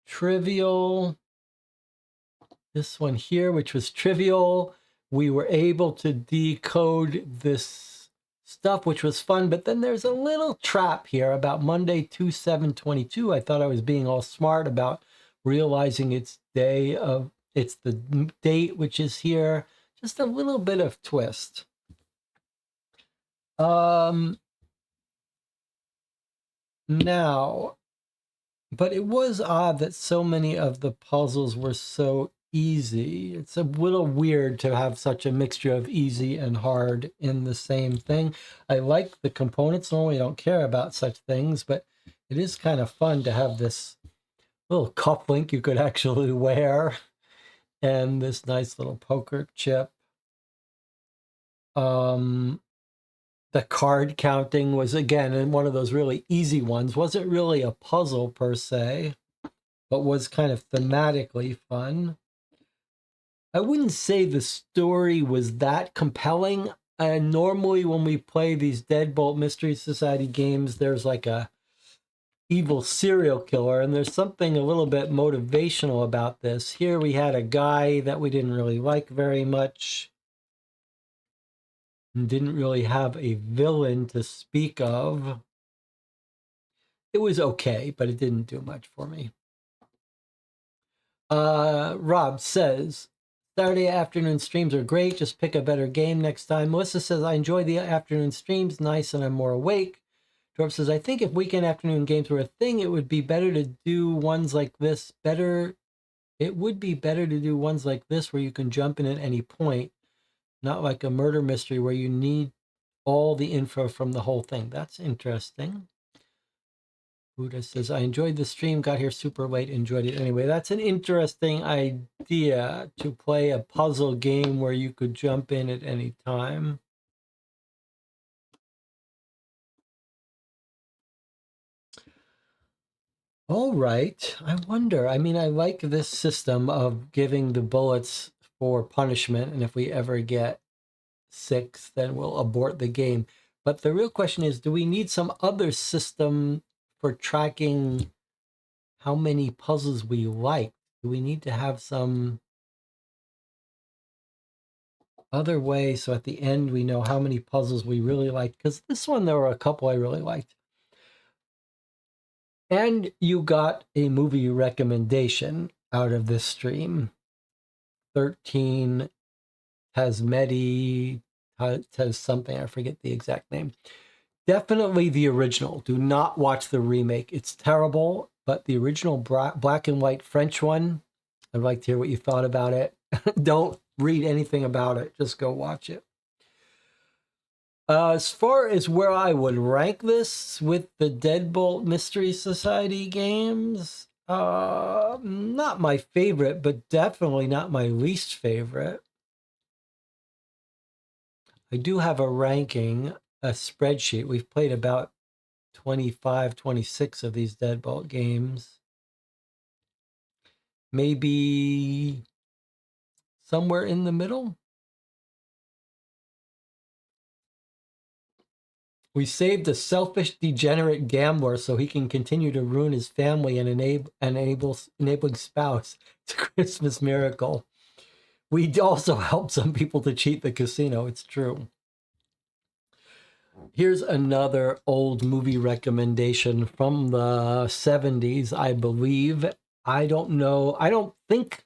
trivial. This one here, which was trivial. We were able to decode this stuff, which was fun. But then there's a little trap here about Monday 2/7/22. I thought I was being all smart about realizing it's the date, which is here. Just a little bit of twist. Now, but it was odd that so many of the puzzles were so easy. It's a little weird to have such a mixture of easy and hard in the same thing. I like the components. Normally I don't care about such things, but it is kind of fun to have this little cufflink you could actually wear and this nice little poker chip. The card counting was, again, one of those really easy ones. Wasn't really a puzzle per se, but was kind of thematically fun. I wouldn't say the story was that compelling. And normally when we play these Deadbolt Mystery Society games, there's like a evil serial killer, and there's something a little bit motivational about this. Here we had a guy that we didn't really like very much. Didn't really have a villain to speak of. It was okay, but it didn't do much for me. Rob says, Saturday afternoon streams are great. Just pick a better game next time. Melissa says, I enjoy the afternoon streams. Nice, and I'm more awake. Dorp says, I think if weekend afternoon games were a thing, it would be better to do ones like this. It would be better to do ones like this where you can jump in at any point. Not like a murder mystery where you need all the info from the whole thing. That's interesting. Buddha says, I enjoyed the stream, got here super late, enjoyed it anyway. That's an interesting idea, to play a puzzle game where you could jump in at any time. All right. I wonder. I mean, I like this system of giving the bullets for punishment, and if we ever get 6, then we'll abort the game. But the real question is, do we need some other system for tracking how many puzzles we like? Do we need to have some other way so at the end we know how many puzzles we really liked? Because this one, there were a couple I really liked. And you got a movie recommendation out of this stream. 13 Tasmedi has something, I forget the exact name. Definitely the original. Do not watch the remake. It's terrible, but the original black and white French one, I'd like to hear what you thought about it. Don't read anything about it. Just go watch it. As far as where I would rank this with the Deadbolt Mystery Society games, not my favorite, but definitely not my least favorite. I do have a ranking, a spreadsheet. We've played about 25, 26 of these Deadbolt games. Maybe somewhere in the middle. We saved a selfish, degenerate gambler so he can continue to ruin his family and enabling spouse. It's a Christmas miracle. We also helped some people to cheat the casino. It's true. Here's another old movie recommendation from the 70s, I believe. I don't know. I don't think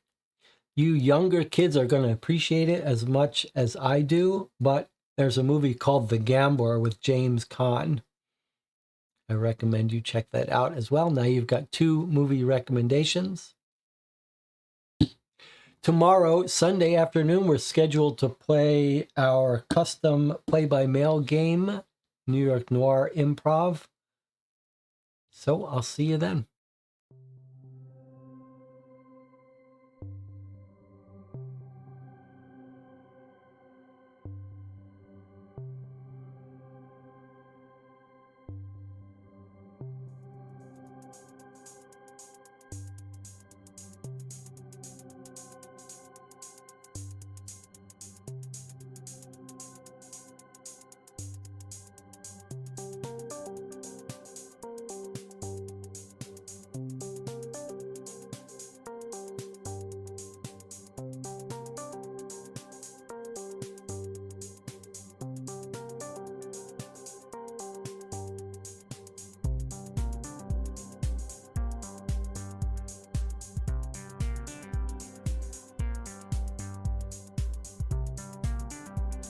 you younger kids are going to appreciate it as much as I do, but there's a movie called The Gambler with James Caan. I recommend you check that out as well. Now you've got 2 movie recommendations. Tomorrow, Sunday afternoon, we're scheduled to play our custom play-by-mail game, New York Noir Improv. So I'll see you then.